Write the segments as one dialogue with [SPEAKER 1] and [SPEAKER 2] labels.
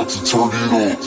[SPEAKER 1] about to turn it up.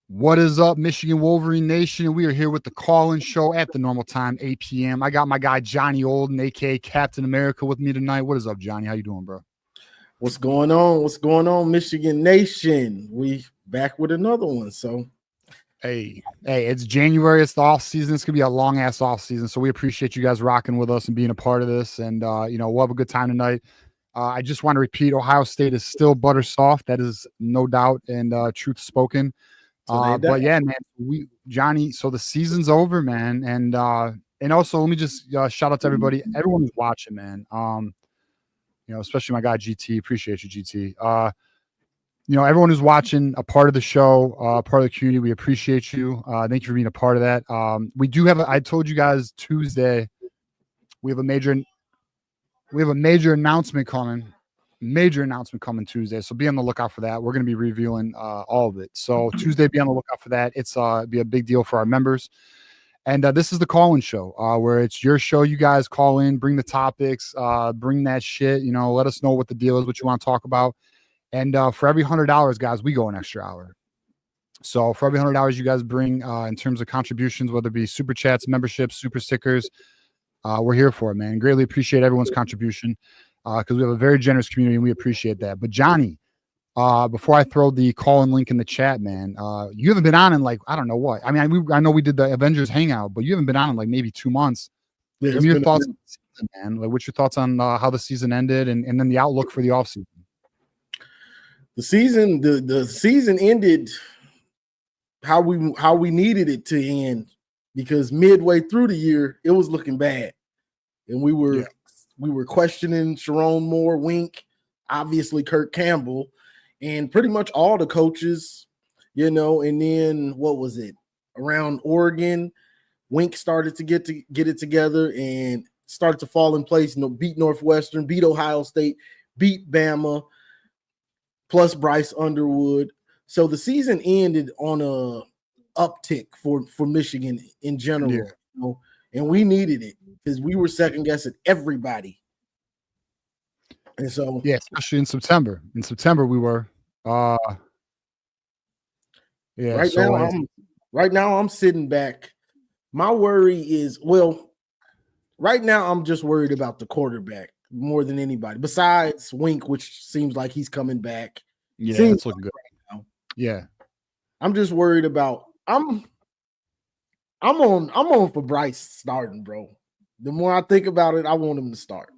[SPEAKER 2] What is up, Michigan Wolverine Nation? We are here with the call-in show at the normal time, 8 p.m. I got my guy Johnny Olden, a.k.a. Captain America, with me tonight. What is up, Johnny? How you doing, bro?
[SPEAKER 3] What's going on? What's going on, Michigan Nation? We back with another one. So,
[SPEAKER 2] hey, it's January. It's the off season. It's gonna be a long ass off season. So we appreciate you guys rocking with us and being a part of this. And we'll have a good time tonight. I just want to repeat: Ohio State is still butter soft. That is no doubt and truth spoken. But yeah, man, Johnny. So the season's over, man, and also let me just shout out to everybody, everyone who's watching, man. Especially my guy GT. Appreciate you, GT. Everyone who's watching, a part of the show, part of the community. We appreciate you. Thank you for being a part of that. We do have. I told you guys Tuesday. We have a major announcement coming. Major announcement coming Tuesday, so be on the lookout for that. We're going to be reviewing all of it. So Tuesday, be on the lookout for that. It's be a big deal for our members. And this is the call-in show, where it's your show. You guys call in, bring the topics, bring that shit. Let us know what the deal is, what you want to talk about. And for every $100, guys, we go an extra hour. So for every $100 you guys bring in terms of contributions, whether it be super chats, memberships, super stickers, we're here for it, man. Greatly appreciate everyone's contribution. Because we have a very generous community and we appreciate that. But Johnny, before I throw the call and link in the chat, man, you haven't been on in I don't know what. I mean, I know we did the Avengers Hangout, but you haven't been on in maybe 2 months. Yeah, give me your thoughts on the season, man. What's your thoughts on how the season ended and then the outlook for the offseason?
[SPEAKER 3] The season ended how we needed it to end, because midway through the year it was looking bad, and we were questioning Sharon Moore, Wink, obviously Kirk Campbell, and pretty much all the coaches, and then what was it? Around Oregon, Wink started to get it together and started to fall in place, beat Northwestern, beat Ohio State, beat Bama, plus Bryce Underwood. So the season ended on a uptick for Michigan in general. Yeah. And we needed it because we were second guessing everybody. And so,
[SPEAKER 2] yeah, especially in September. In September, we were.
[SPEAKER 3] Right now, I'm sitting back. My worry is, right now, I'm just worried about the quarterback more than anybody. Besides Wink, which seems like he's coming back.
[SPEAKER 2] Yeah, it's looking good. Right now. Yeah,
[SPEAKER 3] I'm just worried about. I'm on for Bryce starting, bro. The more I think about it, I want him to start.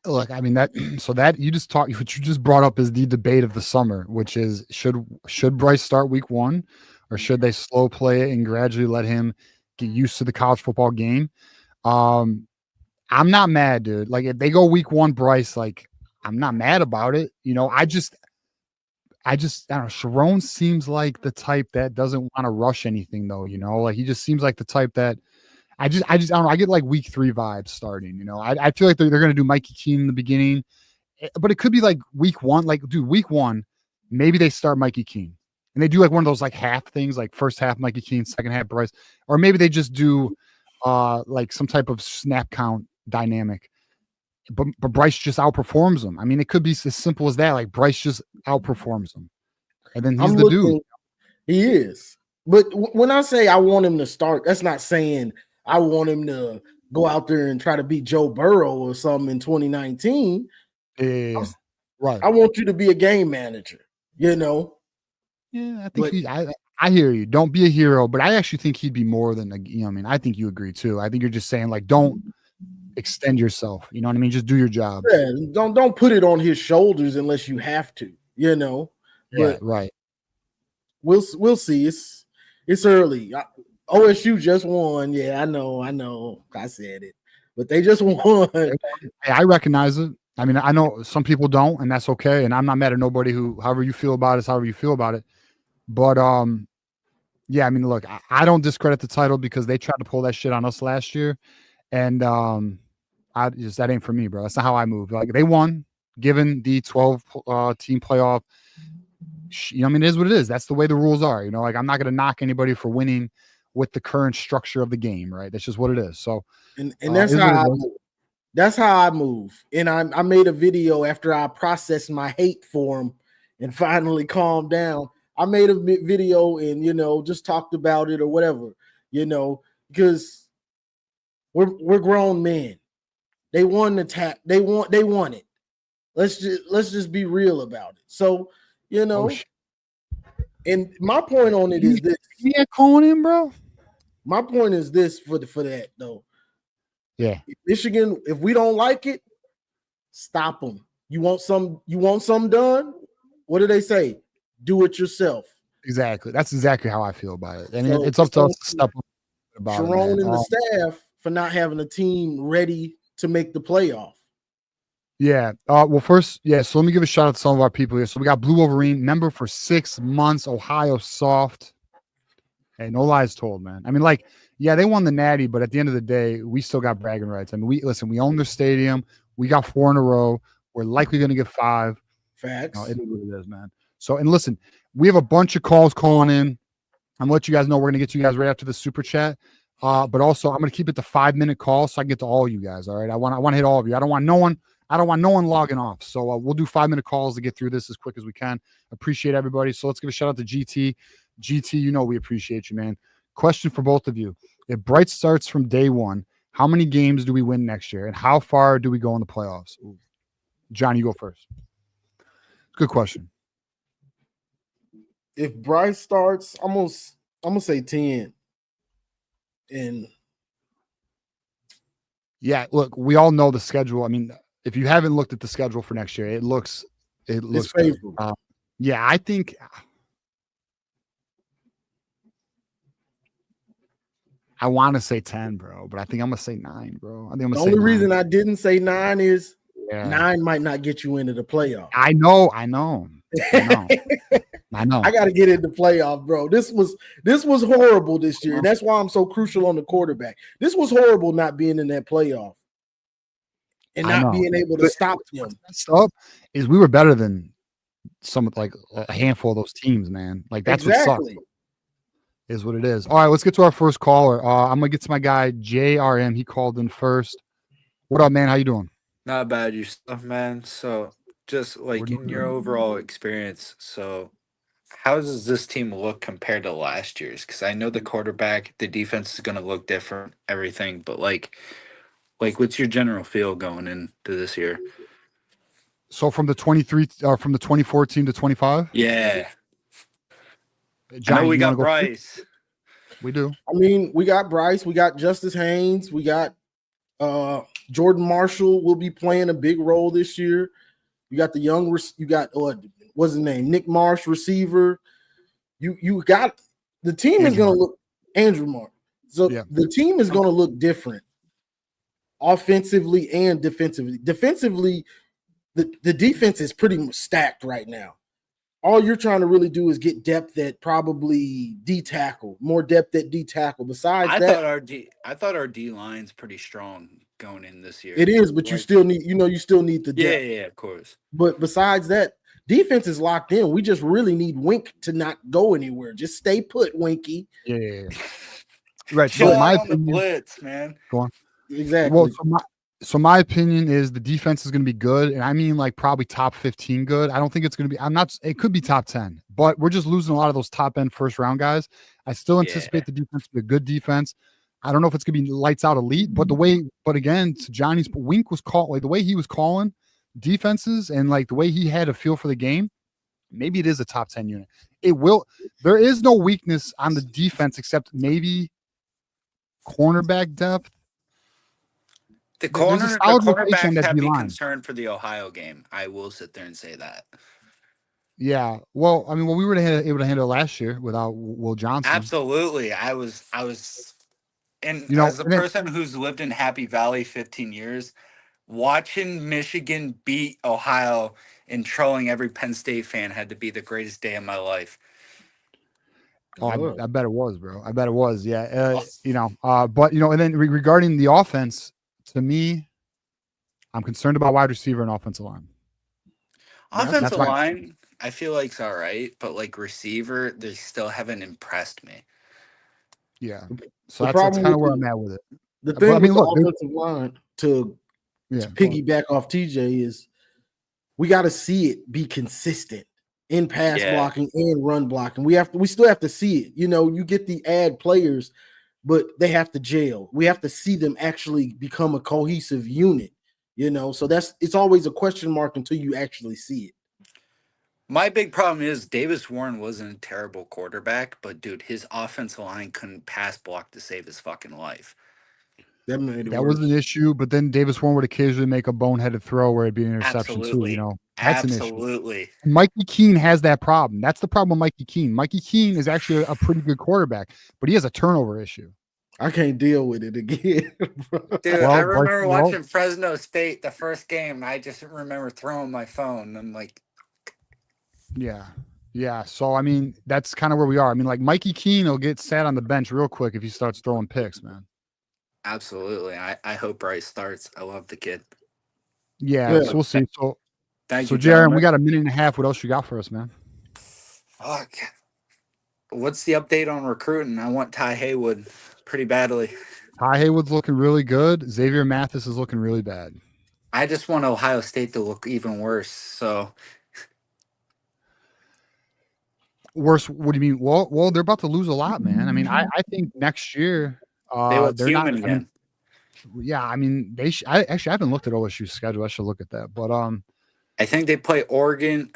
[SPEAKER 2] Look, I mean that you just talked, what you just brought up is the debate of the summer, which is should Bryce start week 1 or should they slow play it and gradually let him get used to the college football game? I'm not mad, dude. If they go week 1 Bryce, I'm not mad about it. I don't know. Sharon seems like the type that doesn't want to rush anything, though. He just seems like the type that I just I don't know. I get week 3 vibes starting. I feel like they're going to do Mikey Keene in the beginning, but it could be week 1. Week 1, maybe they start Mikey Keene and they do one of those half things, first half Mikey Keene, second half Bryce, or maybe they just do some type of snap count dynamic. but Bryce just outperforms him. I mean, it could be as simple as that. Like Bryce just outperforms him, and then he's the dude.
[SPEAKER 3] He is. But when I say I want him to start, that's not saying I want him to go out there and try to beat Joe Burrow or something in 2019.
[SPEAKER 2] Yeah, right.
[SPEAKER 3] I want you to be a game manager, you know?
[SPEAKER 2] Yeah, I think I hear you. Don't be a hero, but I actually think he'd be more than I mean, I think you agree too. I think you're just saying like, don't extend yourself. You know what I mean? Just do your job.
[SPEAKER 3] Yeah, don't put it on his shoulders unless you have to, you know?
[SPEAKER 2] Yeah,
[SPEAKER 3] but
[SPEAKER 2] right.
[SPEAKER 3] We'll see. It's early. OSU just won. Yeah, I know. I said it, but they just won.
[SPEAKER 2] Hey, I recognize it. I mean, I know some people don't, and that's okay. And I'm not mad at nobody who, however you feel about it, is however you feel about it. But yeah, I mean, look, I don't discredit the title because they tried to pull that shit on us last year, and I just that ain't for me, bro. That's not how I move. Like they won, given the 12 team playoff. You know, I mean, it is what it is. That's the way the rules are. You know, like I'm not gonna knock anybody for winning with the current structure of the game, right? That's just what it is. So,
[SPEAKER 3] and that's how I move. That's how I move. And I made a video after I processed my hate for him and finally calmed down. I made a video and just talked about it or whatever, because we're grown men. They won the tap. They won it. Let's just be real about it. So, and my point on it is this.
[SPEAKER 2] Yeah, calling him, bro.
[SPEAKER 3] My point is this for that though.
[SPEAKER 2] Yeah.
[SPEAKER 3] Michigan, if we don't like it, stop them. You want some done? What do they say? Do it yourself.
[SPEAKER 2] Exactly. That's exactly how I feel about it. And so, it's up to us to step up about
[SPEAKER 3] Sharon and the staff for not having a team ready to make the playoff.
[SPEAKER 2] Yeah. Well, first, yeah. So let me give a shout out to some of our people here. So we got Blue Wolverine, member for 6 months, Ohio Soft. Hey, no lies told, man. I mean, like, yeah, they won the Natty, but at the end of the day, we still got bragging rights. I mean, we own their stadium. We got 4 in a row. We're likely going to get 5.
[SPEAKER 3] Facts.
[SPEAKER 2] It is what it is, man. So, and listen, we have a bunch of calls calling in. I'm going to let you guys know we're going to get you guys right after the super chat. But also, I'm going to keep it to 5-minute calls so I can get to all you guys. All right. I want to hit all of you. I don't want no one logging off. So we'll do 5-minute calls to get through this as quick as we can. Appreciate everybody. So let's give a shout out to GT. GT, we appreciate you, man. Question for both of you. If Bright starts from day one, how many games do we win next year? And how far do we go in the playoffs? Ooh. John, you go first. Good question.
[SPEAKER 3] If Bryce starts, I'm gonna say 10. And
[SPEAKER 2] yeah, look, we all know the schedule. I mean, if you haven't looked at the schedule for next year, it looks
[SPEAKER 3] favorable.
[SPEAKER 2] Yeah, I think I want to say 10, bro, but I think I'm gonna say 9, bro. I think I'm gonna
[SPEAKER 3] the only reason I didn't say 9 is 9 might not get you into the playoff.
[SPEAKER 2] I know. I
[SPEAKER 3] got to get in the playoff, bro. This was horrible this year. That's why I'm so crucial on the quarterback. This was horrible not being in that playoff and not being able to stop them.
[SPEAKER 2] Stuff is we were better than some like a handful of those teams, man. Like that's
[SPEAKER 3] exactly.
[SPEAKER 2] What sucks. Is what it is. All right, let's get to our first caller. I'm gonna get to my guy JRM. He called in first. What up, man? How you doing?
[SPEAKER 1] Not bad yourself, man. So just like in your overall experience, so how does this team look compared to last year's? Because I know the quarterback, the defense is gonna look different, everything, but like what's your general feel going into this year?
[SPEAKER 2] So from the 2014 to 25?
[SPEAKER 1] Yeah.
[SPEAKER 2] Johnny,
[SPEAKER 1] I know we got Bryce.
[SPEAKER 2] First? We do.
[SPEAKER 3] I mean, we got Bryce, we got Justice Haynes, we got Jordan Marshall will be playing a big role this year. You got the young, you got what's his name, Nick Marsh, receiver. You got the team is going to look Andrew Mark. So the team is going to look different, offensively and defensively. Defensively, the defense is pretty much stacked right now. All you're trying to really do is get depth at probably D tackle, more depth at D tackle. Besides
[SPEAKER 1] I thought our D line's pretty strong going in this year.
[SPEAKER 3] It is, but you still need, you still need the depth.
[SPEAKER 1] Yeah, of course.
[SPEAKER 3] But besides that, defense is locked in. We just really need Wink to not go anywhere. Just stay put, Winky.
[SPEAKER 2] Yeah. Right.
[SPEAKER 1] So my opinion, the blitz, man.
[SPEAKER 2] Go on.
[SPEAKER 3] Exactly.
[SPEAKER 2] Well, So my opinion is the defense is going to be good, and I mean like probably top 15 good. I don't think it's going to be. I'm not. It could be top 10, but we're just losing a lot of those top end first round guys. I still
[SPEAKER 1] Yeah.
[SPEAKER 2] anticipate the defense to be a good defense. I don't know if it's going to be lights out elite, but again, to Johnny's Wink was called like the way he was calling defenses and like the way he had a feel for the game. Maybe it is a top 10 unit. It will. There is no weakness on the defense except maybe cornerback depth.
[SPEAKER 1] The
[SPEAKER 2] There's a
[SPEAKER 1] the
[SPEAKER 2] solid rotation on
[SPEAKER 1] cornerbacks
[SPEAKER 2] that
[SPEAKER 1] have
[SPEAKER 2] D
[SPEAKER 1] me
[SPEAKER 2] line.
[SPEAKER 1] concerned for the Ohio game. I will sit there and say that.
[SPEAKER 2] Yeah. Well, I mean, we were able to handle it last year without Will Johnson.
[SPEAKER 1] Absolutely. I was and
[SPEAKER 2] You know,
[SPEAKER 1] as a
[SPEAKER 2] and then,
[SPEAKER 1] person who's lived in Happy Valley 15 years, watching Michigan beat Ohio and trolling every Penn State fan had to be the greatest day of my life.
[SPEAKER 2] I bet it was, bro. I bet it was. Yeah.
[SPEAKER 1] Oh,
[SPEAKER 2] But and then regarding the offense, to me, I'm concerned about wide receiver and offensive line.
[SPEAKER 1] offensive
[SPEAKER 2] That's why.
[SPEAKER 1] line, I feel like it's all right, but like receiver, they still haven't impressed me.
[SPEAKER 2] Yeah. So
[SPEAKER 3] The
[SPEAKER 2] that's
[SPEAKER 3] problem
[SPEAKER 2] kind of
[SPEAKER 3] with
[SPEAKER 2] where I'm at with it.
[SPEAKER 3] the
[SPEAKER 2] But
[SPEAKER 3] thing
[SPEAKER 2] I mean,
[SPEAKER 3] with the
[SPEAKER 2] look,
[SPEAKER 3] offensive line to
[SPEAKER 2] yeah.
[SPEAKER 3] piggyback off TJ is we got to see it be consistent in pass
[SPEAKER 1] Yeah.
[SPEAKER 3] blocking and run blocking. We still have to see it. You get the ad players, but they have to gel. We have to see them actually become a cohesive unit. So it's always a question mark until you actually see it.
[SPEAKER 1] My big problem is Davis Warren wasn't a terrible quarterback, but dude, his offensive line couldn't pass block to save his fucking life.
[SPEAKER 3] That made it
[SPEAKER 2] That
[SPEAKER 3] worse.
[SPEAKER 2] was an issue, but then Davis Warren would occasionally make a boneheaded throw where it'd be an interception
[SPEAKER 1] Absolutely.
[SPEAKER 2] too. That's an issue.
[SPEAKER 1] Absolutely.
[SPEAKER 2] Mikey Keene has that problem. That's the problem with Mikey Keene. Mikey Keene is actually a pretty good quarterback, but he has a turnover issue.
[SPEAKER 3] I can't deal with it again.
[SPEAKER 1] Dude, I remember watching Fresno State the first game. I just remember throwing my phone. I'm like,
[SPEAKER 2] yeah. So I mean, that's kind of where we are. I mean, like Mikey Keene will get sat on the bench real quick if he starts throwing picks, man.
[SPEAKER 1] absolutely. I hope Bryce starts. I love the kid.
[SPEAKER 2] Yeah. So we'll see. So
[SPEAKER 1] Thank you,
[SPEAKER 2] Jaron,
[SPEAKER 1] gentlemen.
[SPEAKER 2] we got a minute and a half. What else you got for us, man?
[SPEAKER 1] Fuck. What's the update on recruiting? I want Ty Haywood pretty badly.
[SPEAKER 2] Ty Haywood's looking really good. Xavier Mathis is looking really bad.
[SPEAKER 1] I just want Ohio State to look even worse. So
[SPEAKER 2] worse? What do you mean? Well, they're about to lose a lot, man. I mean, I think next year
[SPEAKER 1] they look
[SPEAKER 2] they're
[SPEAKER 1] human
[SPEAKER 2] not.
[SPEAKER 1] again.
[SPEAKER 2] I mean, I haven't looked at OSU's schedule. I should look at that. But
[SPEAKER 1] I think they play Oregon.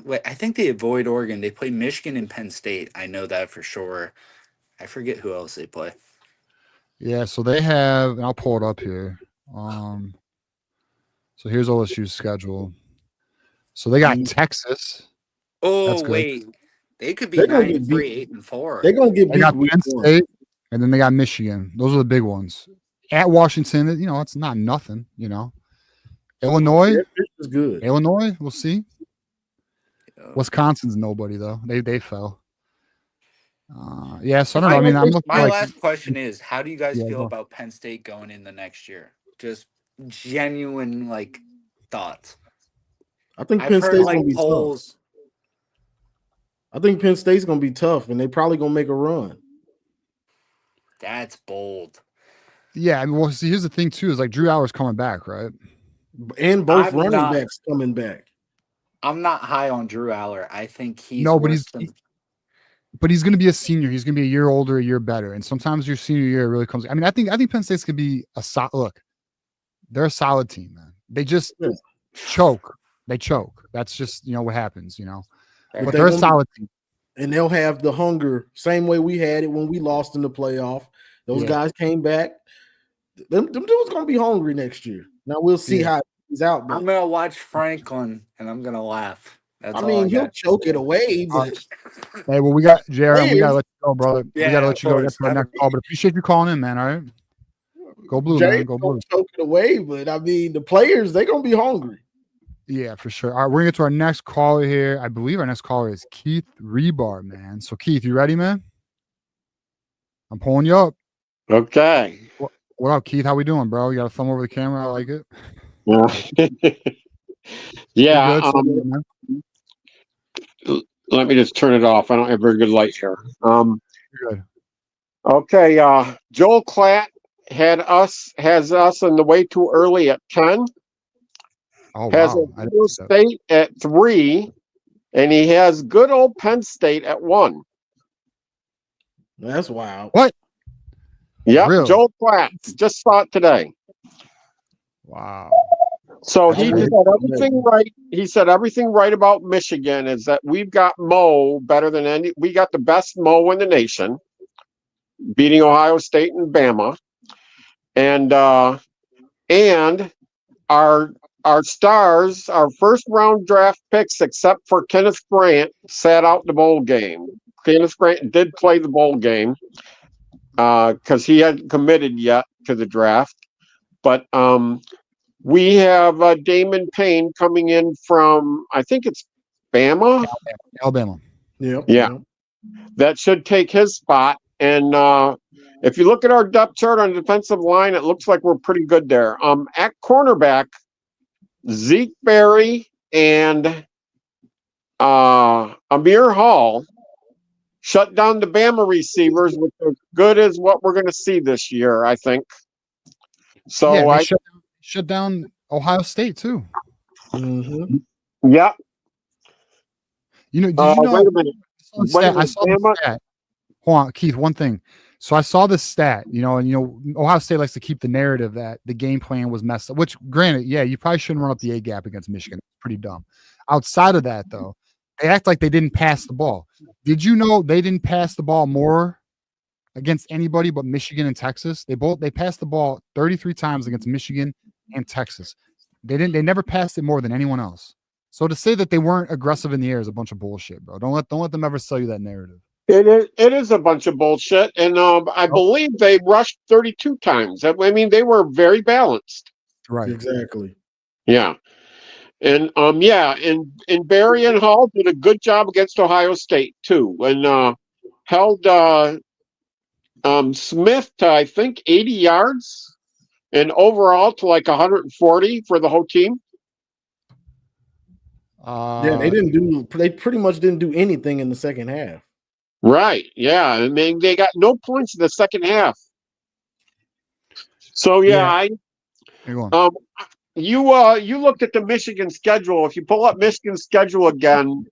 [SPEAKER 1] Wait, I think they avoid Oregon. They play Michigan and Penn State. I know that for sure. I forget who else they play.
[SPEAKER 2] Yeah, so they have, and I'll pull it up here. So here's OSU's schedule. So they got Texas.
[SPEAKER 1] Oh, wait. They could be 9-3, 8-4.
[SPEAKER 3] They're gonna get beat.
[SPEAKER 2] They got Penn State, and then they got Michigan. Those are the big ones. At Washington, it's not nothing. Illinois
[SPEAKER 3] is good.
[SPEAKER 2] Illinois, we'll see. Wisconsin's nobody though. They fell. So I don't know. I mean, I'm looking.
[SPEAKER 1] My last question is: how do you guys feel about Penn State going in the next year? Just genuine thoughts.
[SPEAKER 3] I think Penn State's gonna be tough. I think Penn State's gonna be tough, and they probably gonna make a run.
[SPEAKER 1] That's bold.
[SPEAKER 2] Yeah, I mean, well, see, here's the thing too: is like Drew Allar's coming back, right?
[SPEAKER 3] And both running backs coming back.
[SPEAKER 1] I'm not high on Drew Aller. I think he's
[SPEAKER 2] but he's going to be a senior. He's going to be a year older, a year better. And sometimes your senior year really comes. I mean, I think Penn State's going to be a solid. Look, they're a solid team, man. They just choke. They choke. That's just what happens. But they're a solid team,
[SPEAKER 3] and they'll have the hunger, same way we had it when we lost in the playoff. Those guys came back. Them dudes going to be hungry next year. Now we'll see how he's out.
[SPEAKER 1] I'm gonna watch Franklin and I'm gonna laugh. That's
[SPEAKER 3] he'll choke it away. But
[SPEAKER 2] hey, well, we got Jaron. We gotta let you go, brother. We gotta let you go. That's our next call. But appreciate you calling in, man. All right, go blue, man. Go blue.
[SPEAKER 3] Choke it away, but I mean, the players they're gonna be hungry.
[SPEAKER 2] Yeah, for sure. All right, we're gonna get to our next caller here. I believe our next caller is Keith Rebar, man. So Keith, you ready, man? I'm pulling you up.
[SPEAKER 4] Okay.
[SPEAKER 2] What up, Keith? How we doing, bro? You got a thumb over the camera. I like it.
[SPEAKER 4] Yeah. Let me just turn it off. I don't have very good light here.
[SPEAKER 2] Good.
[SPEAKER 4] Okay. Joel Klatt has us on the way too early at 10.
[SPEAKER 2] Oh
[SPEAKER 4] Has
[SPEAKER 2] wow, I didn't
[SPEAKER 4] Ohio
[SPEAKER 2] see that.
[SPEAKER 4] State at 3, and he has good old Penn State at 1.
[SPEAKER 3] That's wild.
[SPEAKER 2] What?
[SPEAKER 4] Yep,
[SPEAKER 2] Really?
[SPEAKER 4] Joel Platt just saw it today.
[SPEAKER 2] Wow.
[SPEAKER 4] So
[SPEAKER 2] That's
[SPEAKER 4] he
[SPEAKER 2] crazy.
[SPEAKER 4] said everything right. He said everything right about Michigan is that we've got Mo better than any. We got the best Mo in the nation, beating Ohio State and Bama, and our stars, our first round draft picks, except for Kenneth Grant, sat out the bowl game. Kenneth Grant did play the bowl game because he hadn't committed yet to the draft, but we have Damon Payne coming in from, I think it's Bama.
[SPEAKER 2] Alabama.
[SPEAKER 3] Yep.
[SPEAKER 4] Yeah. That should take his spot. And if you look at our depth chart on the defensive line, it looks like we're pretty good there. At cornerback, Zeke Berry and Amir Hall shut down the Bama receivers, which is good as what we're going to see this year, I think. So
[SPEAKER 2] Yeah, they shut down Ohio State too.
[SPEAKER 3] Mm-hmm.
[SPEAKER 4] Yeah.
[SPEAKER 2] You know, did you know?
[SPEAKER 4] Wait a minute.
[SPEAKER 2] I saw the stat. Hold on, Keith. One thing. So I saw this stat. You know, and Ohio State likes to keep the narrative that the game plan was messed up. Which, granted, yeah, you probably shouldn't run up the A gap against Michigan. Pretty dumb. Outside of that, though, they act like they didn't pass the ball. Did you know they didn't pass the ball more against anybody but Michigan and Texas? They passed the ball 33 times against Michigan and Texas. They never passed it more than anyone else. So to say that they weren't aggressive in the air is a bunch of bullshit, bro. Don't let them ever sell you that narrative.
[SPEAKER 4] It is a bunch of bullshit, and I believe they rushed 32 times. I mean, they were very balanced.
[SPEAKER 2] Right.
[SPEAKER 3] Exactly.
[SPEAKER 4] Yeah, and and Barry and Hall did a good job against Ohio State too, and held Smith to I think 80 yards, and overall to like 140 for the whole team.
[SPEAKER 3] Yeah, they pretty much didn't do anything in the second half.
[SPEAKER 4] Right. Yeah. I mean, they got no points in the second half. So you looked at the Michigan schedule. If you pull up Michigan's schedule again,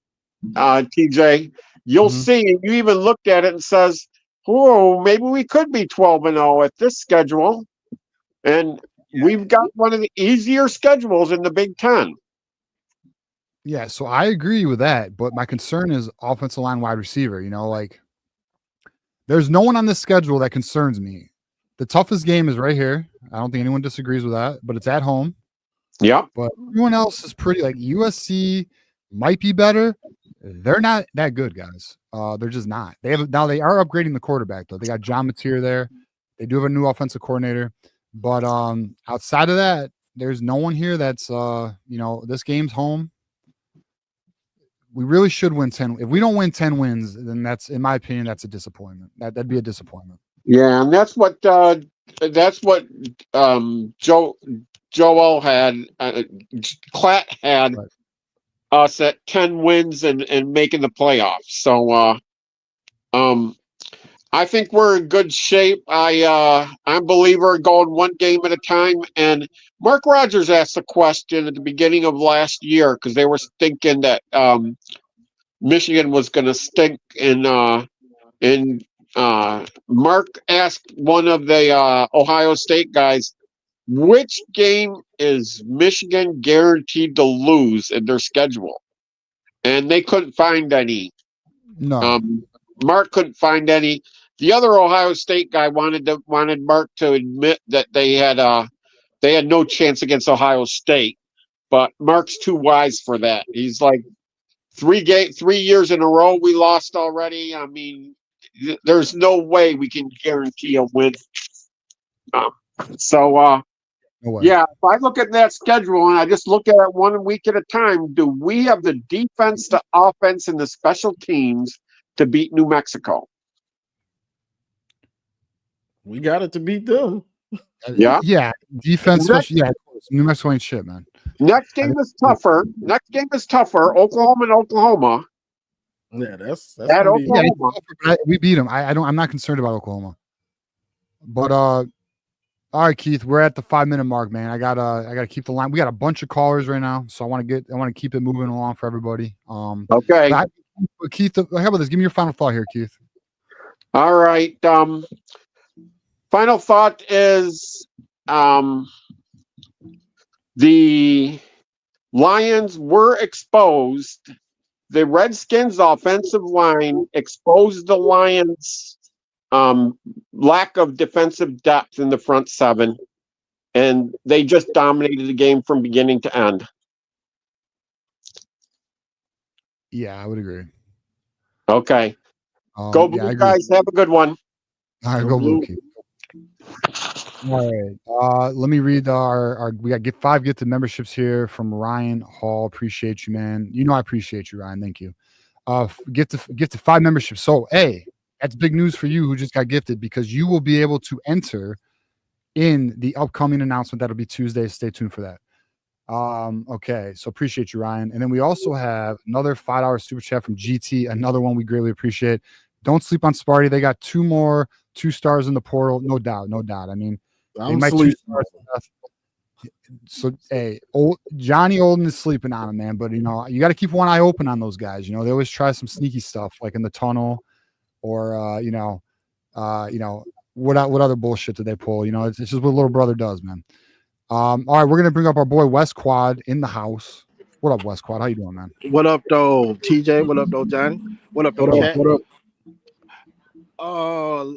[SPEAKER 4] TJ, you'll see. You even looked at it and says, "Oh, maybe we could be 12-0 at this schedule." And we've got one of the easier schedules in the Big Ten.
[SPEAKER 2] Yeah, so I agree with that, but my concern is offensive line, wide receiver. You know, like there's no one on this schedule that concerns me. The toughest game is right here. I don't think anyone disagrees with that, but it's at home.
[SPEAKER 4] Yeah.
[SPEAKER 2] But everyone else is pretty like USC might be better. They're not that good, guys. They're just not. They are upgrading the quarterback though. They got John Mateer there. They do have a new offensive coordinator, but outside of that, there's no one here that's this game's home. We really should win 10. If we don't win 10 wins, then that's, in my opinion, that's a disappointment. That'd be a disappointment.
[SPEAKER 4] Yeah, and that's what Joel had, Klatt had us at 10 wins and making the playoffs. So I think we're in good shape. I'm a believer going one game at a time. And Mark Rogers asked a question at the beginning of last year because they were thinking that Michigan was going to stink. And Mark asked one of the Ohio State guys, which game is Michigan guaranteed to lose in their schedule? And they couldn't find any.
[SPEAKER 2] No.
[SPEAKER 4] Mark couldn't find any. The other Ohio State guy wanted Mark to admit that they had no chance against Ohio State, but Mark's too wise for that. He's like 3 years in a row we lost already. I mean, there's no way we can guarantee a win. Yeah, if I look at that schedule and I just look at it 1 week at a time, do we have the defense, the offense, and the special teams to beat New Mexico?
[SPEAKER 3] We got it to beat them.
[SPEAKER 4] Yeah.
[SPEAKER 2] Yeah. Defense, New Mexico ain't shit, man.
[SPEAKER 4] Next game is tougher. Oklahoma and Oklahoma.
[SPEAKER 3] Yeah, that's
[SPEAKER 4] at Oklahoma.
[SPEAKER 2] We beat them. I'm not concerned about Oklahoma. But All right, Keith, we're at the 5-minute mark, man. I gotta keep the line. We got a bunch of callers right now, so I want to keep it moving along for everybody.
[SPEAKER 4] Okay.
[SPEAKER 2] Keith, how about this? Give me your final thought here, Keith.
[SPEAKER 4] All right. Final thought is the Lions were exposed. The Redskins' offensive line exposed the Lions' lack of defensive depth in the front seven, and they just dominated the game from beginning to end.
[SPEAKER 2] Yeah, I would agree.
[SPEAKER 4] Okay. Go Blue, guys. Have a good one.
[SPEAKER 2] All right, go Blue, Keith. All right. Let me read our we got 5 gifted memberships here from Ryan Hall. Appreciate you, man. You know I appreciate you, Ryan. Thank you. Gifted 5 memberships. So, hey, that's big news for you who just got gifted, because you will be able to enter in the upcoming announcement that'll be Tuesday. Stay tuned for that. Okay, so appreciate you, Ryan. And then we also have another $5 super chat from GT, another one we greatly appreciate. Don't sleep on Sparty. They got 2 more 2 stars in the portal, no doubt. I mean, they might 2 stars. So, hey, Johnny Olden is sleeping on him, man. But you know, you got to keep one eye open on those guys. You know, they always try some sneaky stuff, like in the tunnel, or what other bullshit do they pull? You know, it's just what little brother does, man. All right, we're gonna bring up our boy West Quad in the house. What up, West Quad? How you doing, man?
[SPEAKER 5] What up, though, TJ? What up, though, Johnny? What up, though, chat?
[SPEAKER 3] What up?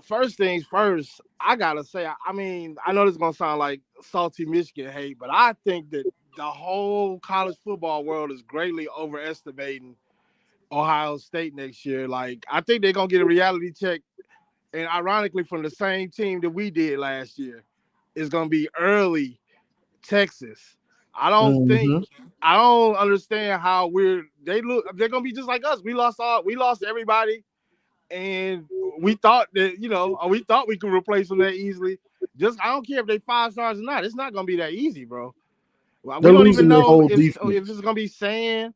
[SPEAKER 5] First things first, I gotta say, I mean, I know this is gonna sound like salty Michigan hate, but I think that the whole college football world is greatly overestimating Ohio State next year. Like, I think they're gonna get a reality check, and ironically, from the same team that we did last year, it's gonna be early Texas. I don't understand how they're gonna be just like us. We lost everybody, and we thought that we could replace them that easily. I don't care if they 5 stars or not. It's not gonna be that easy, bro. We don't even know if this is gonna be San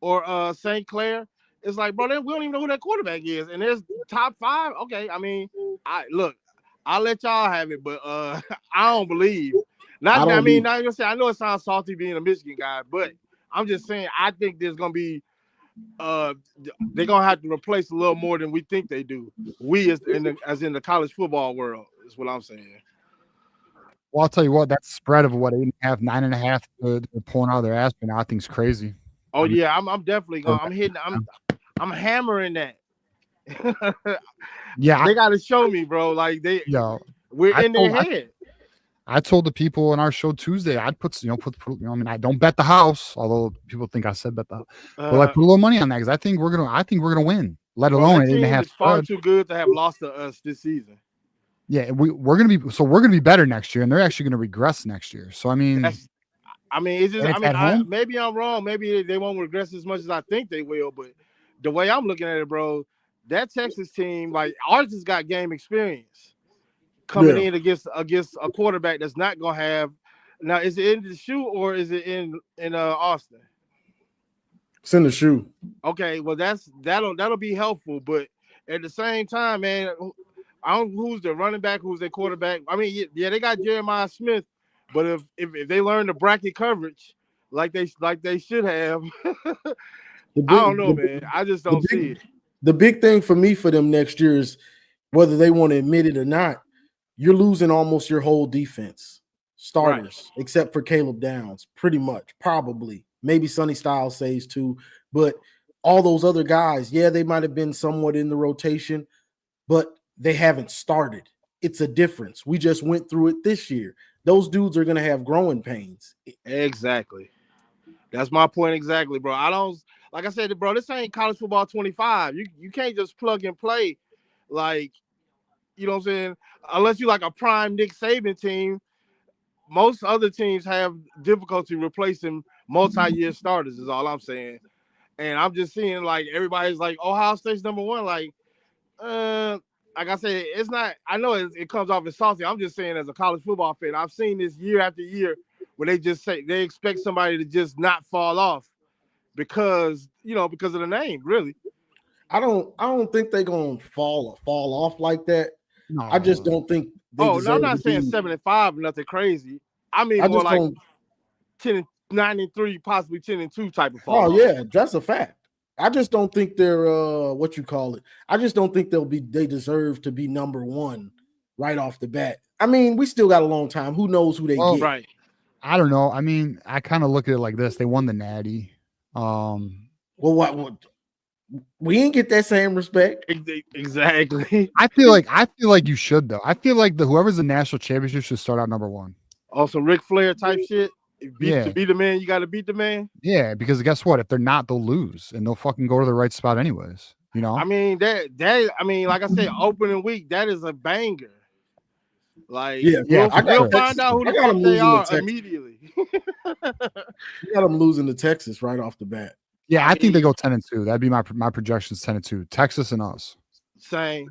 [SPEAKER 5] or St. Clair. It's like, bro, we don't even know who that quarterback is, and there's top 5. Okay, I mean, I'll let y'all have it, but I don't believe. Not gonna say. I know it sounds salty being a Michigan guy, but I'm just saying I think there's gonna be they're gonna have to replace a little more than we think they do. We as in the college football world is what I'm saying.
[SPEAKER 2] Well, I'll tell you what, that spread of 8.5, 9.5 they're pulling out of their ass right now, I think is crazy.
[SPEAKER 5] Oh, yeah, I'm definitely going. I'm hammering that.
[SPEAKER 2] Yeah,
[SPEAKER 5] they got to show me, bro. Like we're in their head.
[SPEAKER 2] I told the people in our show Tuesday, I'd put I mean, I don't bet the house, although people think I said bet the house. But I put a little money on that because I think we're gonna win. Let alone 8.5.
[SPEAKER 5] It's far too good to have lost to us this season.
[SPEAKER 2] Yeah, we're gonna be better next year, and they're actually gonna regress next year. So I mean,
[SPEAKER 5] it's just maybe I'm wrong. Maybe they won't regress as much as I think they will. But the way I'm looking at it, bro, that Texas team, like ours, has got game experience coming in against a quarterback that's not gonna have. Now, is it in the shoe or is it in Austin?
[SPEAKER 3] It's in the shoe.
[SPEAKER 5] Okay, well that'll be helpful, but at the same time, man, I don't know who's the running back, who's their quarterback. I mean, yeah, they got Jeremiah Smith, but if they learn the bracket coverage like they should have, I don't know, man. I just don't see it.
[SPEAKER 3] The big thing for me for them next year is whether they want to admit it or not. You're losing almost your whole defense starters, except for Caleb Downs, pretty much, probably. Maybe Sonny Styles says too, but all those other guys, yeah, they might have been somewhat in the rotation, but they haven't started. It's a difference. We just went through it this year. Those dudes are going to have growing pains.
[SPEAKER 5] Exactly. That's my point exactly, bro. I don't, like I said, bro, this ain't college football 25. You can't just plug and play like, you know what I'm saying? Unless you like a prime Nick Saban team, most other teams have difficulty replacing multi-year starters is all I'm saying. And I'm just seeing like everybody's like Ohio State's number 1. Like I said, it's not. I know it comes off as salty. I'm just saying, as a college football fan, I've seen this year after year where they just say they expect somebody to just not fall off because of the name. Really,
[SPEAKER 3] I don't think they're gonna fall off like that. No. I just don't think they
[SPEAKER 5] Oh no, I'm
[SPEAKER 3] deserve to
[SPEAKER 5] not saying
[SPEAKER 3] be.
[SPEAKER 5] 7-5, nothing crazy. I mean
[SPEAKER 3] I
[SPEAKER 5] more
[SPEAKER 3] just
[SPEAKER 5] like
[SPEAKER 3] don't.
[SPEAKER 5] 9-3, possibly 10-2 type of fall
[SPEAKER 3] Oh
[SPEAKER 5] off.
[SPEAKER 3] yeah, that's a fact. I just don't think they're what you call it. I just don't think they deserve to be number one right off the bat. I mean, we still got a long time. Who knows who they
[SPEAKER 2] Well,
[SPEAKER 3] get?
[SPEAKER 5] Right.
[SPEAKER 2] I don't know. I mean, I kind of look at it like this. They won the Natty.
[SPEAKER 3] Well, what we didn't get that same respect.
[SPEAKER 5] Exactly.
[SPEAKER 2] I feel like you should though. I feel like whoever's the national championship should start out number one.
[SPEAKER 5] On some Ric Flair type shit.
[SPEAKER 2] Yeah.
[SPEAKER 5] To be the man, you got to beat the man.
[SPEAKER 2] Yeah, because guess what? If they're not, they'll lose and they'll fucking go to the right spot anyways. You know?
[SPEAKER 5] I mean I mean, like I said, opening week, that is a banger. Like,
[SPEAKER 3] Yeah,
[SPEAKER 2] Yeah,
[SPEAKER 5] we'll find out who the
[SPEAKER 3] I got
[SPEAKER 5] fuck
[SPEAKER 3] them
[SPEAKER 5] they
[SPEAKER 3] losing to
[SPEAKER 5] are
[SPEAKER 3] Texas.
[SPEAKER 5] immediately.
[SPEAKER 3] We got them losing to Texas right off the bat.
[SPEAKER 2] Yeah, I think they go 10-2. That'd be my projections 10-2. Texas and us.
[SPEAKER 5] Same.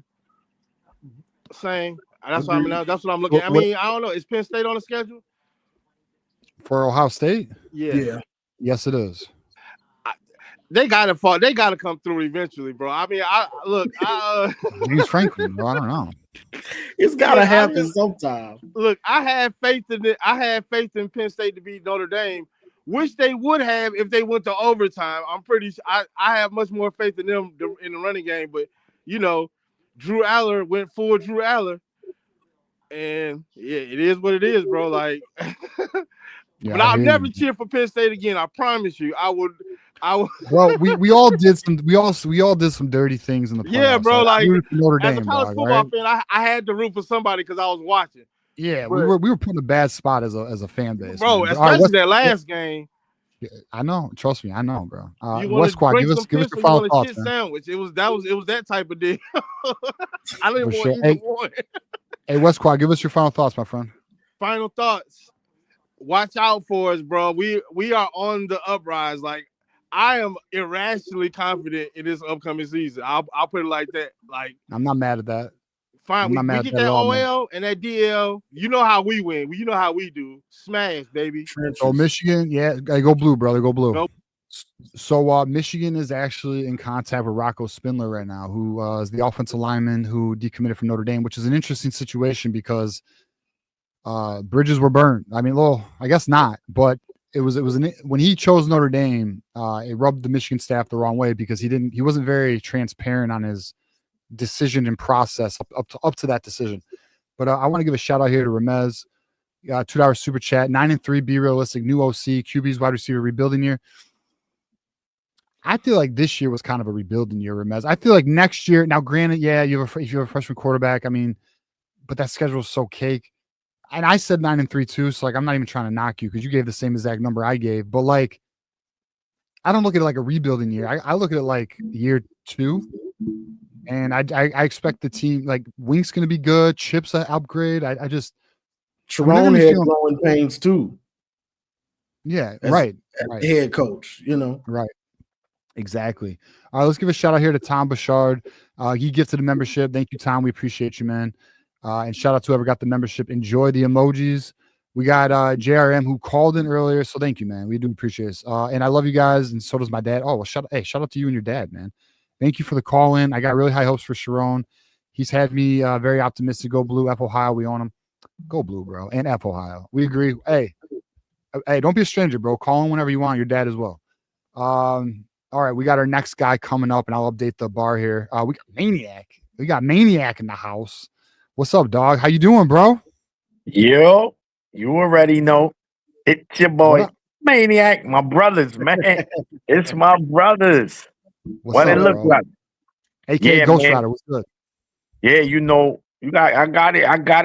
[SPEAKER 5] That's
[SPEAKER 3] Agreed.
[SPEAKER 5] what I'm looking at. I mean, I don't know. Is Penn State on the schedule?
[SPEAKER 2] For Ohio State?
[SPEAKER 3] Yeah.
[SPEAKER 2] Yes, it is.
[SPEAKER 5] They gotta fall. They gotta come through eventually, bro. I mean,
[SPEAKER 2] James Franklin, bro. I don't know.
[SPEAKER 3] It's gotta
[SPEAKER 5] Look,
[SPEAKER 3] happen sometime.
[SPEAKER 5] look. I had faith in it. I had faith in Penn State to beat Notre Dame, which they would have if they went to overtime. I'm pretty. I have much more faith in them in the running game, but you know, Drew Aller went full Drew Aller, and yeah, it is what it is, bro. Like,
[SPEAKER 2] Yeah,
[SPEAKER 5] but I'll never cheer for Penn State again. I promise you. I would.
[SPEAKER 2] Well, we all did some dirty things in the playoffs.
[SPEAKER 5] Yeah, bro. Like,
[SPEAKER 2] Notre
[SPEAKER 5] as
[SPEAKER 2] Dame,
[SPEAKER 5] a college
[SPEAKER 2] dog,
[SPEAKER 5] football
[SPEAKER 2] right?
[SPEAKER 5] fan, I had to root for somebody because I was watching.
[SPEAKER 2] Yeah,
[SPEAKER 5] But-
[SPEAKER 2] we were put in a bad spot as a fan base,
[SPEAKER 5] Bro,
[SPEAKER 2] man. But,
[SPEAKER 5] especially that last game.
[SPEAKER 2] I know. Trust me, I know, bro.
[SPEAKER 5] You
[SPEAKER 2] West Squad,
[SPEAKER 5] bring
[SPEAKER 2] give us
[SPEAKER 5] some
[SPEAKER 2] your
[SPEAKER 5] piss or you
[SPEAKER 2] final
[SPEAKER 5] want a
[SPEAKER 2] thoughts,
[SPEAKER 5] shit
[SPEAKER 2] man.
[SPEAKER 5] sandwich. It was that type of deal. I didn't
[SPEAKER 2] For
[SPEAKER 5] want
[SPEAKER 2] sure.
[SPEAKER 5] either
[SPEAKER 2] Hey.
[SPEAKER 5] one.
[SPEAKER 2] Hey, West Squad, give us your final thoughts, my friend.
[SPEAKER 5] Final thoughts. Watch out for us, bro. We are on the uprise. Like, I am irrationally confident in this upcoming season. I'll put it like that. Like,
[SPEAKER 2] I'm not mad at that.
[SPEAKER 5] fine.
[SPEAKER 2] I'm not
[SPEAKER 5] We
[SPEAKER 2] mad
[SPEAKER 5] get
[SPEAKER 2] at that
[SPEAKER 5] that
[SPEAKER 2] at all, man.
[SPEAKER 5] OL and that DL. You know how we win. You know how we do. Smash, baby.
[SPEAKER 3] Trenches.
[SPEAKER 2] So Michigan, yeah, go blue, brother. Go blue.
[SPEAKER 5] Go.
[SPEAKER 2] So Michigan is actually in contact with Rocco Spindler right now, who is the offensive lineman who decommitted from Notre Dame, which is an interesting situation because bridges were burned. I mean, well, I guess not, but it was when he chose Notre Dame, it rubbed the Michigan staff the wrong way because he wasn't very transparent on his decision and process up to that decision. But I want to give a shout out here to Ramez, $2 super chat, 9-3, be realistic, new OC, QB's wide receiver rebuilding year. I feel like this year was kind of a rebuilding year, Ramez. I feel like next year, now granted, yeah, if you have a freshman quarterback, I mean, but that schedule is so cake. And I said 9-3 too, so like I'm not even trying to knock you because you gave the same exact number I gave. But like, I don't look at it like a rebuilding year. I look at it like year 2. And I expect the team, like Wink's going to be good. Chip's an upgrade. I just
[SPEAKER 3] Sharon had growing pains too.
[SPEAKER 2] Yeah,
[SPEAKER 3] as
[SPEAKER 2] right.
[SPEAKER 3] head coach, you know.
[SPEAKER 2] Right. Exactly. All right, let's give a shout out here to Tom Bouchard. He gifted a membership. Thank you, Tom. We appreciate you, man. And shout out to whoever got the membership. Enjoy the emojis. We got JRM who called in earlier. So thank you, man. We do appreciate this. And I love you guys. And so does my dad. Oh, well, shout out to you and your dad, man. Thank you for the call in. I got really high hopes for Sharon. He's had me very optimistic. Go blue, F Ohio. We own him. Go blue, bro. And F Ohio. We agree. Hey, don't be a stranger, bro. Call in whenever you want. Your dad as well. All right, we got our next guy coming up, and I'll update the bar here. We got Maniac. We got Maniac in the house. What's up, dog? How you doing, bro?
[SPEAKER 6] Yo, you already know. It's your boy, Maniac. My brothers, man. It's my brothers. What it look like?
[SPEAKER 2] AKA Ghost Rider. What's good?
[SPEAKER 6] Yeah, you know, I got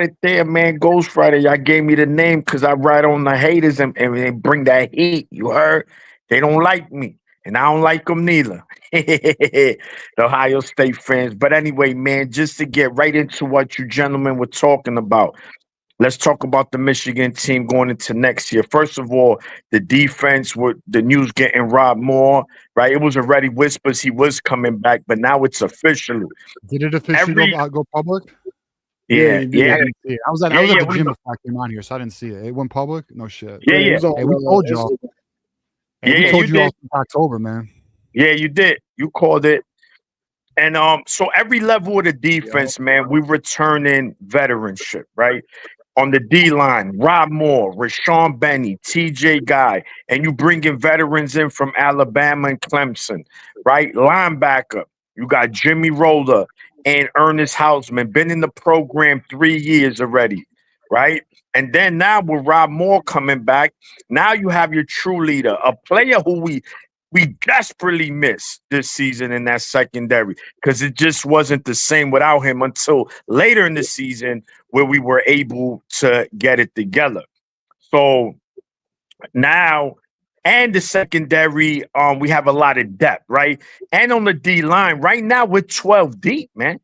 [SPEAKER 6] it there, man. Ghost Rider. Y'all gave me the name because I ride on the haters and they bring that heat. You heard? They don't like me. And I don't like them neither. The Ohio State fans. But anyway, man, just to get right into what you gentlemen were talking about, let's talk about the Michigan team going into next year. First of all, the defense with the news getting Rob Moore, right? It was already whispers he was coming back, but now it's official.
[SPEAKER 2] Did it officially go public?
[SPEAKER 6] Yeah.
[SPEAKER 2] I was at the gym before I came on here, so I didn't see it. It went public? No shit.
[SPEAKER 6] Yeah.
[SPEAKER 2] Hey, we told y'all. We told you all since October, man.
[SPEAKER 6] Yeah, you did. You called it. And so every level of the defense, man, we returning veteranship, right? On the D line, Rob Moore, Rashawn Benny, TJ Guy, and you bringing veterans in from Alabama and Clemson, right? Linebacker, you got Jimmy Roller and Ernest Hausman, been in the program 3 years already, right? And then now with Rob Moore coming back, now you have your true leader, a player who we desperately miss this season in that secondary because it just wasn't the same without him until later in the season where we were able to get it together. So now, and the secondary, we have a lot of depth, right? And on the D line, right now we're 12 deep, man.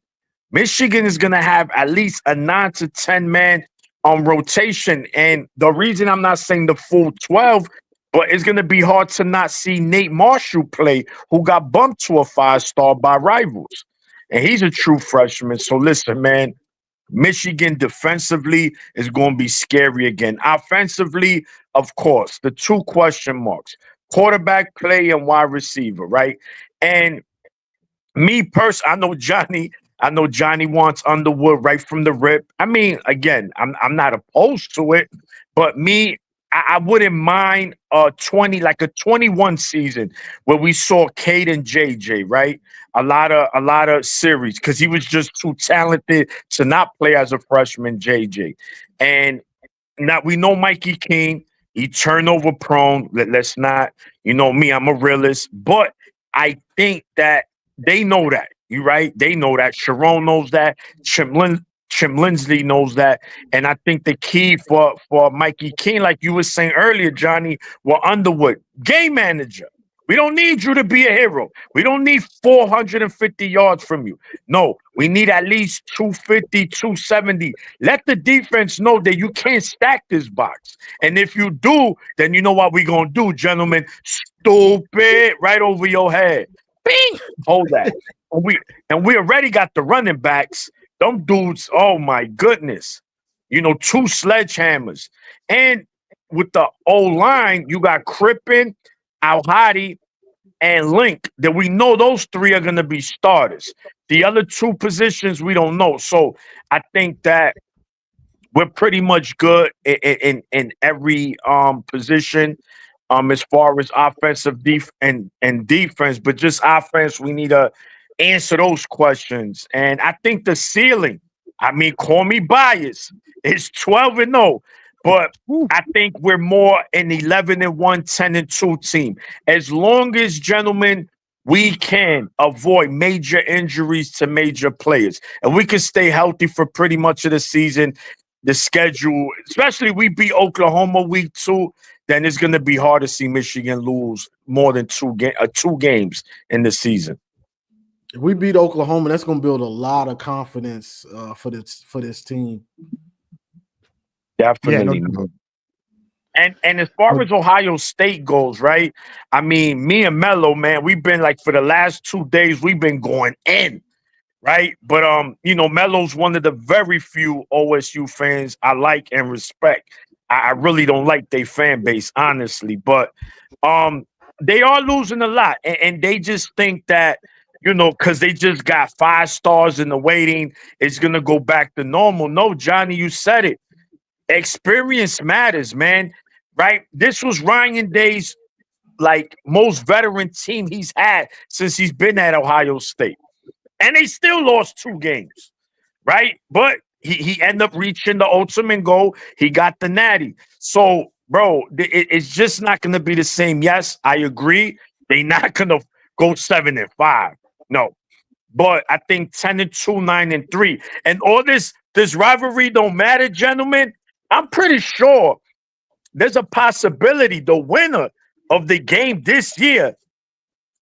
[SPEAKER 6] Michigan is going to have at least a 9 to 10 man on rotation. And the reason I'm not saying the full 12, but it's going to be hard to not see Nate Marshall play, who got bumped to a 5-star by rivals. And he's a true freshman. So listen, man, Michigan defensively is going to be scary again. Offensively, of course, the two question marks, quarterback play and wide receiver, right? And me personally, I know Johnny wants Underwood right from the rip. I mean, again, I'm not opposed to it, but me, I wouldn't mind a 21 season where we saw Cade and JJ, right? A lot of series because he was just too talented to not play as a freshman, JJ. And now we know Mikey King, he turnover prone. Let's not, me, I'm a realist, but I think that they know that. You right? They know that. Sharon knows that. Chim Lindsley knows that. And I think the key for Mikey King, like you were saying earlier, Johnny, were Underwood, game manager. We don't need you to be a hero. We don't need 450 yards from you. No, we need at least 250, 270. Let the defense know that you can't stack this box. And if you do, then you know what we're going to do, gentlemen. Stupid right over your head. Bing! Hold that. And we already got the running backs. Them dudes, oh my goodness. Two sledgehammers. And with the O-line, you got Crippen, Al-Hadi, and Link, that we know those three are going to be starters. The other two positions, we don't know. So I think that we're pretty much good in every position as far as offensive and defense, but just offense, we need to answer those questions. And I think the ceiling, I mean, call me biased, it's 12-0. But I think we're more an 11-1, 10-2 team. As long as, gentlemen, we can avoid major injuries to major players, and we can stay healthy for pretty much of the season, the schedule, especially we beat Oklahoma week 2, then it's going to be hard to see Michigan lose more than two games in the season.
[SPEAKER 3] If we beat Oklahoma, that's going to build a lot of confidence for this team.
[SPEAKER 6] Definitely. Yeah, and as far as Ohio State goes, right? I mean, me and Mello, man, we've been like for the last 2 days, we've been going in, right? But Melo's one of the very few OSU fans I like and respect. I really don't like their fan base, honestly, but they are losing a lot, and they just think that, because they just got 5 stars in the waiting, it's gonna go back to normal. No, Johnny, you said it. Experience matters, man. Right? This was Ryan Day's most veteran team he's had since he's been at Ohio State, and they still lost 2 games, right? But he ended up reaching the ultimate goal. He got the natty. So, bro, it's just not going to be the same. Yes, I agree. They're not going to go 7-5. No, but I think 10-2, 9-3, and all this rivalry don't matter, gentlemen. I'm pretty sure there's a possibility the winner of the game this year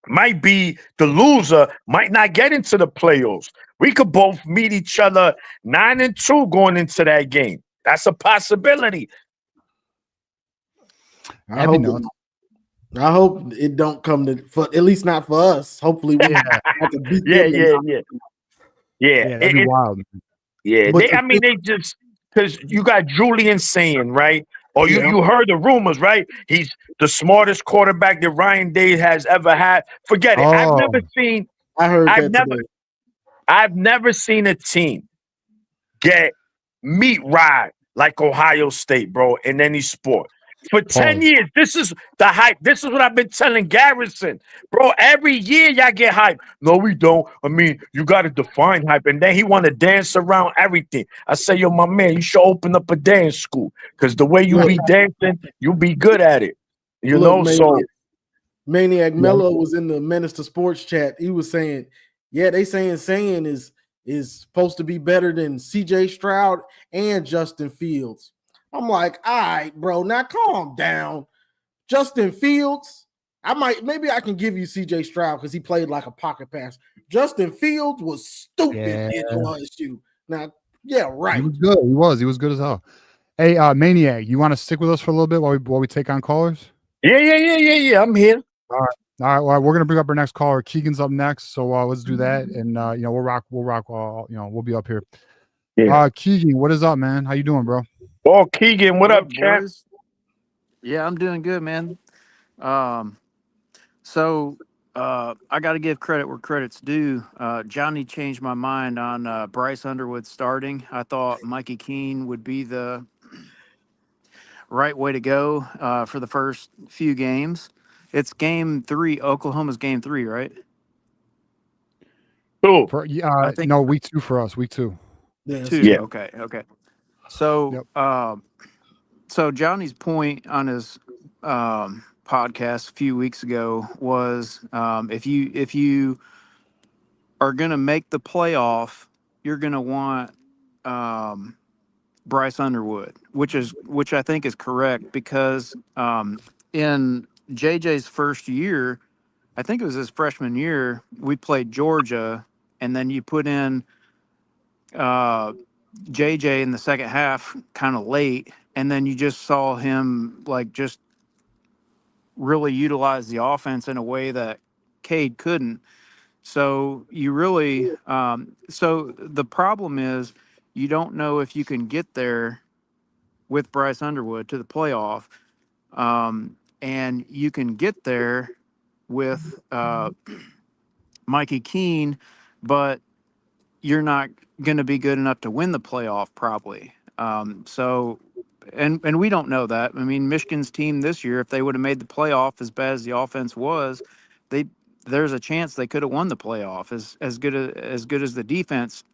[SPEAKER 6] might be the loser, might not get into the playoffs. We could both meet each other 9-2 going into that game. That's a possibility.
[SPEAKER 3] I hope it don't come to, for at least not for us. Hopefully, we have to beat them.
[SPEAKER 6] Yeah.
[SPEAKER 2] That'd be wild.
[SPEAKER 6] Yeah, they just, because you got Julian saying, right? Or you heard the rumors, right? He's the smartest quarterback that Ryan Day has ever had. Forget it. I've never seen.
[SPEAKER 3] I heard that today.
[SPEAKER 6] I've never seen a team get meat ride like Ohio State, bro, in any sport. For 10
[SPEAKER 2] Pause.
[SPEAKER 6] years, this is the hype. This is what I've been telling Garrison. Bro, every year y'all get hype. No, we don't. I mean, you got to define hype. And then he want to dance around everything. I say, yo, my man, you should open up a dance school because the way you
[SPEAKER 3] Look,
[SPEAKER 6] be dancing, you be good at it. You
[SPEAKER 3] look,
[SPEAKER 6] know, so
[SPEAKER 3] Maniac Mello was in the Minister Sports chat. He was saying, yeah, they saying is supposed to be better than CJ Stroud and Justin Fields. I'm like, all right, bro, now calm down. Justin Fields, maybe I can give you CJ Stroud because he played like a pocket pass. Justin Fields was stupid in LSU. Now, yeah, right.
[SPEAKER 2] He was good. He was good as hell. Hey, Maniac, you want to stick with us for a little bit while we take on callers?
[SPEAKER 6] yeah. I'm here.
[SPEAKER 2] All right. Well, we're gonna bring up our next caller. Keegan's up next, so let's do that, and we'll rock. We'll be up here.
[SPEAKER 6] Yeah.
[SPEAKER 2] Keegan, what is up, man? How you doing, bro?
[SPEAKER 6] Oh, Keegan, what up, champ?
[SPEAKER 7] boys? Yeah, I'm doing good, man. So I got to give credit where credit's due. Johnny changed my mind on Bryce Underwood starting. I thought Mikey Keene would be the right way to go for the first few games. It's game 3. Oklahoma's game 3, right?
[SPEAKER 6] Cool.
[SPEAKER 7] I think
[SPEAKER 2] No, week 2 for us. Week 2.
[SPEAKER 3] Yeah,
[SPEAKER 7] 2.
[SPEAKER 6] Yeah.
[SPEAKER 7] Okay. So, so Johnny's point on his podcast a few weeks ago was if you are going to make the playoff, you're going to want Bryce Underwood, which I think is correct because in JJ's first year, I think it was his freshman year, we played Georgia, and then you put in JJ in the second half kind of late, and then you just saw him like just really utilize the offense in a way that Cade couldn't. So you really, so the problem is you don't know if you can get there with Bryce Underwood to the playoff, and you can get there with Mikey Keene, but you're not going to be good enough to win the playoff probably. And we don't know that. I mean, Michigan's team this year, if they would have made the playoff as bad as the offense was, they there's a chance they could have won the playoff as good as the defense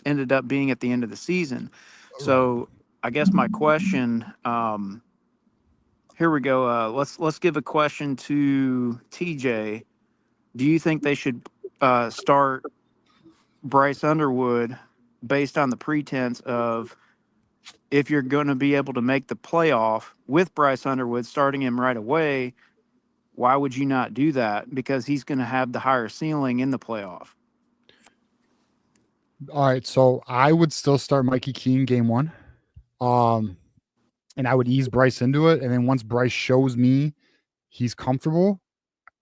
[SPEAKER 7] ended up being at the end of the season. So I guess my question, here we go. Let's give a question to TJ. Do you think they should start Bryce Underwood based on the pretense of if you're going to be able to make the playoff with Bryce Underwood starting him right away, why would you not do that? Because he's going to have the higher ceiling in the playoff.
[SPEAKER 2] All right, so I would still start Mikey Keene game 1, and I would ease Bryce into it, and then once Bryce shows me he's comfortable,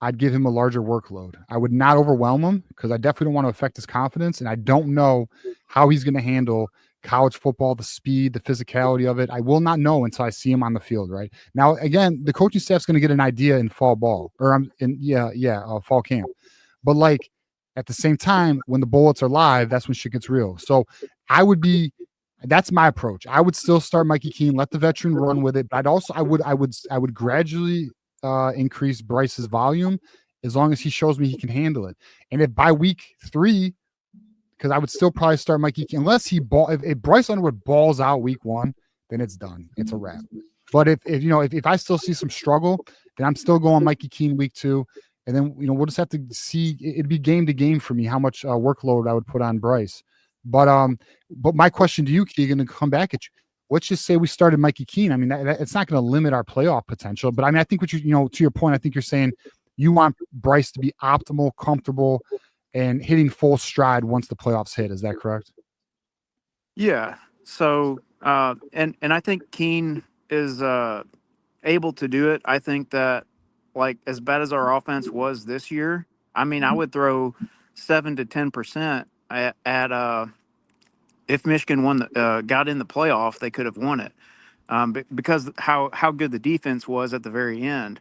[SPEAKER 2] I'd give him a larger workload. I would not overwhelm him because I definitely don't want to affect his confidence, and I don't know how he's going to handle college football, the speed, the physicality of it. I will not know until I see him on the field. Right now, again, the coaching staff's going to get an idea in fall ball or fall camp, but like at the same time, when the bullets are live, that's when shit gets real. So that's my approach. I would still start Mikey Keene, let the veteran run with it, but I would gradually increase Bryce's volume as long as he shows me he can handle it. And if by week 3, because I would still probably start Mikey Keene, unless if Bryce Underwood balls out week 1, then it's done. It's a wrap. But if I still see some struggle, then I'm still going Mikey Keene week 2. And then, we'll just have to see. It'd be game to game for me how much workload I would put on Bryce. But my question to you, Keegan, to come back at you, let's just say we started Mikey Keene. I mean, it's not going to limit our playoff potential. But I mean, I think to your point, I think you're saying you want Bryce to be optimal, comfortable, and hitting full stride once the playoffs hit. Is that correct?
[SPEAKER 7] Yeah. So, and I think Keene is able to do it. I think that, like, as bad as our offense was this year, I mean, I would throw 7 to 10% at if Michigan got in the playoff, they could have won it because how good the defense was at the very end,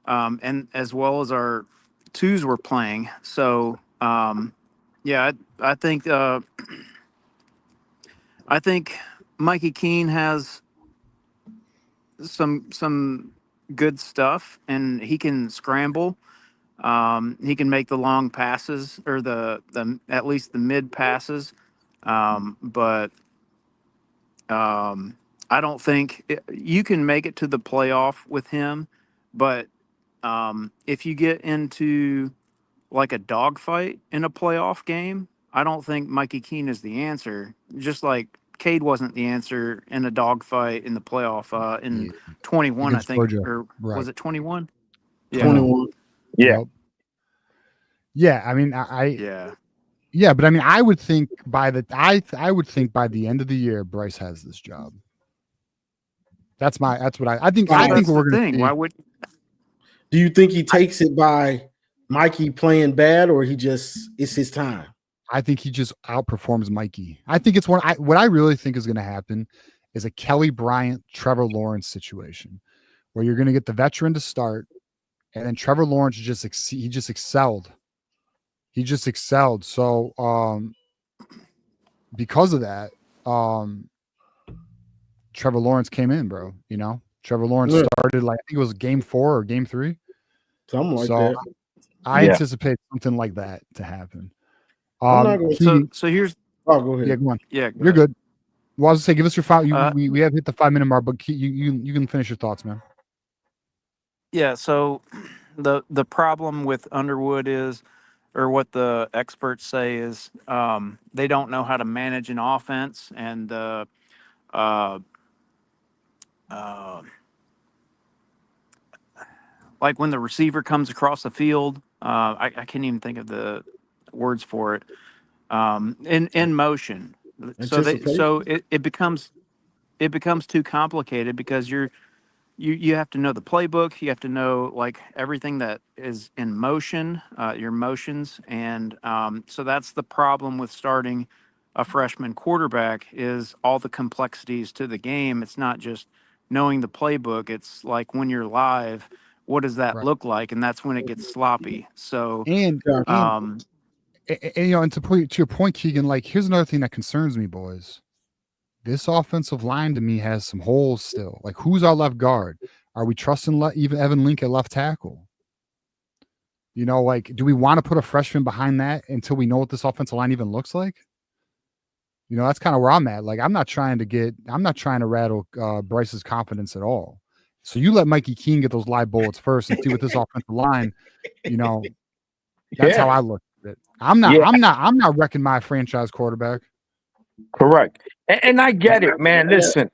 [SPEAKER 7] and as well as our twos were playing. So Yeah, I think Mikey Keene has some good stuff, and he can scramble. He can make the long passes or the at least the mid passes, but I don't think you can make it to the playoff with him. But if you get into like a dogfight in a playoff game, I don't think Mikey Keene is the answer. Just like Cade wasn't the answer in a dogfight in the playoff in 21, I
[SPEAKER 2] Against
[SPEAKER 7] think,
[SPEAKER 2] Georgia.
[SPEAKER 7] or
[SPEAKER 2] Right.
[SPEAKER 7] was it 21? Yeah.
[SPEAKER 3] 21.
[SPEAKER 6] Yeah.
[SPEAKER 2] Yep. Yeah, I mean,
[SPEAKER 7] Yeah.
[SPEAKER 2] yeah, but I mean, I would think by the end of the year, Bryce has this job. That's what I think.
[SPEAKER 7] Well,
[SPEAKER 2] I think
[SPEAKER 7] that's
[SPEAKER 2] what
[SPEAKER 7] the
[SPEAKER 2] we're going to
[SPEAKER 7] thing.
[SPEAKER 2] see.
[SPEAKER 7] Why would
[SPEAKER 3] Do you think he takes it by Mikey playing bad, or it's his time?
[SPEAKER 2] I think he just outperforms Mikey. I think it's what I really think is going to happen is a Kelly Bryant, Trevor Lawrence situation where you're going to get the veteran to start, and then Trevor Lawrence just excelled. He just excelled. So because of that, Trevor Lawrence came in, bro. You know, Trevor Lawrence
[SPEAKER 3] Yeah.
[SPEAKER 2] started like I think it was game 4 or game 3.
[SPEAKER 3] Something like
[SPEAKER 2] So
[SPEAKER 3] that.
[SPEAKER 2] I
[SPEAKER 6] Yeah.
[SPEAKER 2] anticipate something like that to happen.
[SPEAKER 3] I'm not going to.
[SPEAKER 7] so here's
[SPEAKER 3] Oh, go ahead.
[SPEAKER 2] Yeah, go on.
[SPEAKER 7] yeah,
[SPEAKER 2] You're good. Well, I was gonna say, give us your 5.
[SPEAKER 7] Uh,
[SPEAKER 2] We have hit the 5-minute mark, but you can finish your thoughts, man.
[SPEAKER 7] Yeah, so the problem with Underwood is, or what the experts say is, they don't know how to manage an offense, and uh, uh, like when the receiver comes across the field, I can't even think of the words for it. In motion, so it becomes too complicated because you have to know the playbook. You have to know like everything that is in motion, your motions, and so that's the problem with starting a freshman quarterback is all the complexities to the game. It's not just knowing the playbook. It's like when you're live, what does that
[SPEAKER 2] Right.
[SPEAKER 7] look like? And that's when it gets sloppy. So,
[SPEAKER 2] And
[SPEAKER 7] um,
[SPEAKER 2] you know, and to your point, Keegan, like here's another thing that concerns me, boys. This offensive line to me has some holes still. Like, who's our left guard? Are we trusting even Evan Link at left tackle? You know, like, do we want to put a freshman behind that until we know what this offensive line even looks like? You know, that's kind of where I'm at. Like, I'm not trying to rattle Bryce's confidence at all. So you let Mikey Keene get those live bullets first and see what this offensive line, you know, that's how I look at it. I'm not wrecking my franchise quarterback.
[SPEAKER 6] Correct. And I get it, man. Listen,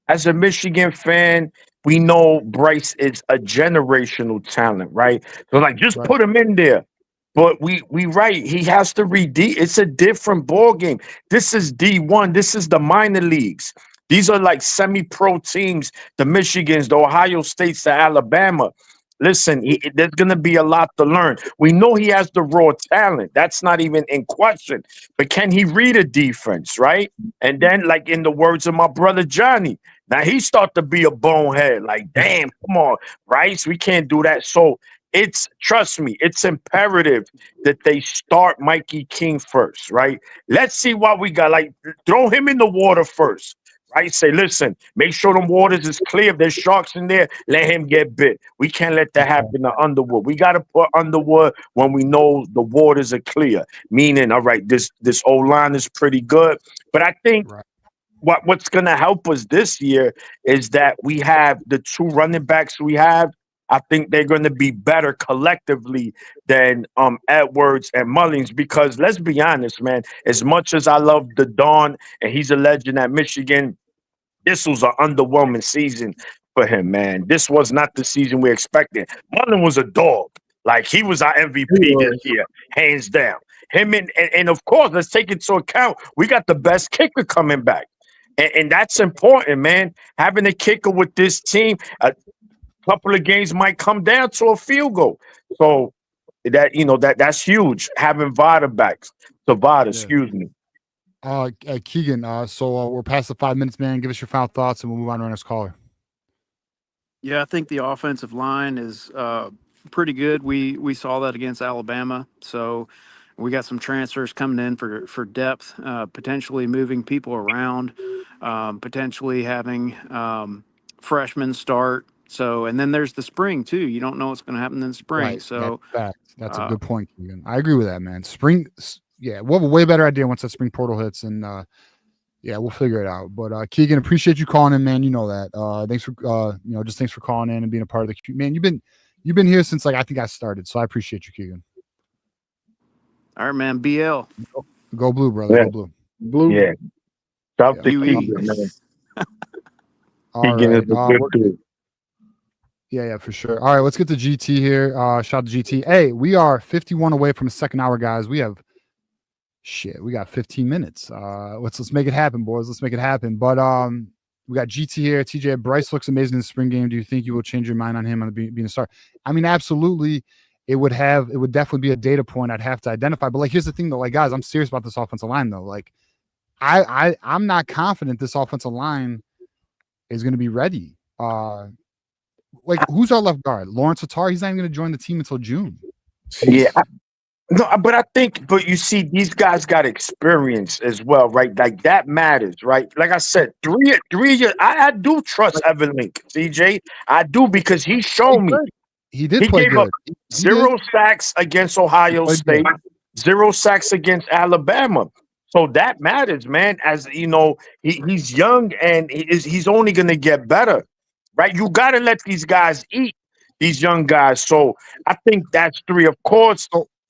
[SPEAKER 6] as a Michigan fan, we know Bryce is a generational talent, right? So like just
[SPEAKER 2] Right.
[SPEAKER 6] put him in there. But we right, he has to read it's a different ball game. This is D1, this is the minor leagues. These are like semi-pro teams, the Michigans, the Ohio States, the Alabama. Listen, there's going to be a lot to learn. We know he has the raw talent. That's not even in question. But can he read a defense, right? And then, like in the words of my brother Johnny, now he start to be a bonehead. Like, damn, come on, Rice, we can't do that. So trust me, it's imperative that they start Mikey King first, right? Let's see what we got. Like, throw him in the water first. Right? Say, listen, make sure them waters is clear. If there's sharks in there, let him get bit. We can't let that happen to Underwood. We got to put Underwood when we know the waters are clear. Meaning, all right, this O line is pretty good. But I think what's going to help us this year is that we have the 2 running backs we have. I think they're going to be better collectively than Edwards and Mullins because let's be honest, man. As much as I love the Don and he's a legend at Michigan, this was an underwhelming season for him, man. This was not the season we expected. Mullen was a dog. Like, he was our MVP this year, hands down. Him and of course, let's take into account, we got the best kicker coming back. And that's important, man. Having a kicker with this team, a couple of games might come down to a field goal. So that's huge. Having Vada back. Excuse me.
[SPEAKER 2] Keegan, so we're past the 5 minutes, man. Give us your final thoughts and we'll move on to our next caller.
[SPEAKER 7] Yeah, I think the offensive line is pretty good. We saw that against Alabama. So We got some transfers coming in for depth, potentially moving people around, potentially having freshmen start. So, and then there's the spring too. You don't know what's going to happen in the spring.
[SPEAKER 2] Right.
[SPEAKER 7] So,
[SPEAKER 2] That's a good point, Keegan. I agree with that, man. Spring, yeah, we'll have a way better idea once that spring portal hits, and yeah, we'll figure it out. But Keegan, appreciate you calling in, man. You know that. Thanks for just thanks for calling in and being a part of the man. You've been here since like I think I started, so I appreciate you, Keegan.
[SPEAKER 7] all right, man. BL.
[SPEAKER 2] Go blue, brother.
[SPEAKER 6] Yeah.
[SPEAKER 2] Go blue.
[SPEAKER 3] Blue.
[SPEAKER 6] Yeah. Shout to
[SPEAKER 7] UE.
[SPEAKER 6] Keegan, man.
[SPEAKER 2] All
[SPEAKER 6] Keegan
[SPEAKER 2] right.
[SPEAKER 6] is a good dude.
[SPEAKER 2] Yeah, for sure. All right, let's get to GT here. Shout out to GT. Hey, we are 51 away from a second hour, guys. We got 15 minutes. Let's make it happen, boys. Let's make it happen. But we got GT here. TJ, Bryce looks amazing in the spring game. Do you think you will change your mind on him on being a star? I mean, absolutely. It would definitely be a data point I'd have to identify. But like, here's the thing though, like, guys, I'm serious about this offensive line though. Like, I'm not confident this offensive line is going to be ready. Like, who's our left guard? Lawrence Attar. He's not even going to join the team until June.
[SPEAKER 6] Yeah. No, but you see, these guys got experience as well, right? Like that matters, right? Like I said, 3 years. I do trust Evan Link, CJ. I do because he showed me.
[SPEAKER 2] He did
[SPEAKER 6] He
[SPEAKER 2] play
[SPEAKER 6] gave
[SPEAKER 2] good.
[SPEAKER 6] up 0 sacks against Ohio State, 0 sacks against Alabama. So that matters, man. As you know, he's young and he's only going to get better, right? You got to let these guys eat, these young guys. So I think that's 3. Of course,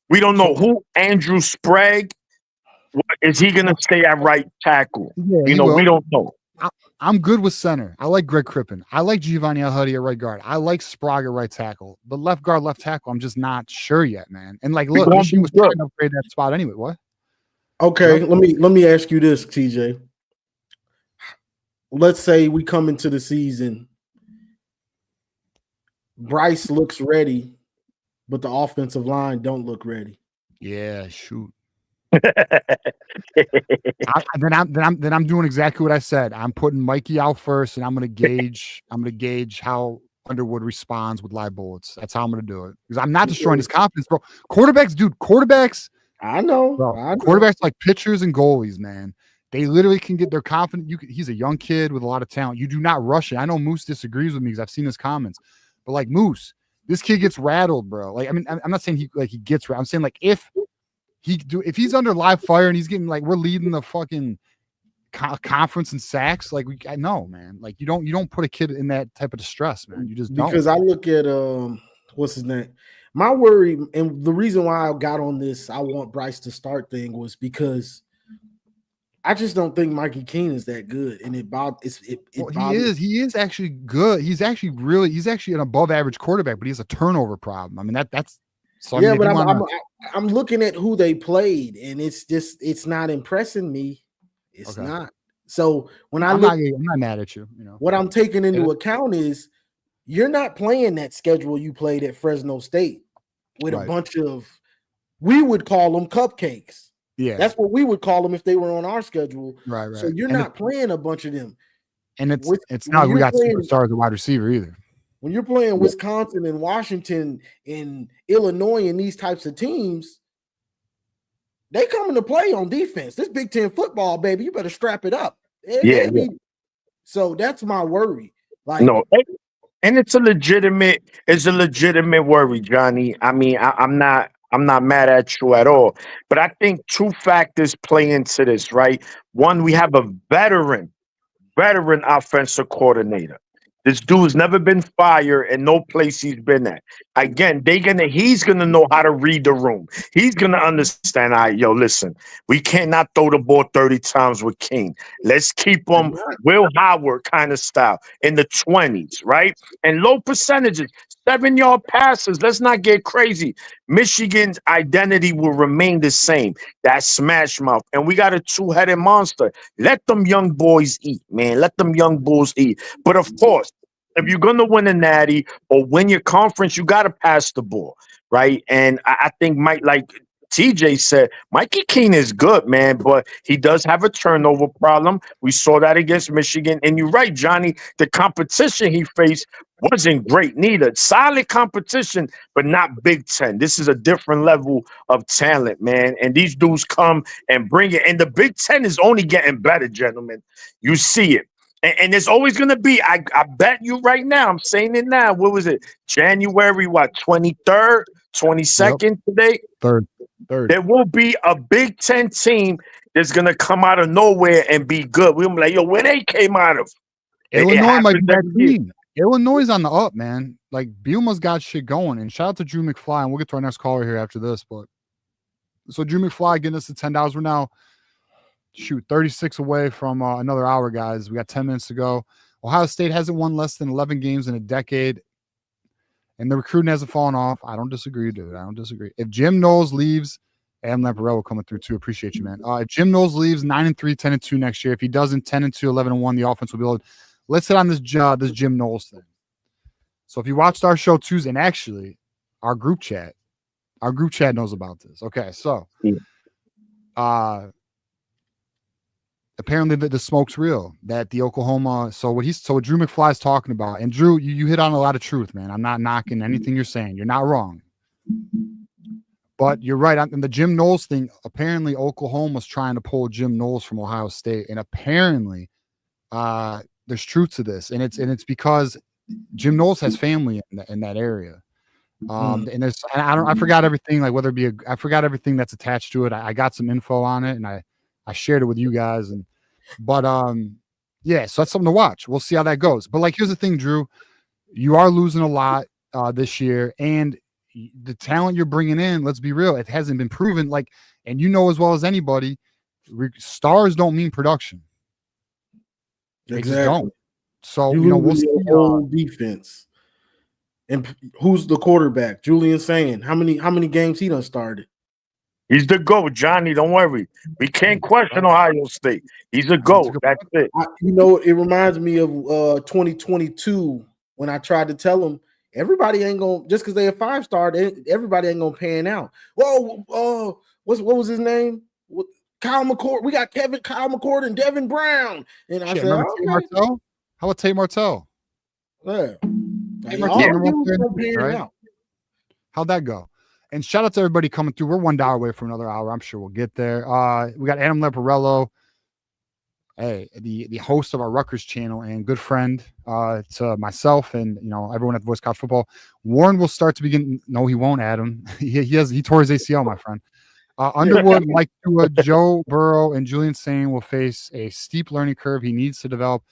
[SPEAKER 6] we don't know who Andrew Sprague. Is he going to stay at right tackle?
[SPEAKER 2] Yeah,
[SPEAKER 6] we don't know.
[SPEAKER 2] I'm good with center. I like Greg Crippen. I like Giovanni El-Hadi at right guard. I like Sprague at right tackle. But left guard, left tackle, I'm just not sure yet, man. And like, look, Michigan was trying to upgrade that spot anyway. What?
[SPEAKER 3] Okay, let me ask you this, TJ. Let's say we come into the season. Bryce looks ready, but the offensive line don't look ready.
[SPEAKER 2] Yeah, shoot. Then I'm doing exactly what I said. I'm putting Mikey out first, and I'm gonna gauge how Underwood responds with live bullets. That's how I'm gonna do it. Because I'm not destroying his confidence, bro. Quarterbacks.
[SPEAKER 3] I know.
[SPEAKER 2] Quarterbacks like pitchers and goalies, man. They literally can get their confidence. He's a young kid with a lot of talent. You do not rush it. I know Moose disagrees with me because I've seen his comments, but like Moose, this kid gets rattled, bro. Like, I mean, I'm not saying he gets rattled. I'm saying like if he's under live fire and he's getting like we're leading the fucking conference in sacks, like I know, man. Like you don't put a kid in that type of distress, man. You just don't.
[SPEAKER 3] Because I look at what's his name? My worry and the reason why I got on this, I want Bryce to start thing was because I just don't think Mikey Keene is that good, and
[SPEAKER 2] he is actually good. He's actually an above average quarterback, but he has a turnover problem. I mean that's. So,
[SPEAKER 3] yeah, but I'm looking at who they played, and it's not impressing me. It's not. So when I'm not
[SPEAKER 2] mad at you. You know
[SPEAKER 3] what I'm taking into account is you're not playing that schedule you played at Fresno State with a bunch of, we would call them cupcakes.
[SPEAKER 2] Yeah,
[SPEAKER 3] that's what we would call them if they were on our schedule.
[SPEAKER 2] Right.
[SPEAKER 3] So you're not playing a bunch of them,
[SPEAKER 2] and it's not like we got superstars at wide receiver either.
[SPEAKER 3] When you're playing Wisconsin and Washington and Illinois and these types of teams, they come into play on defense. This Big Ten football, baby, you better strap it up.
[SPEAKER 6] Yeah.
[SPEAKER 3] So that's my worry. Like,
[SPEAKER 6] no, and it's a legitimate worry, Johnny. I mean, I'm not mad at you at all. But I think 2 factors play into this, right? One, we have a veteran offensive coordinator. This dude's never been fired in no place he's been at. Again, he's gonna know how to read the room. He's gonna understand. All right, listen, we cannot throw the ball 30 times with King. Let's keep him Will Howard kind of style in the 20s, right? And low percentages, 7-yard passes. Let's not get crazy. Michigan's identity will remain the same. That smash mouth. And we got a 2-headed monster. Let them young boys eat, man. Let them young bulls eat. But of course, if you're going to win a natty or win your conference, you got to pass the ball, right? And I think like TJ said, Mikey Keene is good, man, but he does have a turnover problem. We saw that against Michigan. And you're right, Johnny, the competition he faced wasn't great neither. Solid competition, but not Big Ten. This is a different level of talent, man. And these dudes come and bring it. And the Big Ten is only getting better, gentlemen. You see it. And there's always going to be, I bet you right now, I'm saying it now. What was it? January, what, 23rd, 22nd today?
[SPEAKER 2] Third.
[SPEAKER 6] There will be a Big Ten team that's going to come out of nowhere and be good. We'll be like, yo, where they came out of?
[SPEAKER 2] Illinois might be that
[SPEAKER 6] happens every year.
[SPEAKER 2] team. Illinois is on the up, man. Like Bielema's got shit going. And shout out to Drew McFly. And we'll get to our next caller here after this. But so Drew McFly getting us to $10. We're now 36 away from another hour, guys. We got 10 minutes to go. Ohio State hasn't won less than 11 games in a decade, and the recruiting hasn't fallen off. I don't disagree, dude. I don't disagree. If Jim Knowles leaves, Adam Lamparello coming through too. Appreciate you, man. If Jim Knowles leaves 9-3, 10-2 next year. If he doesn't, 10-2, 11-1, the offense will be able to. Let's hit on this Jim Knowles thing. So if you watched our show Tuesday, and actually our group chat knows about this. Okay, so apparently the smoke's real. That the Oklahoma. So what Drew McFly is talking about, and Drew, you hit on a lot of truth, man. I'm not knocking anything you're saying. You're not wrong. But you're right. On the Jim Knowles thing, apparently Oklahoma's trying to pull Jim Knowles from Ohio State, and apparently there's truth to this, and it's because Jim Knowles has family in that area. And I forgot everything, like whether it be I forgot everything that's attached to it. I got some info on it, and I shared it with you guys, yeah, so that's something to watch. We'll see how that goes. But like, here's the thing, Drew, you are losing a lot this year, and the talent you're bringing in, let's be real, it hasn't been proven. Like, and you know as well as anybody, stars don't mean production. They just don't. So we'll see.
[SPEAKER 3] Whole defense. And who's the quarterback? Julian saying how many games he done started?
[SPEAKER 6] He's the GOAT, Johnny. Don't worry. We can't question Ohio State. He's a GOAT. That's it.
[SPEAKER 3] It reminds me of 2022 when I tried to tell him everybody ain't gonna, just because they're a 5-star, everybody ain't gonna pan out. Well, what was his name? Kyle McCord. We got Kyle McCord and Devin Brown. And I said, okay.
[SPEAKER 2] Tate Martell? How about Tate Martell?
[SPEAKER 3] Yeah.
[SPEAKER 2] Right? How'd that go? And shout out to everybody coming through. We're $1 away from another hour. I'm sure we'll get there. We got Adam Lamparello, the host of our Rutgers channel and good friend to myself and everyone at Voice College Football. Warren will start to begin. No, he won't, Adam. He tore his ACL, my friend. Underwood, Mike Tua, Joe Burrow, and Julian Sane will face a steep learning curve he needs to develop.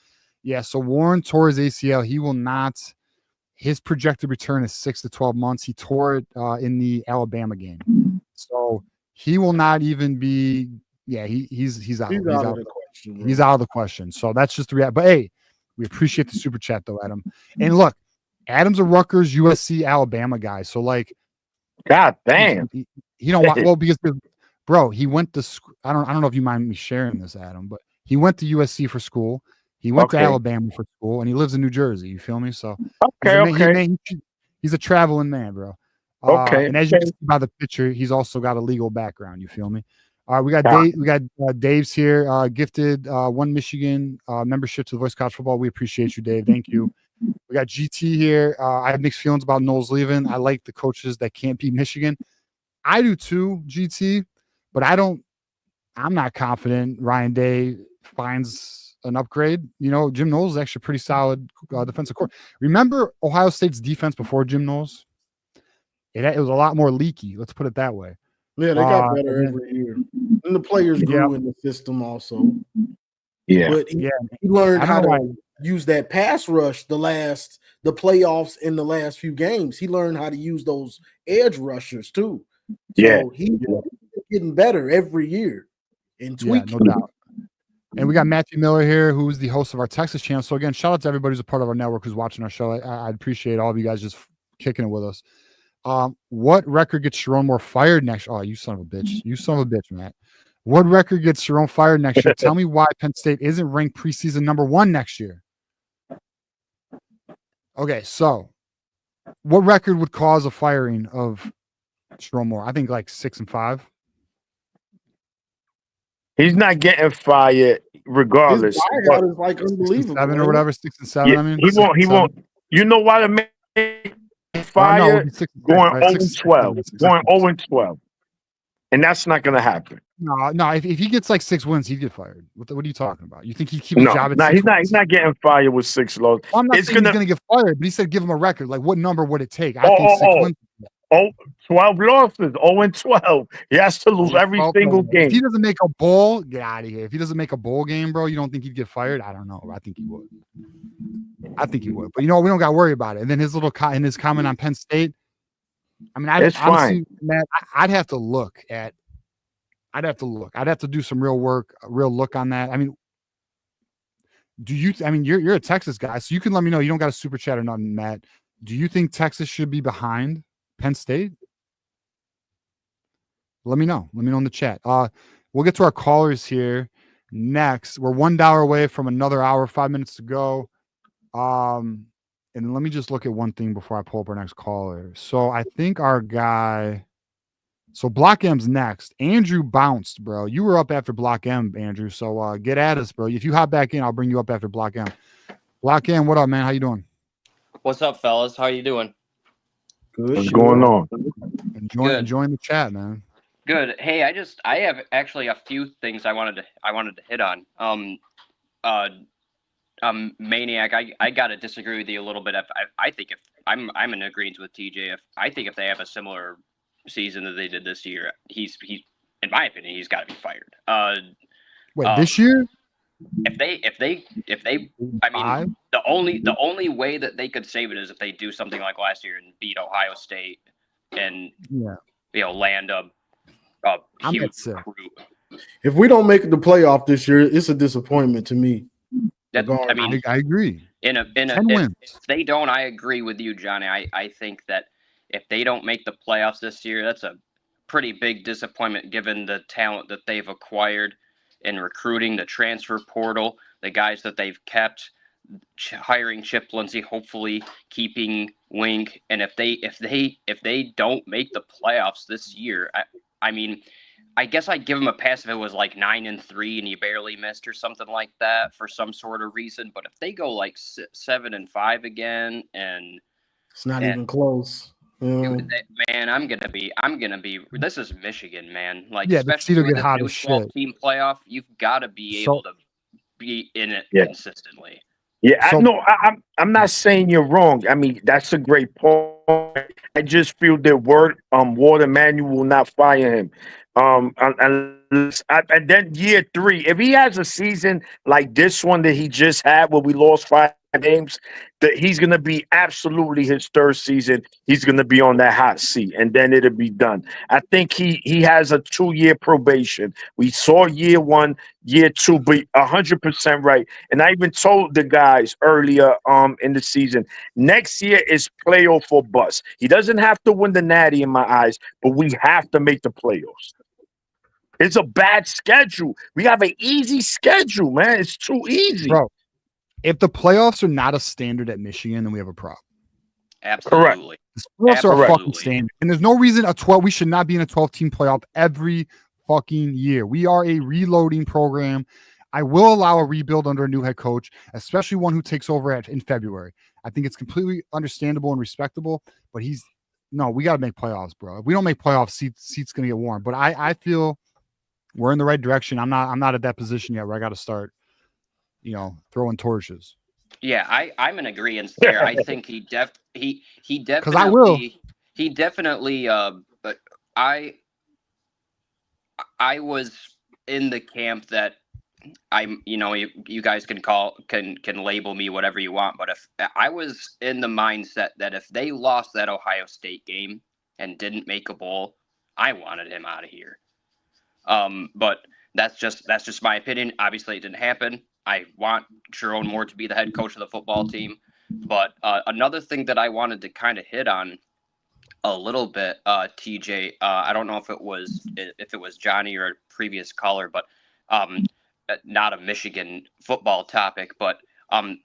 [SPEAKER 2] Yeah, so Warren tore his ACL. He will not. His projected return is 6 to 12 months. He tore it in the Alabama game, so he will not even be. Yeah, he's out. He's out of the question. He's out of the question. So that's just the reality. But hey, we appreciate the super chat though, Adam. And look, Adam's a Rutgers, USC, Alabama guy. So like,
[SPEAKER 6] God damn,
[SPEAKER 2] well, because bro, he went to. I don't know if you mind me sharing this, Adam, but he went to USC for school. He went to Alabama for school, and he lives in New Jersey. You feel me? So he's a traveling man, bro. And as you can see by the picture, he's also got a legal background. You feel me? We got Dave. We got Dave's here. Gifted one Michigan membership to the Voice College Football. We appreciate you, Dave. Thank you. We got GT here. I have mixed feelings about Knowles leaving. I like the coaches that can't beat Michigan. I do too, GT. But I'm not confident Ryan Day finds an upgrade. Jim Knowles is actually pretty solid defensive core. Remember Ohio State's defense before Jim Knowles? It was a lot more leaky. Let's put it that way.
[SPEAKER 3] Yeah, they got better every year, and the players grew in the system also.
[SPEAKER 6] Yeah,
[SPEAKER 3] but he learned how to use that pass rush. The playoffs in the last few games, he learned how to use those edge rushers too. So he's getting better every year and tweaking.
[SPEAKER 2] No doubt. And we got Matthew Miller here, who's the host of our Texas channel. So again, shout out to everybody who's a part of our network who's watching our show. I appreciate all of you guys just kicking it with us. What record gets Sharon Moore fired next? Oh, you son of a bitch. You son of a bitch, Matt. What record gets Sharon fired next year? Tell me why Penn State isn't ranked preseason number 1 next year. Okay, so what record would cause a firing of Sharon Moore? I think like 6-5.
[SPEAKER 6] He's not getting fired regardless.
[SPEAKER 3] His buyout is like unbelievable.
[SPEAKER 2] 6-7 or whatever, 6-7.
[SPEAKER 6] Yeah,
[SPEAKER 2] I mean,
[SPEAKER 6] he won't. You know why the man
[SPEAKER 2] No, it
[SPEAKER 6] fired?
[SPEAKER 2] would be 6
[SPEAKER 6] Going
[SPEAKER 2] right?
[SPEAKER 6] 0
[SPEAKER 2] 6
[SPEAKER 6] 12.
[SPEAKER 2] wins, 6
[SPEAKER 6] Going
[SPEAKER 2] wins.
[SPEAKER 6] 0 12. And that's not going to happen.
[SPEAKER 2] No. If he gets like 6 wins, he'd get fired. What are you talking about? You think he'd keep his
[SPEAKER 6] No,
[SPEAKER 2] job at
[SPEAKER 6] no,
[SPEAKER 2] 6
[SPEAKER 6] he's
[SPEAKER 2] wins?
[SPEAKER 6] not getting fired with 6 losses.
[SPEAKER 2] Well, I'm not
[SPEAKER 6] It's
[SPEAKER 2] saying he's
[SPEAKER 6] gonna
[SPEAKER 2] going to get fired, but he said give him a record. Like, what number would it take? I
[SPEAKER 6] oh,
[SPEAKER 2] think 6
[SPEAKER 6] oh,
[SPEAKER 2] wins.
[SPEAKER 6] oh, 12 losses, 0 12. He has to lose every single
[SPEAKER 2] If he
[SPEAKER 6] game.
[SPEAKER 2] doesn't make a bowl, get out of here. If he doesn't make a bowl game, bro, you don't think he'd get fired? I don't know. I think he would. But you know, we don't got to worry about it. And then his little his comment on Penn State. I mean,
[SPEAKER 6] It's
[SPEAKER 2] honestly,
[SPEAKER 6] fine.
[SPEAKER 2] Matt, I'd have to look. I'd have to do some real work, a real look on that. I mean, you're a Texas guy, so you can let me know. You don't got a super chat or nothing, Matt. Do you think Texas should be behind Penn State? Let me know. Let me know in the chat. We'll get to our callers here next. We're $1 away from another hour, 5 minutes to go. And let me just look at one thing before I pull up our next caller. So I think our guy. So Block M's next. Andrew bounced, bro. You were up after Block M, Andrew. So get at us, bro. If you hop back in, I'll bring you up after Block M. Block M, what up, man? How you doing?
[SPEAKER 8] What's up, fellas? How you doing?
[SPEAKER 3] Good
[SPEAKER 6] What's
[SPEAKER 3] shit.
[SPEAKER 6] going on?
[SPEAKER 2] Enjoying the chat, man.
[SPEAKER 8] Good. Hey, I have actually a few things I wanted to hit on. Maniac, I gotta disagree with you a little bit. I think if I'm in agreement with TJ. If they have a similar season that they did this year, he's in my opinion, he's got to be fired.
[SPEAKER 2] Wait, this year?
[SPEAKER 8] If they, I mean, the only way that they could save it is if they do something like last year and beat Ohio State and land a huge recruit.
[SPEAKER 3] If we don't make the playoff this year, it's a disappointment to me.
[SPEAKER 8] I mean,
[SPEAKER 2] I agree.
[SPEAKER 8] If they don't, I agree with you, Johnny. I think that if they don't make the playoffs this year, that's a pretty big disappointment given the talent that they've acquired in recruiting, the transfer portal, the guys that they've kept, hiring Chip Lindsey, hopefully keeping Wink. And if they don't make the playoffs this year, I mean, I guess I'd give him a pass if it was like 9-3 and he barely missed or something like that for some sort of reason. But if they go like 7-5 again, and
[SPEAKER 3] it's not even close.
[SPEAKER 8] Man, I'm gonna be. This is Michigan, man. Like,
[SPEAKER 2] especially
[SPEAKER 8] with
[SPEAKER 2] get hot
[SPEAKER 8] this
[SPEAKER 2] as shit.
[SPEAKER 8] 12-team playoff, you've got to be able to be in it consistently.
[SPEAKER 6] Yeah, I'm not saying you're wrong. I mean, that's a great point. I just feel that Ward Emmanuel will not fire him. And then year 3, if he has a season like this one that he just had, where we lost 5 games, that he's gonna be absolutely his 3rd season. He's gonna be on that hot seat, and then it'll be done. I think he has a 2-year probation. We saw year 1, year 2, but 100% right. And I even told the guys earlier in the season, next year is playoff or bust. He doesn't have to win the Natty in my eyes, but we have to make the playoffs. It's a bad schedule. We have an easy schedule, man. It's too easy.
[SPEAKER 2] Bro, if the playoffs are not a standard at Michigan, then we have a problem.
[SPEAKER 8] Absolutely.
[SPEAKER 2] The playoffs are a fucking standard. And there's no reason we should not be in a 12-team playoff every fucking year. We are a reloading program. I will allow a rebuild under a new head coach, especially one who takes over in February. I think it's completely understandable and respectable, but we got to make playoffs, bro. If we don't make playoffs, seats going to get warm. But I feel we're in the right direction. I'm not at that position yet where I got to start, throwing torches.
[SPEAKER 8] Yeah, I'm in agreement there. I think he definitely.
[SPEAKER 2] Because I will.
[SPEAKER 8] He definitely. But I was in the camp that you guys can label me whatever you want, but if I was in the mindset that if they lost that Ohio State game and didn't make a bowl, I wanted him out of here. But that's just my opinion. Obviously, it didn't happen. I want Jerome Moore to be the head coach of the football team. But another thing that I wanted to kind of hit on a little bit, TJ. I don't know if it was Johnny or a previous caller, but not a Michigan football topic, but as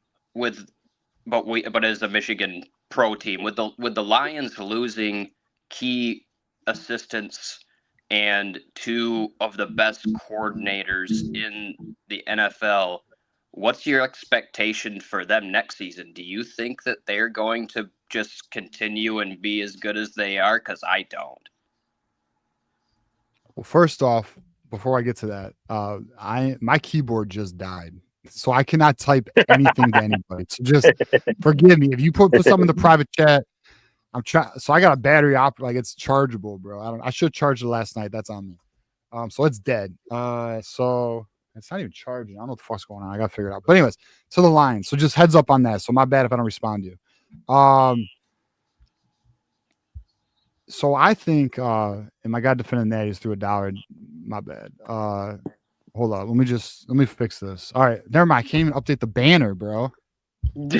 [SPEAKER 8] a Michigan pro team, with the Lions losing key assistants and 2 of the best coordinators in the NFL, what's your expectation for them next season? Do you think that they're going to just continue and be as good as they are? Because I don't.
[SPEAKER 2] Well, first off, before I get to that, my keyboard just died, so I cannot type anything to anybody. So just forgive me if you put something in the private chat. I'm trying. So I got a battery like it's chargeable, bro. I should charge it last night. That's on me. So it's dead. So it's not even charging. I don't know what the fuck's going on. I gotta figure it out. But anyways, to the line. So just heads up on that. So my bad if I don't respond to you. So I think, and my guy defending that is through $1. My bad. Hold on. Let me fix this. All right. Never mind. I can't even update the banner, bro.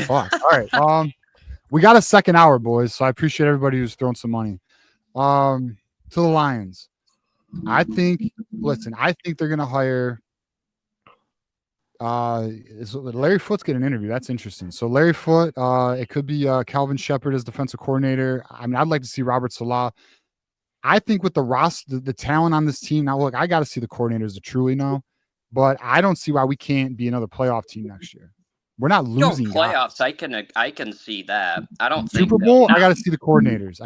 [SPEAKER 2] Fuck. All right. We got a second hour, boys. So I appreciate everybody who's throwing some money. To the Lions. I think they're gonna hire Larry Foote's getting an interview. That's interesting. So Larry Foote, it could be Calvin Shepard as defensive coordinator. I mean, I'd like to see Robert Salah. I think with the roster, the talent on this team. Now, look, I got to see the coordinators to truly know, but I don't see why we can't be another playoff team next year. We're not losing
[SPEAKER 8] playoffs.
[SPEAKER 2] guys.
[SPEAKER 8] I can see that. I don't think
[SPEAKER 2] Super Bowl. I got to see the coordinators.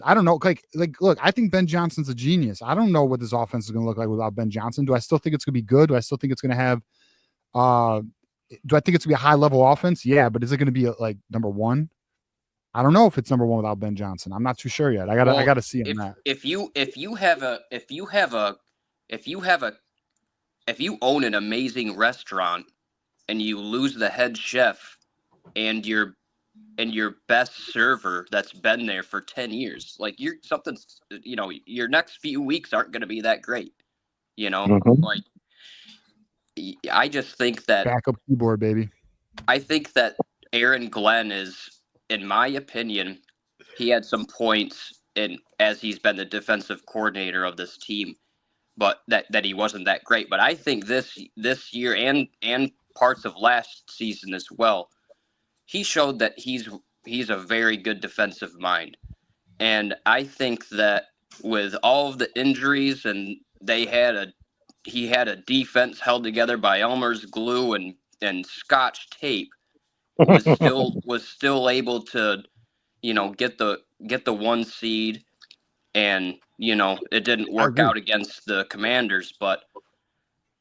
[SPEAKER 2] I don't know. Like, look, I think Ben Johnson's a genius. I don't know what this offense is going to look like without Ben Johnson. Do I still think it's going to be good? Do I still think it's going to have? Do I think it's going to be a high level offense? Yeah, but is it going to be like number one? I don't know if it's number one without Ben Johnson. I'm not too sure yet. I gotta see him that.
[SPEAKER 8] If you own an amazing restaurant and you lose the head chef and your best server that's been there for 10 years, like your next few weeks aren't going to be that great. Like I just think that
[SPEAKER 2] backup keyboard, baby.
[SPEAKER 8] I think that Aaron Glenn is, in my opinion, he had some points as he's been the defensive coordinator of this team, but that he wasn't that great. But I think this year and parts of last season as well, he showed that he's a very good defensive mind. And I think that with all of the injuries and he had a defense held together by Elmer's glue and Scotch tape, was still able to, get the 1 seed, and it didn't work out against the Commanders, but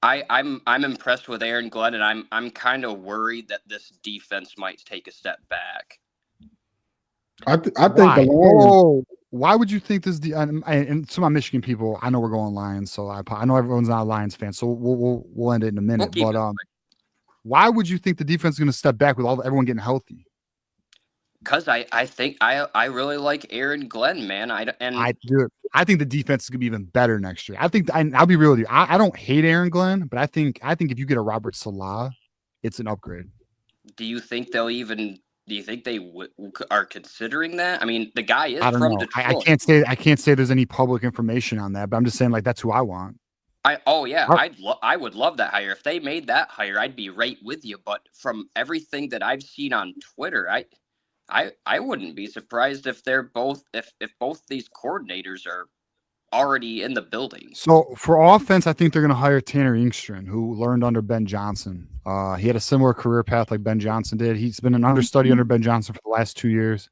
[SPEAKER 8] I'm impressed with Aaron Glenn, and I'm kind of worried that this defense might take a step back.
[SPEAKER 3] I think the Lions.
[SPEAKER 2] Why would you think this? And some of my Michigan people, I know we're going Lions, so I know everyone's not a Lions fan, so we'll end it in a minute. But why would you think the defense is going to step back with everyone getting healthy?
[SPEAKER 8] Because I think I really like Aaron Glenn, man. I
[SPEAKER 2] think the defense is going to be even better next year. I'll be real with you. I don't hate Aaron Glenn, but I think if you get a Robert Salah, it's an upgrade.
[SPEAKER 8] Do you think they are considering that? I mean, the guy is from Detroit.
[SPEAKER 2] I can't say there's any public information on that, but I'm just saying, like, that's who I want.
[SPEAKER 8] I would love that hire. If they made that hire, I'd be right with you. But from everything that I've seen on Twitter, I wouldn't be surprised if if both these coordinators are already in the building.
[SPEAKER 2] So for offense, I think they're going to hire Tanner Engstrand, who learned under Ben Johnson. He had a similar career path like Ben Johnson did. He's been an understudy under Ben Johnson for the last 2 years,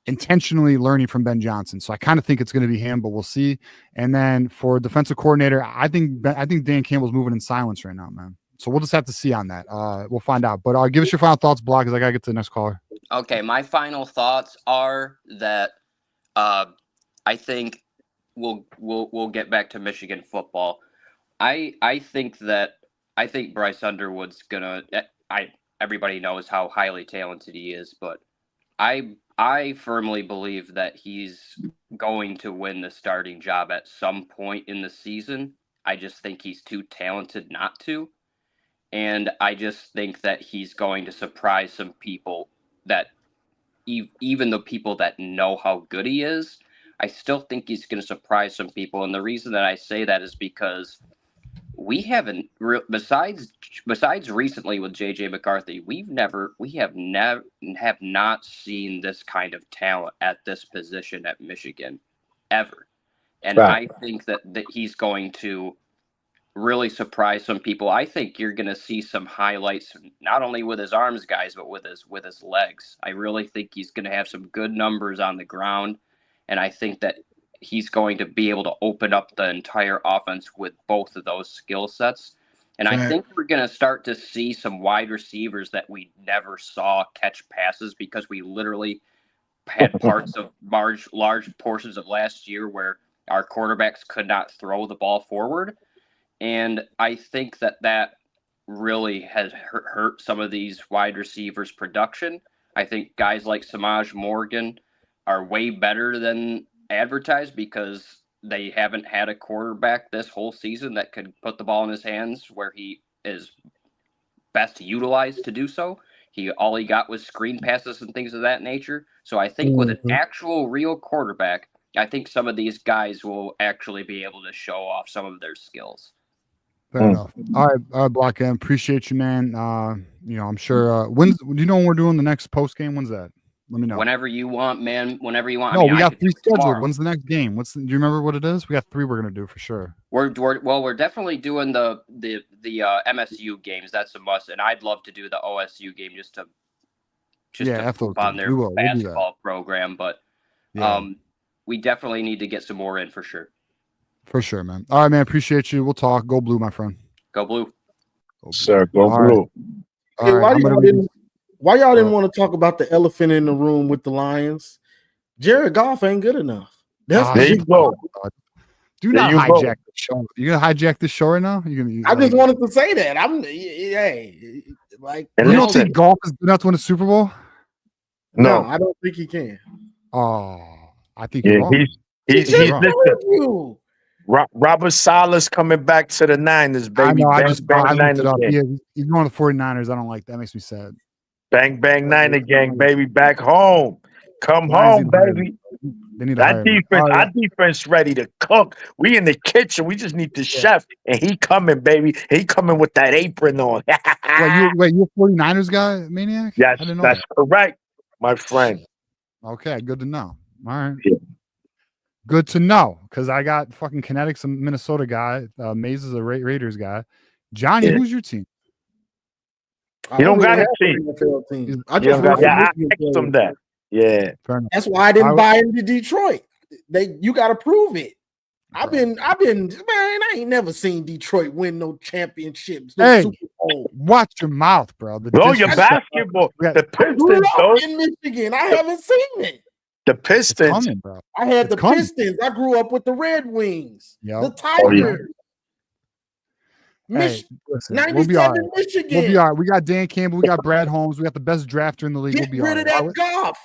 [SPEAKER 2] intentionally learning from Ben Johnson. So I kind of think it's going to be him, but we'll see. And then for defensive coordinator, I think Dan Campbell's moving in silence right now, man. So we'll just have to see on that. We'll find out. But give us your final thoughts, Block, because I got to get to the next caller.
[SPEAKER 8] Okay, my final thoughts are that I think we'll get back to Michigan football. I think Bryce Underwood's gonna. Everybody knows how highly talented he is, but I firmly believe that he's going to win the starting job at some point in the season. I just think he's too talented not to. And I just think that he's going to surprise some people, that even the people that know how good he is, I still think he's going to surprise some people. And the reason that I say that is because we haven't, besides recently with JJ McCarthy, we have not seen this kind of talent at this position at Michigan ever. And I think that he's going to really surprise some people. I think you're going to see some highlights, not only with his arms, guys, but with his legs. I really think he's going to have some good numbers on the ground, and I think that he's going to be able to open up the entire offense with both of those skill sets. And I think we're going to start to see some wide receivers that we never saw catch passes because we literally had parts of large portions of last year where our quarterbacks could not throw the ball forward. And I think that really has hurt some of these wide receivers' production. I think guys like Samaj Morgan are way better than advertised because they haven't had a quarterback this whole season that could put the ball in his hands where he is best utilized to do so. All he got was screen passes and things of that nature. So I think with an actual real quarterback, I think some of these guys will actually be able to show off some of their skills.
[SPEAKER 2] Fair enough. All right, Block M. Appreciate you, man. I'm sure. Do you know when we're doing the next post game? When's that? Let me know.
[SPEAKER 8] Whenever you want, man. Whenever you want.
[SPEAKER 2] No,
[SPEAKER 8] I mean,
[SPEAKER 2] we
[SPEAKER 8] I
[SPEAKER 2] got
[SPEAKER 8] could do
[SPEAKER 2] 3
[SPEAKER 8] it
[SPEAKER 2] scheduled.
[SPEAKER 8] tomorrow.
[SPEAKER 2] When's the next game? Do you remember what it is? We got 3 we're gonna do for sure.
[SPEAKER 8] We're definitely doing the MSU games. That's a must, and I'd love to do the OSU game just to poop on their basketball program. But we definitely need to get some more in for sure.
[SPEAKER 2] For sure, man. All right, man. Appreciate you. We'll talk. Go Blue, my friend.
[SPEAKER 8] Go Blue.
[SPEAKER 2] Go Blue.
[SPEAKER 6] Sir, go
[SPEAKER 2] All
[SPEAKER 6] Blue.
[SPEAKER 2] Right. All right,
[SPEAKER 3] why y'all didn't want to talk about the elephant in the room with the Lions? Jared Goff ain't good enough. That's
[SPEAKER 6] there you go.
[SPEAKER 2] Do not hijack the show. You gonna hijack the show right now?
[SPEAKER 3] I just wanted to say that.
[SPEAKER 2] You don't think Goff is good enough to win a Super Bowl?
[SPEAKER 3] No, I don't think he can.
[SPEAKER 2] Oh, I think
[SPEAKER 6] he's wrong. Robert Sala's coming back to the Niners, baby.
[SPEAKER 2] I know. I looked it up. Yeah, he's going to the 49ers. I don't like that. That makes me sad.
[SPEAKER 6] Bang, bang, Niner gang, baby. Back home. Come home, baby.
[SPEAKER 2] They need
[SPEAKER 6] our defense ready to cook. We in the kitchen. We just need the chef. And he coming, baby. He coming with that apron on.
[SPEAKER 2] Wait, you're a 49ers guy, Maniac?
[SPEAKER 6] Yes, that's correct, my friend.
[SPEAKER 2] Okay, good to know. All right.
[SPEAKER 6] Yeah.
[SPEAKER 2] Good to know, because I got fucking Kinetics, a Minnesota guy. Maze is a Raiders guy. Johnny, who's your team?
[SPEAKER 6] You don't got a team.
[SPEAKER 3] I just
[SPEAKER 6] asked him that. Yeah,
[SPEAKER 3] that's why I didn't buy into Detroit. You got to prove it. I've been, man. I ain't never seen Detroit win no championships.
[SPEAKER 2] Hey, Super Bowl. Watch your mouth, bro.
[SPEAKER 6] Your basketball. The Pistons, though.
[SPEAKER 3] In Michigan, I haven't seen it.
[SPEAKER 6] The Pistons.
[SPEAKER 2] Coming, bro.
[SPEAKER 3] I had the Pistons. I grew up with the Red Wings. The Tigers.
[SPEAKER 2] Hey, listen,
[SPEAKER 3] 97
[SPEAKER 2] we'll be all right.
[SPEAKER 3] Michigan.
[SPEAKER 2] We'll be all right. We got Dan Campbell. We got Brad Holmes. We got the best drafter in the league.
[SPEAKER 3] Get rid of that Goff.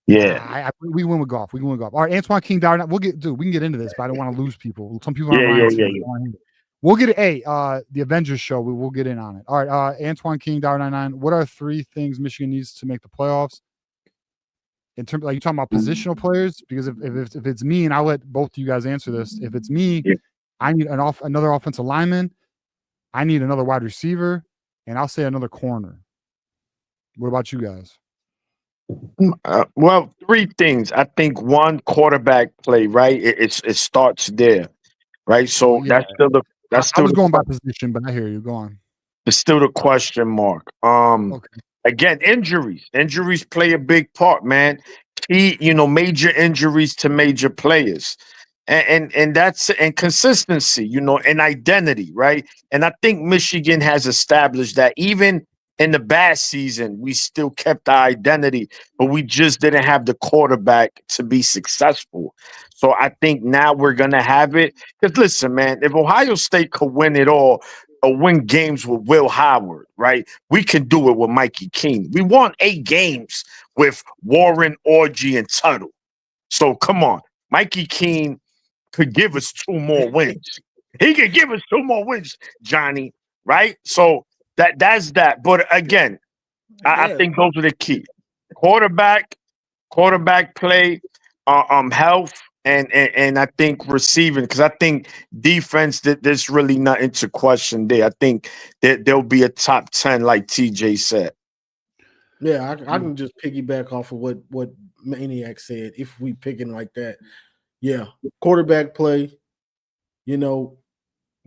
[SPEAKER 6] Yeah,
[SPEAKER 2] we win with Goff. All right, Antoine King Dowd. We can get into this, but I don't want to lose people. Some people aren't. We'll get it. Hey, the Avengers show. We'll get in on it. All right, Antoine King Dowd 99. What are 3 things Michigan needs to make the playoffs? In terms, like, you talking about positional players? Because if it's me, and I'll let both of you guys answer this. If it's me, I need another offensive lineman. I need another wide receiver, and I'll say another corner. What about you guys?
[SPEAKER 6] Well, 3 things. I think 1, quarterback play, right? It starts there, right? So that's still the.
[SPEAKER 2] I was going by position, but I hear you. Go on.
[SPEAKER 6] It's still the question mark. Again, injuries. Injuries play a big part, man. Major injuries to major players. And that's consistency, and identity, right? And I think Michigan has established that even in the bad season, we still kept our identity, but we just didn't have the quarterback to be successful. So I think now we're gonna have it. Because listen, man, if Ohio State could win it all or win games with Will Howard, right? We can do it with Mikey Keene. We won 8 games with Warren, Orgy, and Tuttle. So come on, Mikey Keene could give us 2 more wins. He could give us 2 more wins, Johnny, right? So that's that. But again, I think those are the key. Quarterback play, health, and I think receiving, because I think defense, there's really nothing to question there. I think that there'll be a top 10, like TJ said.
[SPEAKER 3] Yeah, I can just piggyback off of what Maniac said. If we picking like that, yeah, quarterback play,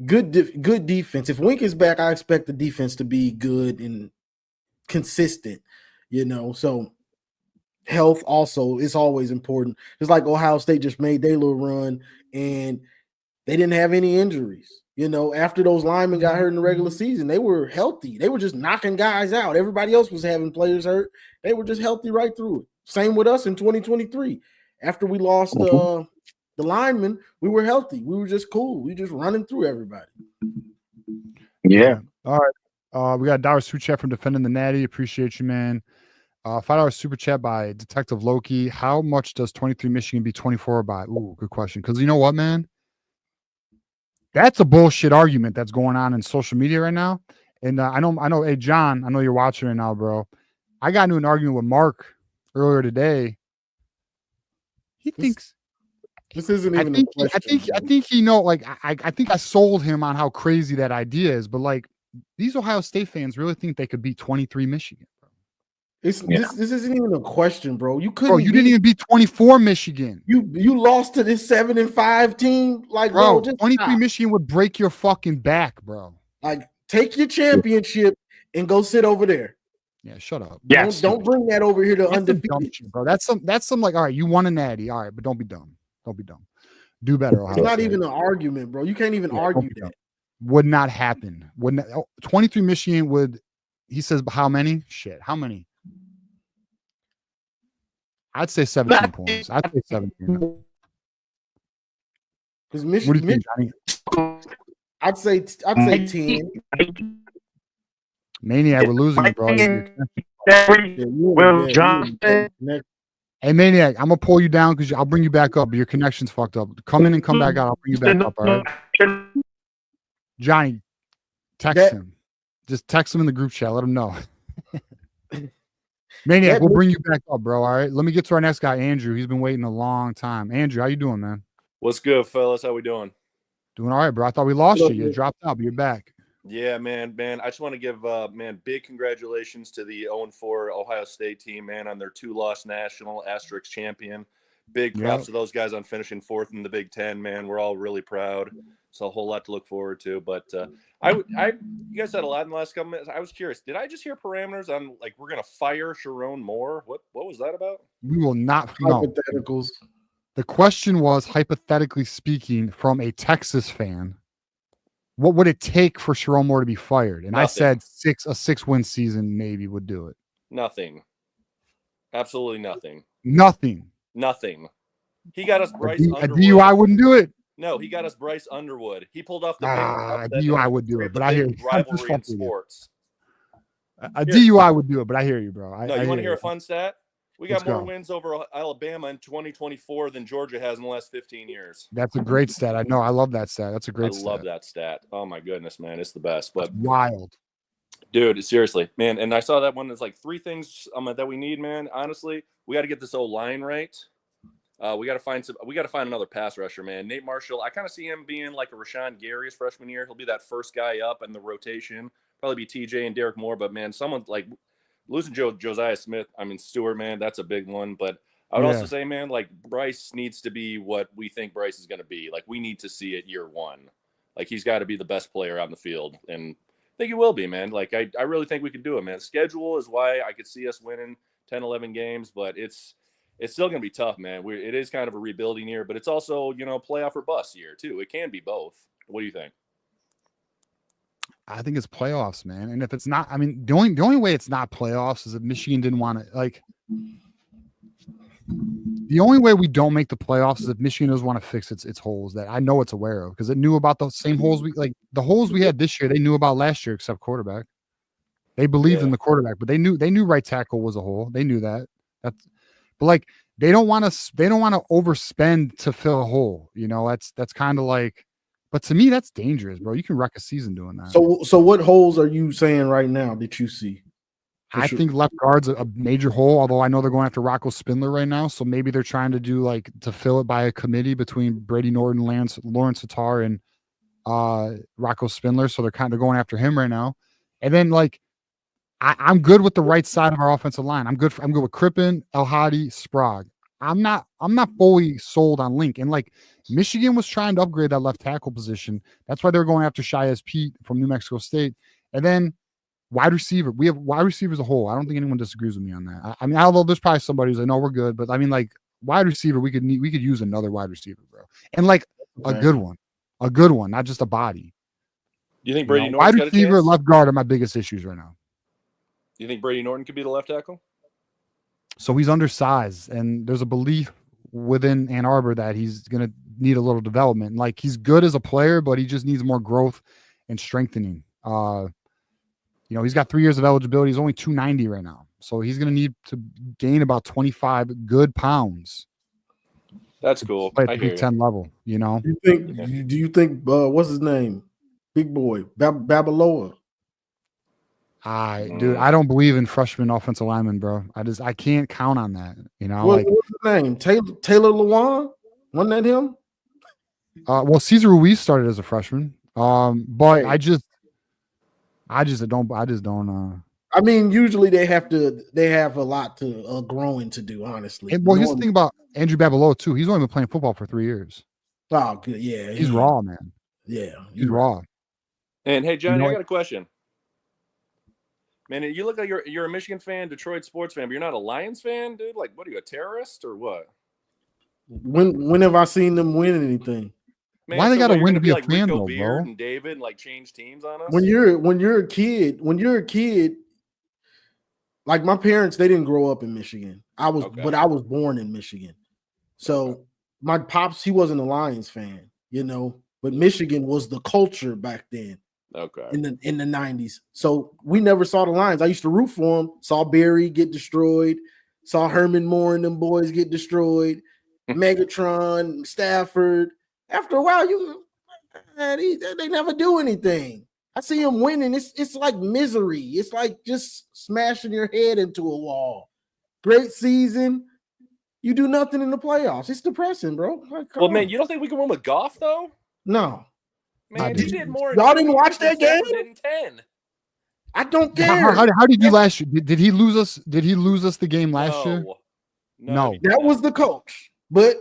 [SPEAKER 3] good defense. If Wink is back, I expect the defense to be good and consistent. So health also is always important. Just like Ohio State just made their little run and they didn't have any injuries. After those linemen got hurt in the regular season, they were healthy. They were just knocking guys out. Everybody else was having players hurt. They were just healthy right through it. Same with us in 2023. After we lost the linemen, we were healthy. We were just cool. We just running through everybody.
[SPEAKER 6] Yeah.
[SPEAKER 2] All right. We got a $1 super chat from Defending the Natty. Appreciate you, man. $5 super chat by Detective Loki. How much does 23 Michigan be 24 by? Ooh, good question. Because you know what, man? That's a bullshit argument that's going on in social media right now. And I know. Hey, John, I know you're watching right now, bro. I got into an argument with Mark earlier today. He thinks
[SPEAKER 3] this isn't even a question.
[SPEAKER 2] I think he know. Like I think I sold him on how crazy that idea is. But like these Ohio State fans really think they could beat 23 Michigan.
[SPEAKER 3] This isn't even a question, bro. You couldn't.
[SPEAKER 2] Bro, you didn't even beat 24 Michigan.
[SPEAKER 3] You lost to this 7-5 team. Like,
[SPEAKER 2] bro,
[SPEAKER 3] just
[SPEAKER 2] 23
[SPEAKER 3] stop.
[SPEAKER 2] Michigan would break your fucking back, bro.
[SPEAKER 3] Like, take your championship and go sit over there.
[SPEAKER 2] Yeah, shut up.
[SPEAKER 6] Yes.
[SPEAKER 3] Don't bring that over here to
[SPEAKER 2] That's
[SPEAKER 3] undefeated,
[SPEAKER 2] shit, bro. That's some like, all right, you won a natty, all right, but don't be dumb. Don't be dumb. Do better.
[SPEAKER 3] It's not even an argument, bro. You can't even argue that.
[SPEAKER 2] Would not happen. 23 Michigan would. He says, how many? Shit, how many? I'd say 17 points. I'd say 17.
[SPEAKER 3] Because Michigan,
[SPEAKER 2] what do you think, Johnny?
[SPEAKER 3] I'd say 10.
[SPEAKER 2] Maniac, we're losing you, bro.
[SPEAKER 6] Will Johnson.
[SPEAKER 2] Hey, Maniac, I'm gonna pull you down because I'll bring you back up, but your connection's fucked up. Come in and come back out. I'll bring you back up. All right, Johnny, text him. Just text him in the group chat. Let him know. Maniac, we'll bring you back up, bro. All right. Let me get to our next guy, Andrew. He's been waiting a long time. Andrew, how you doing, man?
[SPEAKER 9] What's good, fellas? How we doing?
[SPEAKER 2] Doing all right, bro. I thought we lost you. You dropped out, but you're back.
[SPEAKER 9] Yeah, man. I just want to give, big congratulations to the 0-4 Ohio State team, man, on their 2-loss national asterisk champion. Big props to those guys on finishing 4th in the Big Ten, man. We're all really proud. It's a whole lot to look forward to. But you guys said a lot in the last couple minutes. I was curious. Did I just hear parameters on like we're gonna fire Sharon Moore? What was that about?
[SPEAKER 2] We will not.
[SPEAKER 3] Hypotheticals.
[SPEAKER 2] The question was, hypothetically speaking, from a Texas fan, what would it take for Sharon Moore to be fired? And
[SPEAKER 9] Nothing.
[SPEAKER 2] I said a 6-win season maybe would do it.
[SPEAKER 9] Nothing. Absolutely nothing.
[SPEAKER 2] Nothing.
[SPEAKER 9] He got us Bryce Underwood.
[SPEAKER 2] A DUI wouldn't do it.
[SPEAKER 9] No, he got us Bryce Underwood. He pulled off the
[SPEAKER 2] DUI would do it, but I hear you.
[SPEAKER 9] Rivalry in sports.
[SPEAKER 2] A DUI would do it, but I hear you, bro.
[SPEAKER 9] You want to hear a fun stat? We got more
[SPEAKER 2] go.
[SPEAKER 9] wins over Alabama in 2024 than Georgia has in the last 15 years.
[SPEAKER 2] That's a great stat. I know. I love that stat. That's a great stat.
[SPEAKER 9] I love that stat. Oh, my goodness, man. It's the best. But
[SPEAKER 2] that's wild.
[SPEAKER 9] Dude, seriously, man. And I saw that one. It's like 3 things that we need, man. Honestly, we got to get this O-line right. We got to find another pass rusher, man. Nate Marshall, I kind of see him being like a Rashawn Gary his freshman year. He'll be that first guy up in the rotation. Probably be TJ and Derek Moore, but man, someone like losing Josiah Smith, Stewart, man, that's a big one. But I would also say, man, like Bryce needs to be what we think Bryce is going to be. Like we need to see it year 1. Like he's got to be the best player on the field, and I think he will be, man. Like I really think we can do it, man. Schedule is why I could see us winning 10, 11 games, but it's still going to be tough, man. It is kind of a rebuilding year, but it's also, playoff or bust year too. It can be both. What do you think?
[SPEAKER 2] I think it's playoffs, man. And if it's not, the only way it's not playoffs is if Michigan didn't want to, like, the only way we don't make the playoffs is if Michigan doesn't want to fix its holes that I know it's aware of, because it knew about the same holes the holes we had this year, they knew about last year, except quarterback. They believed in the quarterback, but they knew right tackle was a hole. They knew that. But like they don't want to overspend to fill a hole. That's kind of like, but to me, that's dangerous, bro. You can wreck a season doing that.
[SPEAKER 3] So what holes are you saying right now that you see?
[SPEAKER 2] I think left guard's a major hole, although I know they're going after Rocco Spindler right now. So maybe they're trying to do to fill it by a committee between Brady Norton, Lawrence Tatar, and Rocco Spindler. So they're going after him right now. And then I'm good with the right side of our offensive line. I'm good with Crippen, El Hadi, Sprague. I'm not fully sold on Link. And like Michigan was trying to upgrade that left tackle position. That's why they were going after Shyaz Pete from New Mexico State. And then wide receiver. We have wide receivers as a whole. I don't think anyone disagrees with me on that. I mean, although there's probably somebody who's like, no, we're good. But I mean, like wide receiver, we could use another wide receiver, bro. And like a good one. A good one, not just a body.
[SPEAKER 9] You think Brady
[SPEAKER 2] wide
[SPEAKER 9] Norton's got a
[SPEAKER 2] receiver,
[SPEAKER 9] chance?
[SPEAKER 2] left guard are my biggest issues right now.
[SPEAKER 9] You think Brady Norton could be the left tackle?
[SPEAKER 2] So he's undersized, and there's a belief within Ann Arbor that he's going to need a little development. Like he's good as a player, but he just needs more growth and strengthening. He's got 3 years of eligibility. He's only 290 right now, so he's going to need to gain about 25 good pounds.
[SPEAKER 9] That's cool.
[SPEAKER 2] Play
[SPEAKER 9] I
[SPEAKER 2] at
[SPEAKER 9] hear
[SPEAKER 2] Big Ten level. You know.
[SPEAKER 3] Do you think what's his name? Big boy Babaloa.
[SPEAKER 2] Dude, I don't believe in freshman offensive linemen, bro. I can't count on that. You know,
[SPEAKER 3] What's his name? Taylor Lewan? Wasn't that him?
[SPEAKER 2] Well, Cesar Ruiz started as a freshman. But I just don't.
[SPEAKER 3] I mean, usually they have a lot to growing to do, honestly.
[SPEAKER 2] And, well, here's the thing about Andrew Babaloa too. He's only been playing football for 3 years.
[SPEAKER 3] Oh, good. Yeah.
[SPEAKER 2] He's raw, man.
[SPEAKER 3] Yeah.
[SPEAKER 2] He's raw.
[SPEAKER 9] And hey, Johnny, I got a question. Man, you look like you're a Michigan fan, Detroit sports fan, but you're not a Lions fan, dude. Like, what are you, a terrorist or what?
[SPEAKER 3] When have I seen them win anything?
[SPEAKER 2] Man, why they got to win to be a fan, though, bro?
[SPEAKER 9] And David and like change teams on us.
[SPEAKER 3] When you're a kid, like my parents, they didn't grow up in Michigan. But I was born in Michigan. So my pops, he wasn't a Lions fan, but Michigan was the culture back then.
[SPEAKER 9] Okay.
[SPEAKER 3] In the 90s. So we never saw the Lions. I used to root for them. Saw Barry get destroyed. Saw Herman Moore and them boys get destroyed. Megatron, Stafford. After a while, they never do anything. I see them winning. It's like misery. It's like just smashing your head into a wall. Great season. You do nothing in the playoffs. It's depressing, bro. Like,
[SPEAKER 9] well, man, you don't think we can win with Goff, though?
[SPEAKER 3] No.
[SPEAKER 9] Man, you did more.
[SPEAKER 3] Y'all didn't watch that game?
[SPEAKER 9] In 10.
[SPEAKER 3] I don't care.
[SPEAKER 2] How did you last year? Did he lose us? Did he lose us the game last year? No.
[SPEAKER 3] That was the coach. But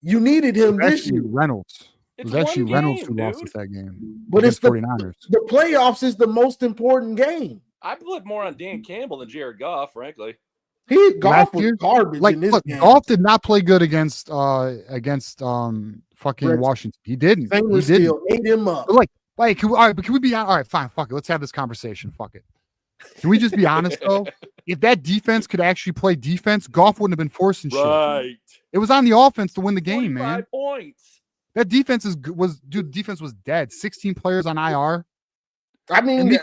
[SPEAKER 3] you needed him this year.
[SPEAKER 2] Reynolds. It was actually Reynolds who lost us that game.
[SPEAKER 3] But it's the
[SPEAKER 2] 49ers.
[SPEAKER 3] The playoffs is the most important game.
[SPEAKER 9] I put more on Dan Campbell than Jared Goff, frankly.
[SPEAKER 3] Goff was garbage in this game.
[SPEAKER 2] Goff did not play good against fucking Washington. He didn't. He
[SPEAKER 3] still ate him up.
[SPEAKER 2] But can we be all right? Fine, fuck it. Let's have this conversation. Fuck it. Can we just be honest though? If that defense could actually play defense, Goff wouldn't have been forcing shit.
[SPEAKER 9] Right.
[SPEAKER 2] It was on the offense to win the game, man.
[SPEAKER 9] 5 points.
[SPEAKER 2] That defense defense was dead. 16 players on IR.
[SPEAKER 3] I mean,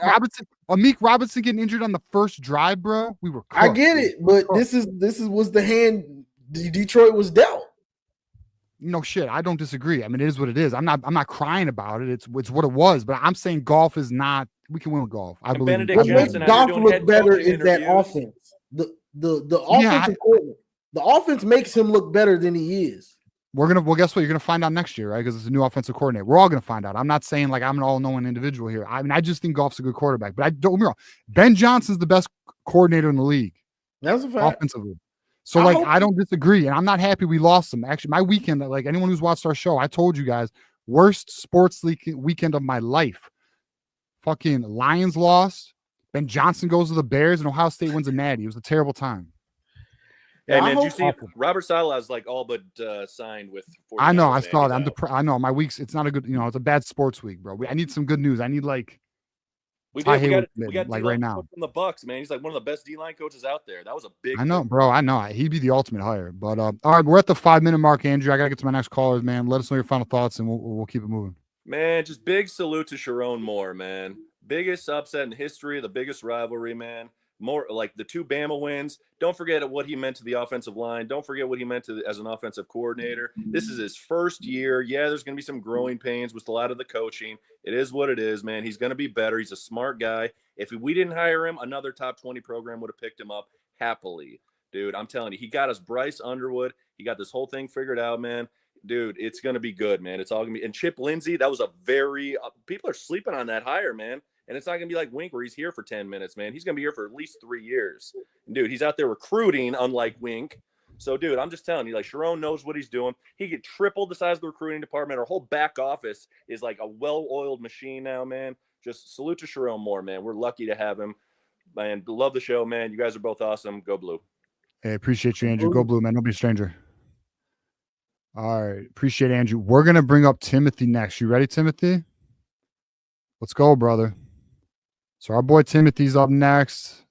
[SPEAKER 2] Amik Robinson getting injured on the first drive, bro. We were cooked.
[SPEAKER 3] I get it, but this was the hand Detroit was dealt.
[SPEAKER 2] No shit. I don't disagree. I mean, it is what it is. I'm not crying about it. It's what it was. But I'm saying golf is not. We can win with golf. I believe.
[SPEAKER 3] What makes golf look better is that offense. The offensive coordinator. The offense makes him look better than he is.
[SPEAKER 2] Well, guess what? You're gonna find out next year, right? Because it's a new offensive coordinator. We're all gonna find out. I'm not saying like I'm an all-knowing individual here. I mean, I just think Goff's a good quarterback. But don't get me wrong. Ben Johnson's the best coordinator in the league.
[SPEAKER 3] That's a fact.
[SPEAKER 2] Offensively. So I don't disagree, and I'm not happy we lost him. Actually, my weekend, like anyone who's watched our show, I told you guys, worst sports league weekend of my life. Fucking Lions lost. Ben Johnson goes to the Bears, and Ohio State wins a natty. It was a terrible time.
[SPEAKER 9] Hey man, did you see Robert Saleh's like all but signed with?
[SPEAKER 2] I know, I saw that. I know my weeks. It's not a good. It's a bad sports week, bro. I need some good news. I need like.
[SPEAKER 9] We got
[SPEAKER 2] like right now
[SPEAKER 9] from the Bucks, man. He's like one of the best D-line coaches out there. That was a big.
[SPEAKER 2] I know, bro. I know he'd be the ultimate hire. But all right, we're at the 5-minute mark, Andrew. I gotta get to my next callers, man. Let us know your final thoughts, and we'll keep it moving.
[SPEAKER 9] Man, just big salute to Sharon Moore, man. Biggest upset in history, the biggest rivalry, man. More like the 2 Bama wins. Don't forget what he meant to the offensive line. Don't forget what he meant as an offensive coordinator. This is his first year. Yeah, there's going to be some growing pains with a lot of the coaching. It is what it is, man. He's going to be better. He's a smart guy. If we didn't hire him, another top 20 program would have picked him up happily. Dude, I'm telling you, he got us Bryce Underwood. He got this whole thing figured out, man. Dude, it's going to be good, man. It's all going to be – and Chip Lindsey, that was a very people are sleeping on that hire, man. And it's not going to be like Wink where he's here for 10 minutes, man. He's going to be here for at least 3 years. And dude, he's out there recruiting, unlike Wink. So, dude, I'm just telling you, like, Sharon knows what he's doing. He could triple the size of the recruiting department. Our whole back office is like a well-oiled machine now, man. Just salute to Sharon Moore, man. We're lucky to have him. Man, love the show, man. You guys are both awesome. Go Blue.
[SPEAKER 2] Hey, appreciate you, Andrew. Go Blue, man. Don't be a stranger. All right. Appreciate it, Andrew. We're going to bring up Timothy next. You ready, Timothy? Let's go, brother. So our boy Timothy's up next.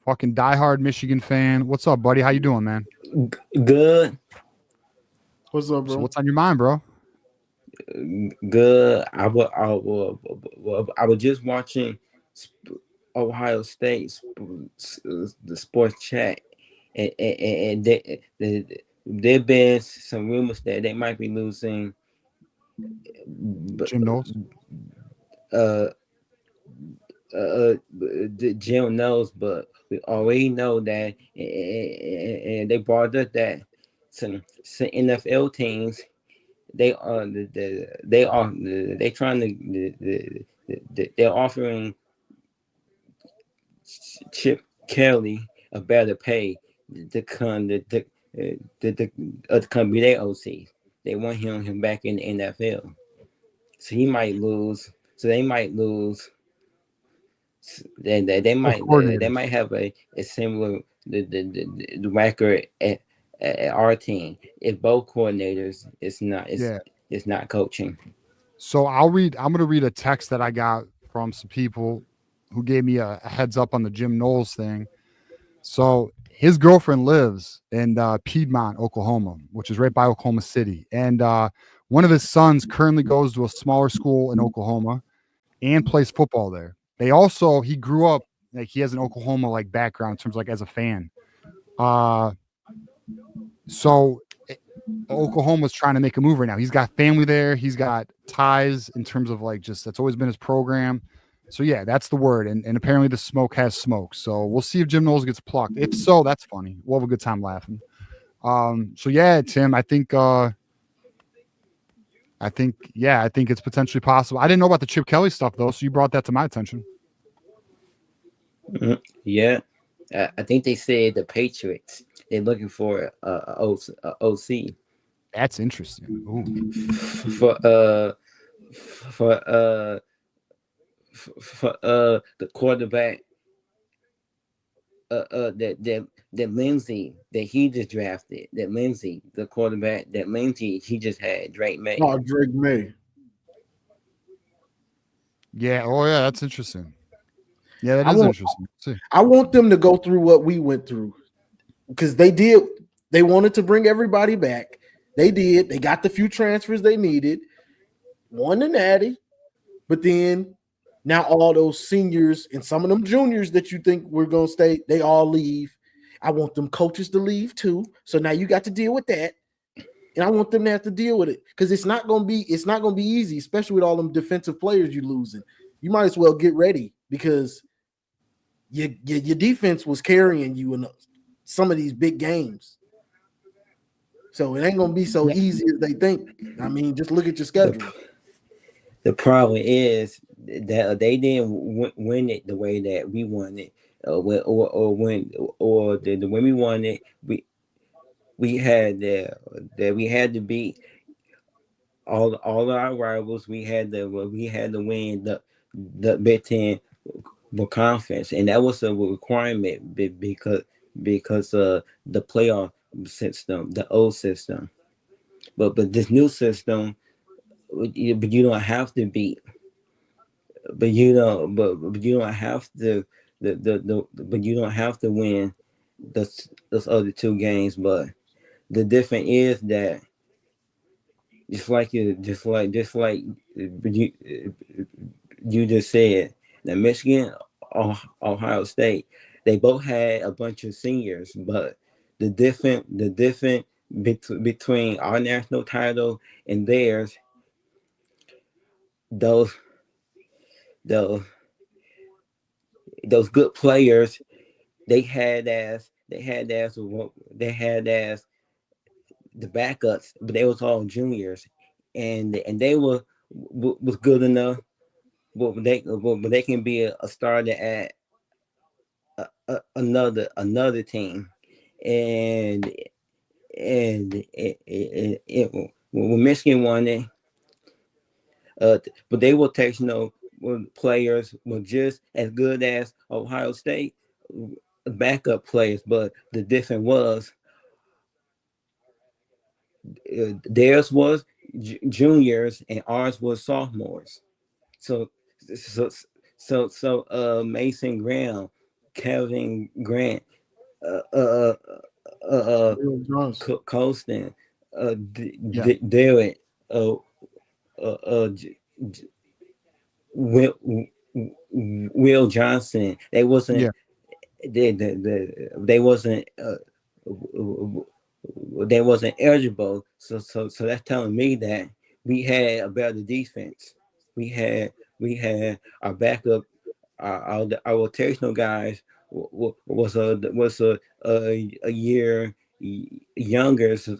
[SPEAKER 2] Fucking diehard Michigan fan. What's up, buddy? How you doing, man?
[SPEAKER 10] Good.
[SPEAKER 3] What's up, bro?
[SPEAKER 2] So what's on your mind, bro?
[SPEAKER 10] Good. I was just watching Ohio State's the sports chat, and there been some rumors that they might be losing.
[SPEAKER 2] Jim Knowles.
[SPEAKER 10] Jim knows, but we already know that, and they brought up that some NFL teams they're offering Chip Kelly a better pay to come to come be their OC. They want him back in the NFL, so he might lose. So they might lose. They might have a similar the record at our team if both coordinators it's not coaching.
[SPEAKER 2] So I'm going to read a text that I got from some people who gave me a heads up on the Jim Knowles thing. So his girlfriend lives in Piedmont, Oklahoma, which is right by Oklahoma City. And one of his sons currently goes to a smaller school in Oklahoma and plays football there. He grew up, like he has an Oklahoma like background in terms of, like as a fan. So Oklahoma's trying to make a move right now. He's got family there. He's got ties in terms of like just that's always been his program. So yeah, that's the word. And apparently the smoke has smoke. So we'll see if Jim Knowles gets plucked. If so, that's funny. We'll have a good time laughing. So yeah, Tim, I think it's potentially possible. I didn't know about the Chip Kelly stuff though, so you brought that to my attention.
[SPEAKER 10] Yeah, I think they said the Patriots they're looking for a OC.
[SPEAKER 2] That's interesting. Ooh.
[SPEAKER 10] For the quarterback that Lindsey that he just drafted, that Lindsey, the quarterback that Lindsey he just had, Drake May.
[SPEAKER 3] Oh, Drake May.
[SPEAKER 2] Yeah. Oh yeah, that's interesting. Yeah, that is interesting. See.
[SPEAKER 3] I want them to go through what we went through because they did. They wanted to bring everybody back. They did. They got the few transfers they needed. Won the Natty, but then now all those seniors and some of them juniors that you think were going to stay, they all leave. I want them coaches to leave too. So now you got to deal with that. And I want them to have to deal with it because it's not going to be easy, especially with all them defensive players you're losing. You might as well get ready because your defense was carrying you in some of these big games. So it ain't going to be so easy as they think. I mean, just look at your schedule.
[SPEAKER 10] The problem is that they didn't win it the way that we won it, the way we won it. We had we had to beat all our rivals. We had to win the Big Ten conference, and that was a requirement because the playoff system, the old system, but this new system. But you don't have to beat. But you don't. But you don't have to. But you don't have to win those other two games. But the difference is that just like you just said, that Michigan, Ohio State, they both had a bunch of seniors. But the difference between our national title and theirs. Those good players they had as the backups, but they was all juniors, and they was good enough, but they can be a starter at another team, and and when Michigan won it, but they were texting players were just as good as Ohio State backup players, but the difference was theirs was juniors and ours was sophomores. So so Mason Graham, Kevin Grant, uh, uh, Colston, Derek, Will, Will Johnson. They wasn't. They wasn't. They wasn't eligible. So that's telling me that we had a better defense. We had our backup, our rotational guys was a year younger. So,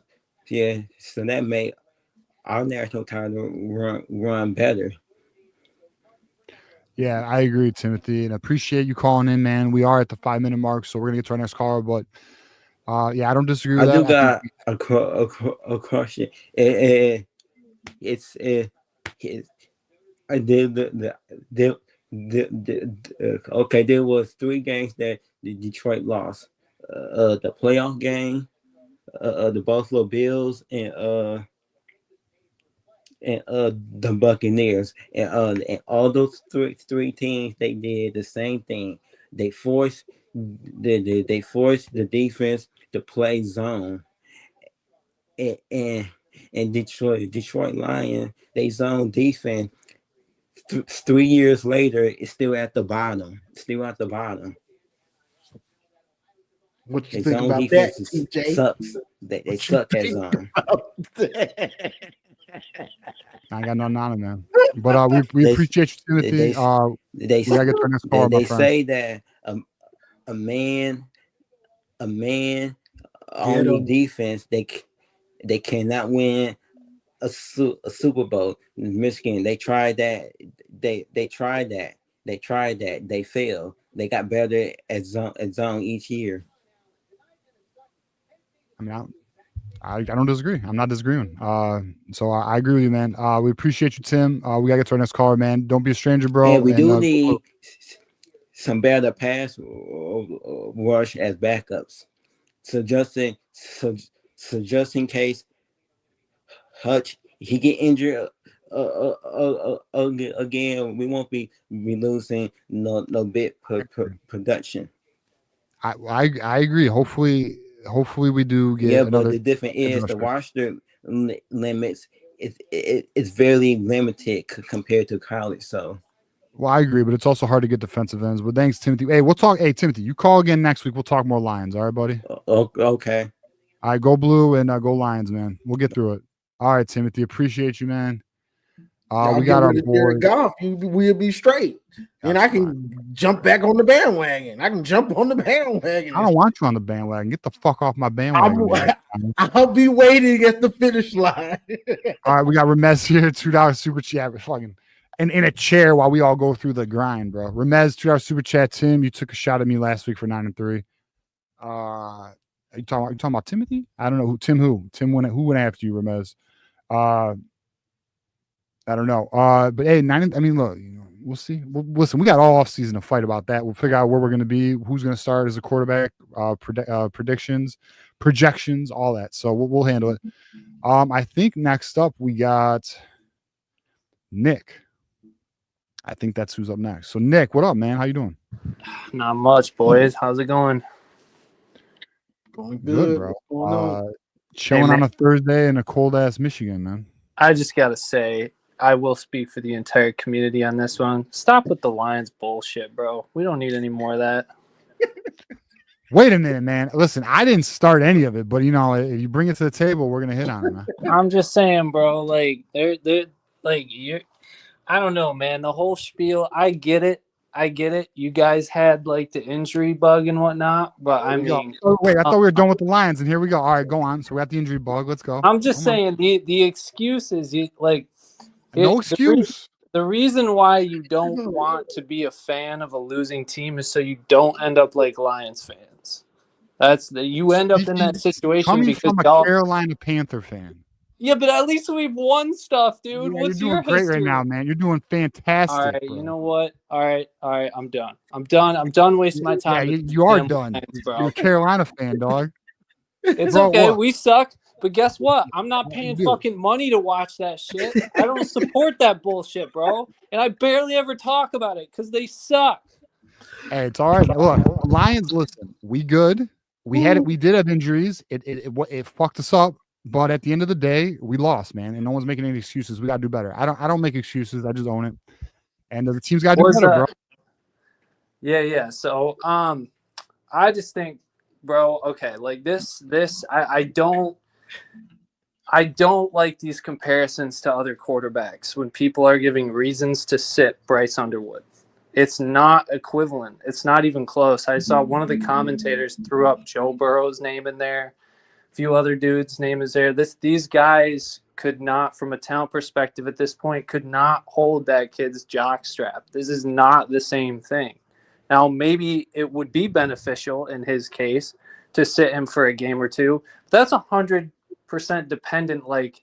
[SPEAKER 10] yeah, so that made our national title run better.
[SPEAKER 2] Yeah, I agree, Timothy, and appreciate you calling in, man. We are at the 5-minute mark, so we're gonna get to our next caller. But yeah, I don't disagree with
[SPEAKER 10] I
[SPEAKER 2] that.
[SPEAKER 10] do got a question. It's I did okay. There was 3 games that the Detroit lost. The playoff game, the Buffalo Bills, and the Buccaneers, and all those three teams, they did the same thing. They forced they forced the defense to play zone, and Detroit Lions, they zone defense 3 years later is still at the bottom. Still at the bottom.
[SPEAKER 3] What you
[SPEAKER 10] His
[SPEAKER 3] think
[SPEAKER 10] zone
[SPEAKER 3] about that,
[SPEAKER 10] defense
[SPEAKER 3] TJ?
[SPEAKER 10] sucks. They suck at zone.
[SPEAKER 2] I got nothing on it, man. But we appreciate you, Timothy. We gotta get to our next caller, my
[SPEAKER 10] They
[SPEAKER 2] friend.
[SPEAKER 10] say that a man on the defense, they cannot win a Super Bowl. Michigan, they tried that. They tried that. They failed. They got better at zone each year.
[SPEAKER 2] I mean, I don't disagree. I'm not disagreeing. So I agree with you, man. We appreciate you, Tim. We gotta get to our next caller, man. Don't be a stranger, bro.
[SPEAKER 10] And we do need some better pass rush as backups. So just in case Hutch he get injured again, we won't be losing no bit production.
[SPEAKER 2] I agree. Hopefully we do get
[SPEAKER 10] But
[SPEAKER 2] another.
[SPEAKER 10] the difference is the roster limits. It's very limited compared to college. So.
[SPEAKER 2] Well, I agree, but it's also hard to get defensive ends. But thanks, Timothy. Hey, we'll talk. Hey, Timothy, you call again next week. We'll talk more Lions. All right, buddy?
[SPEAKER 10] Okay.
[SPEAKER 2] All right, go Blue and go Lions, man. We'll get through it. All right, Timothy. Appreciate you, man. We got our boy.
[SPEAKER 3] Golf, we'll be straight. And I can jump back on the bandwagon. I
[SPEAKER 2] don't want you on the bandwagon. Get the fuck off my bandwagon.
[SPEAKER 3] I'll be waiting at the finish line.
[SPEAKER 2] All right, we got Remez here, $2 super chat. Fucking in a chair while we all go through the grind, bro. Remez, $2 super chat. Tim, you took a shot at me last week for 9-3. Are you talking about Timothy? I don't know who. Tim who went after you, Remez? I don't know. But hey, look, we'll see. Listen, we got all off season to fight about that. We'll figure out where we're going to be, who's going to start as a quarterback, predictions, projections, all that. So we'll handle it. I think next up we got Nick. I think that's who's up next. So Nick, what up, man? How you doing?
[SPEAKER 11] Not much, boys. How's it going?
[SPEAKER 3] Going
[SPEAKER 2] good, bro. Chilling on a Thursday in a cold ass Michigan, man.
[SPEAKER 11] I just gotta say, I will speak for the entire community on this one. Stop with the Lions bullshit, bro. We don't need any more of that.
[SPEAKER 2] Wait a minute, man. Listen, I didn't start any of it, but if you bring it to the table, we're gonna hit on it, man.
[SPEAKER 11] I'm just saying, bro. Like they're like you. I don't know, man. The whole spiel. I get it. You guys had like the injury bug and whatnot, but I mean,
[SPEAKER 2] wait. I thought we were done with the Lions, and here we go. All right, go on. So we got the injury bug. Let's go.
[SPEAKER 11] I'm just saying the excuse is
[SPEAKER 2] no excuse.
[SPEAKER 11] The reason why you don't want to be a fan of a losing team is so you don't end up like Lions fans. You end up in that situation
[SPEAKER 2] coming
[SPEAKER 11] because
[SPEAKER 2] from a
[SPEAKER 11] y'all.
[SPEAKER 2] Carolina Panther fan.
[SPEAKER 11] Yeah, but at least we've won stuff, dude.
[SPEAKER 2] Yeah,
[SPEAKER 11] What's
[SPEAKER 2] you're
[SPEAKER 11] your
[SPEAKER 2] doing great
[SPEAKER 11] history?
[SPEAKER 2] right now, man. You're doing
[SPEAKER 11] All
[SPEAKER 2] fantastic,
[SPEAKER 11] right,
[SPEAKER 2] bro.
[SPEAKER 11] you know what? All right. I'm done. I'm done wasting my
[SPEAKER 2] Yeah,
[SPEAKER 11] time. with
[SPEAKER 2] you are
[SPEAKER 11] damn
[SPEAKER 2] done.
[SPEAKER 11] Lions, bro.
[SPEAKER 2] You're a Carolina fan, dog.
[SPEAKER 11] It's
[SPEAKER 2] Bro,
[SPEAKER 11] okay.
[SPEAKER 2] what?
[SPEAKER 11] We suck, but guess what? I'm not paying
[SPEAKER 2] Dude.
[SPEAKER 11] fucking money to watch that shit. I don't support that bullshit, bro. And I barely ever talk about it because they suck.
[SPEAKER 2] Hey, it's all right. Look, Lions. Listen, we good. We had it. We did have injuries. It fucked us up. But at the end of the day, we lost, man. And no one's making any excuses. We gotta do better. I don't make excuses. I just own it. And the team's gotta do better, bro.
[SPEAKER 11] Yeah. So I just think, bro, okay, like this I don't like these comparisons to other quarterbacks when people are giving reasons to sit Bryce Underwood. It's not equivalent. It's not even close. I saw one of the commentators threw up Joe Burrow's name in there. A few other dudes' name is there. These guys could not, from a talent perspective at this point, could not hold that kid's jock strap. This is not the same thing. Now, maybe it would be beneficial in his case to sit him for a game or two. But that's 100% dependent, like,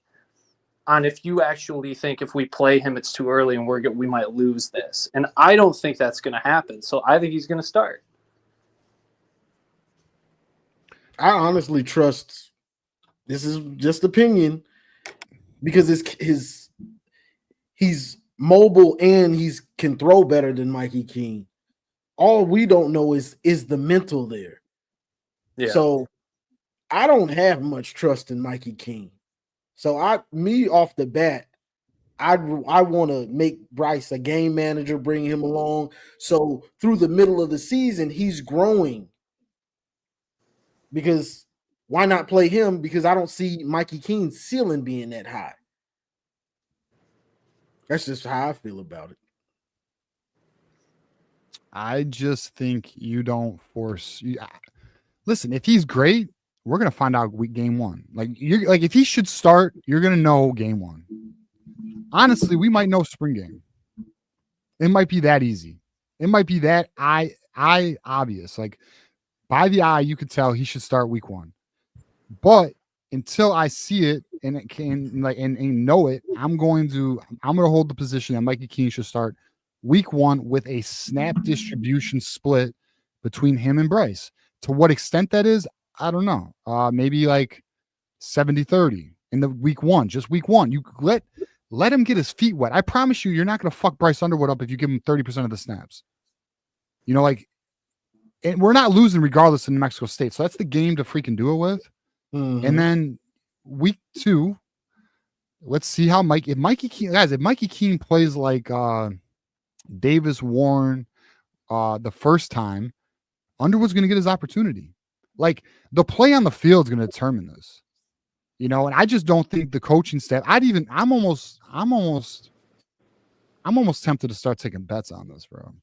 [SPEAKER 11] on if you actually think if we play him, it's too early and we might lose this. And I don't think that's going to happen. So I think he's going to start.
[SPEAKER 3] I honestly trust. This is just opinion because he's mobile and he can throw better than Mikey King. All we don't know is the mental there.
[SPEAKER 11] Yeah.
[SPEAKER 3] So I don't have much trust in Mikey King. So off the bat, I want to make Bryce a game manager, bring him along. So through the middle of the season, he's growing. Because why not play him? Because I don't see Mikey King's ceiling being that high. That's just how I feel about it.
[SPEAKER 2] I just think you don't force. Listen, if he's great, we're gonna find out game one. Like if he should start, you're gonna know game one. Honestly, we might know spring game. It might be that easy. It might be that obvious. Like by the eye, you could tell he should start week one. But until I see it and it can and know it, I'm gonna hold the position that Mikey King should start week one with a snap distribution split between him and Bryce. To what extent that is, I don't know. Maybe like 70-30 in the week one, just week one. You let him get his feet wet. I promise you're not going to fuck Bryce Underwood up if you give him 30% of the snaps. You know, and we're not losing regardless in New Mexico State. So that's the game to freaking do it with. Mm-hmm. And then week two, let's see how if Mikey Keene plays like Davis Warren the first time, Underwood's going to get his opportunity. Like the play on the field is going to determine this, you know. And I just don't think the coaching staff. I'm almost tempted to start taking bets on this, bro.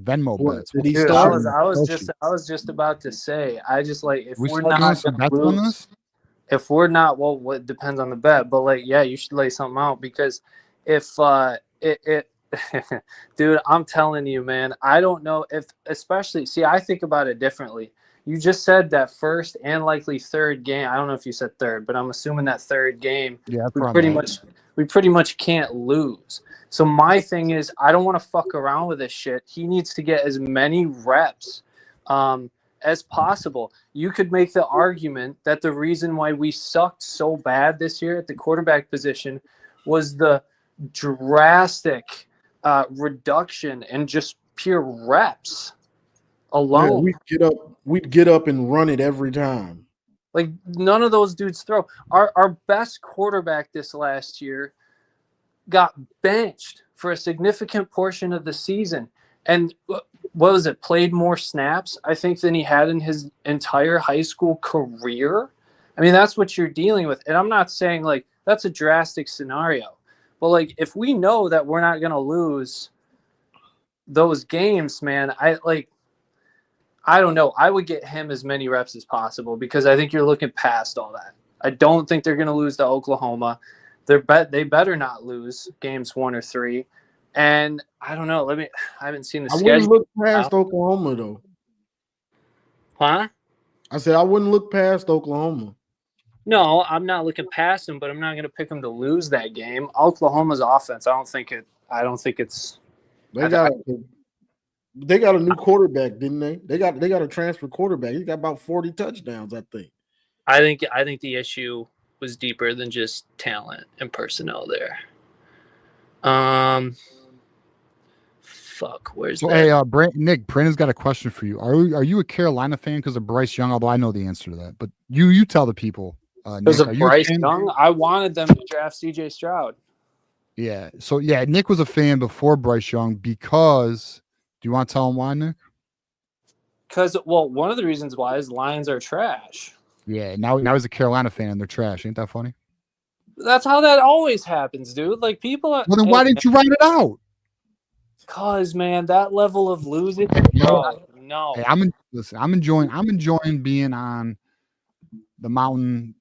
[SPEAKER 2] Venmo bets.
[SPEAKER 11] Did he start? I was just about to say. I just like if we're not going to lose. If we're not, well, what depends on the bet, but like, yeah, you should lay something out because if dude, I'm telling you, man, I don't know if, especially, see, I think about it differently. You just said that first and likely third game. I don't know if you said third, but I'm assuming that third game, we pretty much can't lose. So my thing is, I don't want to fuck around with this shit. He needs to get as many reps as possible. You could make the argument that the reason why we sucked so bad this year at the quarterback position was the drastic reduction in just pure reps alone.
[SPEAKER 3] Yeah, we'd get up and run it every time.
[SPEAKER 11] Like none of those dudes throw. Our best quarterback this last year got benched for a significant portion of the season. And what was it? Played more snaps, I think, than he had in his entire high school career. I mean, that's what you're dealing with. And I'm not saying like that's a drastic scenario, but like if we know that we're not going to lose those games, man, I don't know. I would get him as many reps as possible because I think you're looking past all that. I don't think they're going to lose to Oklahoma. They better not lose games 1 or 3. And I don't know. I haven't seen the schedule.
[SPEAKER 3] I wouldn't look past Oklahoma though.
[SPEAKER 11] Huh?
[SPEAKER 3] I said I wouldn't look past Oklahoma.
[SPEAKER 11] No, I'm not looking past them, but I'm not going to pick them to lose that game. Oklahoma's offense, I don't think it's.
[SPEAKER 3] They got a new quarterback, didn't they? They got a transfer quarterback. He got about 40 touchdowns, I think.
[SPEAKER 11] I think the issue was deeper than just talent and personnel there. Where's
[SPEAKER 2] So,
[SPEAKER 11] that?
[SPEAKER 2] hey, Nick, Brandon's got a question for you. Are you a Carolina fan because of Bryce Young? Although I know the answer to that, but you tell the people.
[SPEAKER 11] Because
[SPEAKER 2] Nick,
[SPEAKER 11] of
[SPEAKER 2] are you a
[SPEAKER 11] Bryce
[SPEAKER 2] fan?
[SPEAKER 11] Young, I wanted them to draft CJ Stroud.
[SPEAKER 2] Yeah. So yeah, Nick was a fan before Bryce Young because. Do you want to tell him why, Nick?
[SPEAKER 11] Because one of the reasons why is Lions are trash.
[SPEAKER 2] Yeah. Now he's a Carolina fan and they're trash. Ain't that funny?
[SPEAKER 11] That's how that always happens, dude. Like people are.
[SPEAKER 2] Well, then why didn't you write it out?
[SPEAKER 11] Cause man, that level of losing, bro. No.
[SPEAKER 2] Hey, I'm enjoying being on the mountain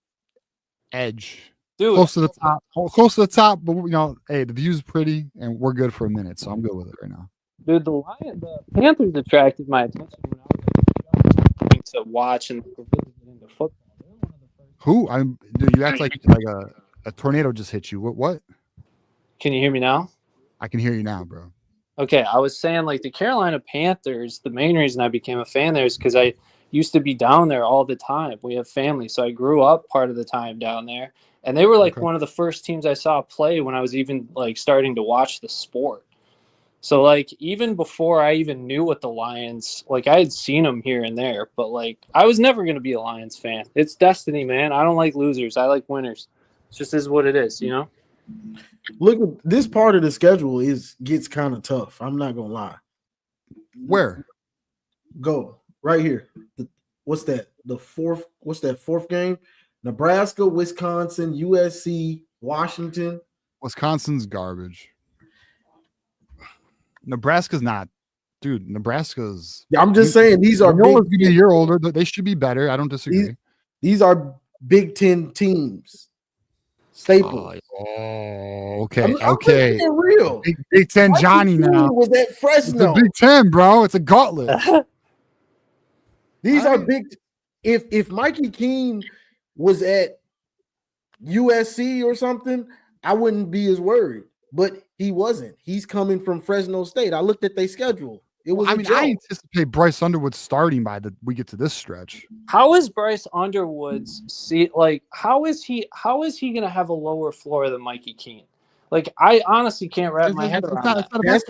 [SPEAKER 2] edge.
[SPEAKER 11] Dude,
[SPEAKER 2] Close to the top, but hey, the view's pretty and we're good for a minute, so I'm good with it right now.
[SPEAKER 11] dude, the Panthers attracted my attention when I was going to watch and get into football.
[SPEAKER 2] Who? Dude, you act like a tornado just hit you. What?
[SPEAKER 11] Can you hear me now?
[SPEAKER 2] I can hear you now, bro.
[SPEAKER 11] Okay, I was saying like the Carolina Panthers, the main reason I became a fan there is because I used to be down there all the time. We have family, so I grew up part of the time down there. And they were like one of the first teams I saw play when I was even like starting to watch the sport. So like even before I even knew what the Lions, like I had seen them here and there, but like I was never going to be a Lions fan. It's destiny, man. I don't like losers. I like winners. It just is what it is, you know?
[SPEAKER 3] Look, at this part of the schedule gets kind of tough. I'm not gonna lie.
[SPEAKER 2] Where?
[SPEAKER 3] Go right here. What's that? What's that fourth game? Nebraska, Wisconsin, USC, Washington.
[SPEAKER 2] Wisconsin's garbage. Nebraska's not, dude. Nebraska's.
[SPEAKER 3] I'm just saying these are
[SPEAKER 2] big. A year older. They should be better. I don't disagree.
[SPEAKER 3] These are Big Ten teams. Staples.
[SPEAKER 2] Okay.
[SPEAKER 3] I'm being real.
[SPEAKER 2] Big Ten Johnny now.
[SPEAKER 3] Was at Fresno.
[SPEAKER 2] It's a Big Ten, bro. It's a gauntlet.
[SPEAKER 3] These are big. If Mikey Keene was at USC or something, I wouldn't be as worried. But he wasn't. He's coming from Fresno State. I looked at their schedule. It was. I
[SPEAKER 2] anticipate Bryce Underwood starting by we get to this stretch.
[SPEAKER 11] How is Bryce Underwood's how is he gonna have a lower floor than Mikey Keene? Like I honestly can't wrap my head around that.
[SPEAKER 2] That's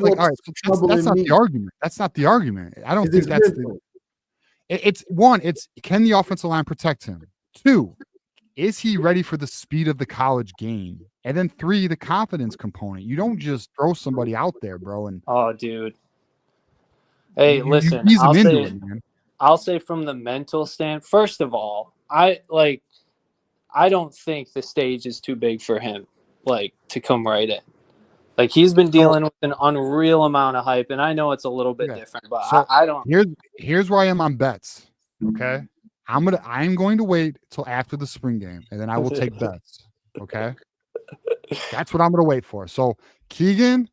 [SPEAKER 2] not the argument. That's not the argument. I don't think that's it's one, can the offensive line protect him? Two, is he ready for the speed of the college game? And then three, the confidence component. You don't just throw somebody out there, bro. And
[SPEAKER 11] dude. Hey, listen, I'll say from the mental stand, first of all, I don't think the stage is too big for him, to come right in. Like he's been dealing with an unreal amount of hype, and I know it's a little bit different, but I don't.
[SPEAKER 2] Here's where I am on bets. Okay, I'm going to wait till after the spring game, and then I will take bets. Okay, that's what I'm going to wait for. So Keegan.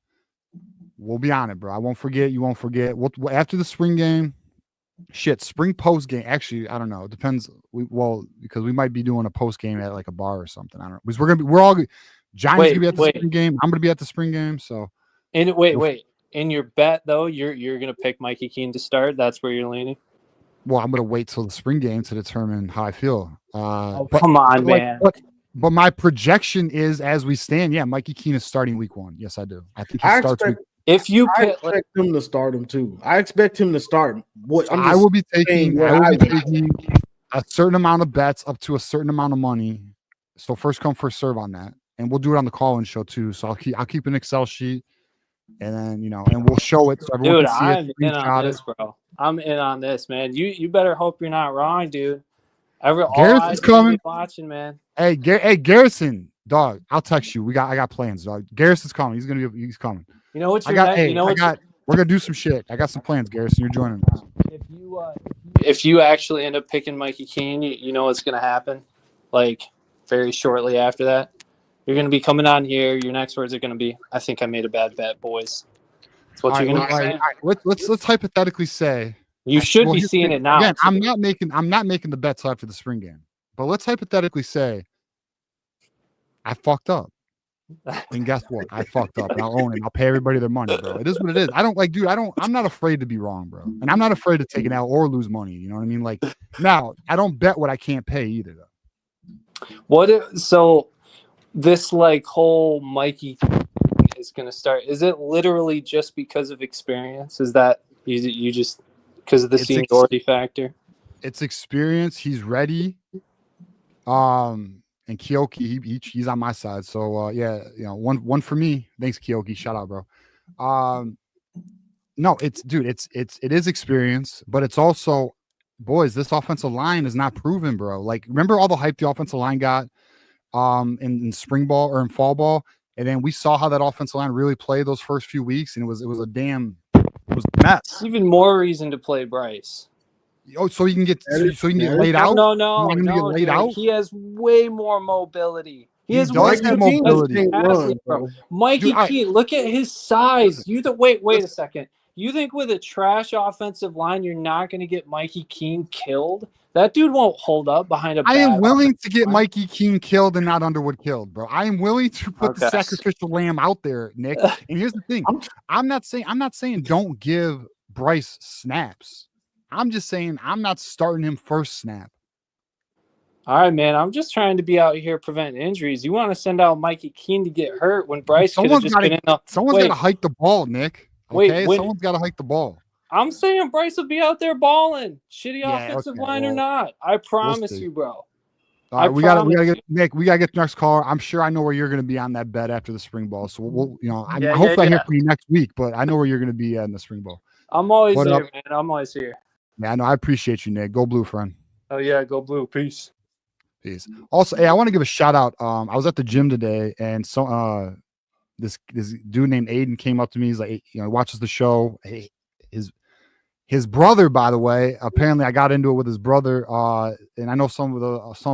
[SPEAKER 2] We'll be on it, bro. I won't forget. You won't forget. After the spring game, spring post game. Actually, I don't know. It depends. Because we might be doing a post game at like a bar or something. I don't know. Because we're all Johnny's gonna be at the spring game. I'm gonna be at the spring game. So,
[SPEAKER 11] wait. In your bet though, you're gonna pick Mikey Keene to start. That's where you're leaning.
[SPEAKER 2] Well, I'm gonna wait till the spring game to determine how I feel.
[SPEAKER 11] Come on, man.
[SPEAKER 2] But my projection is, as we stand, Mikey Keene is starting week 1. Yes, I do. I think he starts week.
[SPEAKER 3] I expect him to start him too. I expect him to start.
[SPEAKER 2] I will be taking a certain amount of bets up to a certain amount of money. So first come, first serve on that, and we'll do it on the call-in show too. So I'll keep an Excel sheet, and then and we'll show it so everyone can see it.
[SPEAKER 11] I'm in on this, bro. I'm in on this, man. You better hope you're not wrong, dude.
[SPEAKER 2] Garrison's coming.
[SPEAKER 11] Watching, man.
[SPEAKER 2] Hey, Garrison, dog. I'll text you. I got plans, dog. Garrison's coming. He's coming.
[SPEAKER 11] You know what?
[SPEAKER 2] We're gonna do some shit. I got some plans, Garrison. You're joining us.
[SPEAKER 11] If you actually end up picking Mikey Keene, you know what's gonna happen. Like very shortly after that, you're gonna be coming on here. Your next words are gonna be, "I think I made a bad bet, boys." That's what you're gonna say.
[SPEAKER 2] Let's hypothetically say
[SPEAKER 11] You should be
[SPEAKER 2] here's the
[SPEAKER 11] seeing
[SPEAKER 2] thing.
[SPEAKER 11] it now.
[SPEAKER 2] Again, I'm
[SPEAKER 11] too.
[SPEAKER 2] not making the bet till after the spring game. But let's hypothetically say I fucked up. And guess what? I fucked up and I'll own it. I'll pay everybody their money, bro. It is what it is. I don't like, dude, I'm not afraid to be wrong, bro. And I'm not afraid to take an L or lose money. You know what I mean? Like, now, I don't bet what I can't pay either, though.
[SPEAKER 11] So this like whole Mikey is going to start. Is it literally just because of experience? Is that you just because of the seniority factor?
[SPEAKER 2] It's experience. He's ready. And Kyoki, he's on my side. So yeah, you know, one for me. Thanks, Kyoki. Shout out, bro. No, it is experience, but it's also, boys, this offensive line is not proven, bro. Like, remember all the hype the offensive line got in spring ball or in fall ball, and then we saw how that offensive line really played those first few weeks, and it was a mess.
[SPEAKER 11] Even more reason to play Bryce.
[SPEAKER 2] Oh, so you can get laid out?
[SPEAKER 11] No,
[SPEAKER 2] you want him to get laid
[SPEAKER 11] dude.
[SPEAKER 2] out?
[SPEAKER 11] He has way more mobility. He has
[SPEAKER 2] does have mobility.
[SPEAKER 11] Mikey Keene, look at his size. Wait a second. You think with a trash offensive line, you're not going to get Mikey Keene killed? That dude won't hold up behind a bad
[SPEAKER 2] I am willing to get
[SPEAKER 11] line.
[SPEAKER 2] Mikey Keene killed and not Underwood killed, bro. I am willing to put the sacrificial lamb out there, Nick. And here's the thing. I'm not saying don't give Bryce snaps. I'm just saying I'm not starting him first snap.
[SPEAKER 11] All right, man. I'm just trying to be out here preventing injuries. You want to send out Mikey Keene to get hurt when Bryce could have just been in the...
[SPEAKER 2] Someone's got to hike the ball, Nick. Okay? Someone's got to hike the ball.
[SPEAKER 11] I'm saying Bryce will be out there balling, shitty offensive line or not. I promise you, bro.
[SPEAKER 2] All right, we gotta get Nick. We gotta get the next caller. I'm sure I know where you're gonna be on that bet after the spring ball. So we'll hopefully I hear from you next week. But I know where you're gonna be in the spring ball.
[SPEAKER 11] I'm always here, man. I'm always here.
[SPEAKER 2] Yeah, I know. I appreciate you, Nick. Go blue, friend.
[SPEAKER 11] Oh yeah, go blue. Peace.
[SPEAKER 2] Also, hey, I want to give a shout out. I was at the gym today, and so this dude named Aiden came up to me. He's like, watches the show. Hey, his brother, by the way, apparently I got into it with his brother. And I know some of us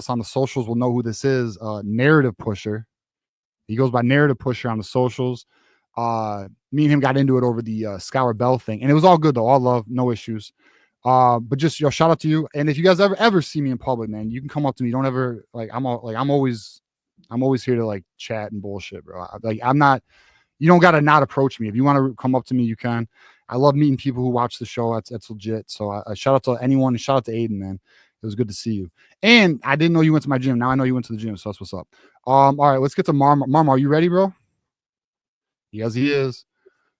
[SPEAKER 2] on the socials will know who this is. Narrative Pusher. He goes by Narrative Pusher on the socials. Me and him got into it over the Scour Bell thing, and it was all good though. All love, no issues. But just shout out to you. And if you guys ever see me in public, man, you can come up to me. Don't ever I'm always here to like chat and bullshit, bro. I'm not. You don't gotta not approach me. If you want to come up to me, you can. I love meeting people who watch the show. That's legit. So I shout out to anyone. And shout out to Aiden, man. It was good to see you. And I didn't know you went to my gym. Now I know you went to the gym. So that's what's up. All right, let's get to Marmar. Marmar, are you ready, bro? Yes, he is.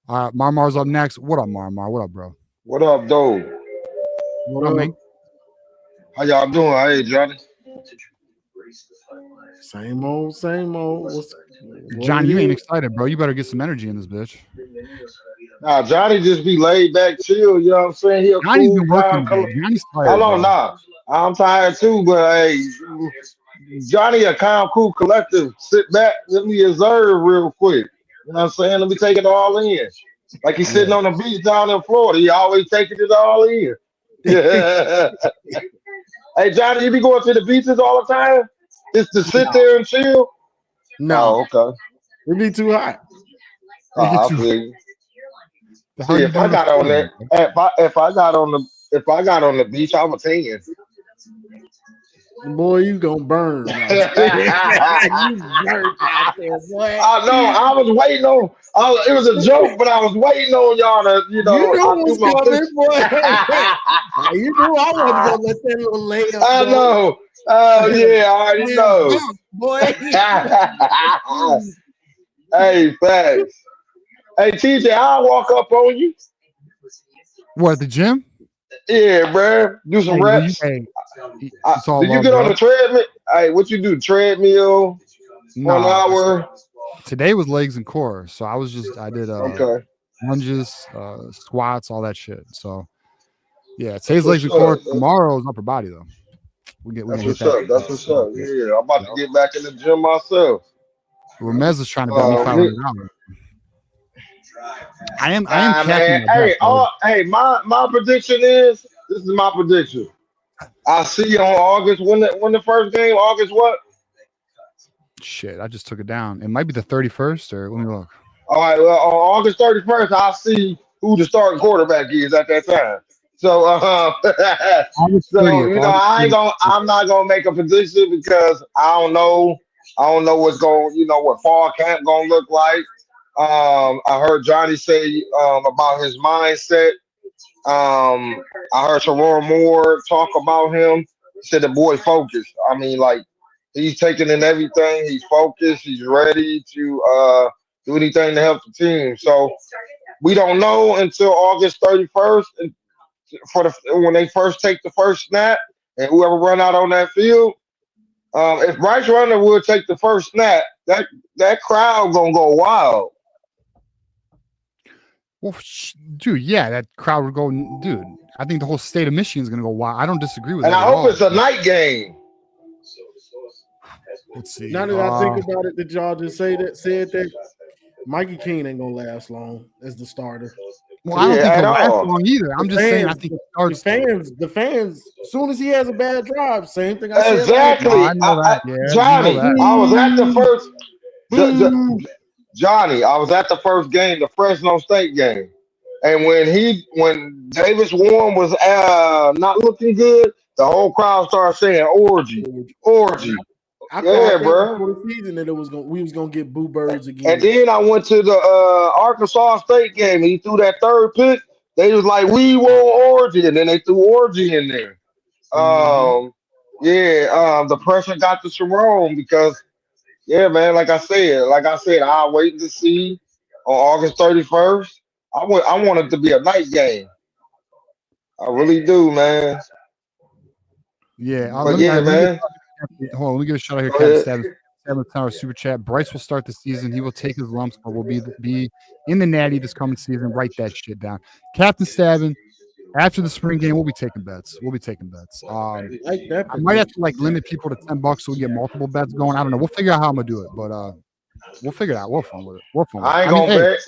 [SPEAKER 2] All right, Marmar's up next. What up, Marmar? What up, bro?
[SPEAKER 12] What up, though?
[SPEAKER 2] What up, man?
[SPEAKER 12] How y'all doing? Hey, Johnny.
[SPEAKER 3] Same old.
[SPEAKER 2] Johnny, you ain't excited, bro. You better get some energy in this bitch.
[SPEAKER 12] Nah, Johnny just be laid back, chill. You know what I'm saying? He'll
[SPEAKER 2] Johnny's been working. Johnny's tired.
[SPEAKER 12] Hold on, nah. I'm tired too, but hey, Johnny, a calm, cool, collective. Sit back, let me observe real quick. You know what I'm saying? Let me take it all in. Like he's sitting on the beach down in Florida. He always taking it all in. Yeah. Hey, Johnny, you be going to the beaches all the time? Just to sit there and chill?
[SPEAKER 3] No.
[SPEAKER 12] Oh, okay.
[SPEAKER 3] It'd be too hot.
[SPEAKER 12] I feel you. See, if I got on that, if I got on the beach, I'm a 10.
[SPEAKER 3] Boy, you gonna burn. You burnt out there, boy.
[SPEAKER 12] I know. I was waiting on. It was a joke, but I was waiting on y'all to,
[SPEAKER 3] You know what's coming, boy. You knew I wasn't gonna let that little layup.
[SPEAKER 12] I know. Oh yeah, I already know.
[SPEAKER 3] Boy.
[SPEAKER 12] Hey, facts. Hey, TJ, I'll walk up on you.
[SPEAKER 2] What, at the gym?
[SPEAKER 12] Yeah, bro. Do some reps. Did you get on the treadmill? Hey, what you do? Treadmill? 1 hour?
[SPEAKER 2] Today was legs and core. So I did lunges, squats, all that shit. So yeah, today's legs and core. Tomorrow's upper body though.
[SPEAKER 12] That's what's up. That's what's up. Yeah, I'm about to get back in the gym myself.
[SPEAKER 2] Ramez is trying to bet me $500. I am
[SPEAKER 12] man. Hey, my prediction is, this is my prediction. I'll see you on August. When the first game? August what?
[SPEAKER 2] Shit, I just took it down. It might be the 31st, or let me look.
[SPEAKER 12] All right, well, on August 31st, I'll see who the starting quarterback is at that time. So,
[SPEAKER 2] August
[SPEAKER 12] so
[SPEAKER 2] 30th.
[SPEAKER 12] you know, I'm not gonna make a prediction because I don't know. I don't know what fall camp gonna look like. I heard Johnny say about his mindset. I heard Sharon Moore talk about him. He said the boy focused. I mean, like he's taking in everything. He's focused. He's ready to do anything to help the team. So we don't know until August 31st when they first take the first snap and whoever run out on that field. If Bryce Runner would take the first snap, that crowd gonna go wild.
[SPEAKER 2] Well, dude, yeah, that crowd would go, dude. I think the whole state of Michigan is going to go wild. I don't disagree with
[SPEAKER 12] And
[SPEAKER 2] that
[SPEAKER 12] I
[SPEAKER 2] at
[SPEAKER 12] hope
[SPEAKER 2] all.
[SPEAKER 12] it's a night game.
[SPEAKER 2] Let's see.
[SPEAKER 3] Now that I think about it, did y'all just said that Mikey King ain't gonna last long as the starter?
[SPEAKER 2] Well, I don't think
[SPEAKER 12] at
[SPEAKER 2] he'll last
[SPEAKER 12] all.
[SPEAKER 2] long either. I'm just saying I think it starts.
[SPEAKER 3] The fans, as soon as he has a bad drive, same thing I said.
[SPEAKER 12] Exactly.
[SPEAKER 2] No, I know that. Yeah,
[SPEAKER 12] Johnny,
[SPEAKER 2] you know that.
[SPEAKER 12] I was at the first. Johnny, I was at the first game, the Fresno State game, and when Davis Warren was not looking good, the whole crowd started saying orgy, orgy.
[SPEAKER 3] I
[SPEAKER 12] Yeah,
[SPEAKER 3] called that
[SPEAKER 12] bro.
[SPEAKER 3] before the season that we was gonna get Boo Birds again.
[SPEAKER 12] And then I went to the Arkansas State game. And he threw that third pick. They was like, "We want orgy," and then they threw orgy in there. The pressure got to Sharon because, yeah, man, like I said, I'll wait to see on August 31st. I want it to be a night game. I really do, man.
[SPEAKER 2] Yeah,
[SPEAKER 12] But yeah, man.
[SPEAKER 2] Hold on, let me give a shout out here,
[SPEAKER 12] Go
[SPEAKER 2] Captain
[SPEAKER 12] ahead.
[SPEAKER 2] $7 super chat. Bryce will start the season. He will take his lumps, but will be in the natty this coming season. Write that shit down. Captain Stabbin, after the spring game, we'll be taking bets. I might have to limit people to $10 so we get multiple bets going. I don't know. We'll figure out how I'm gonna do it, but we'll figure it out. We'll fun with it.
[SPEAKER 12] I ain't gonna bet.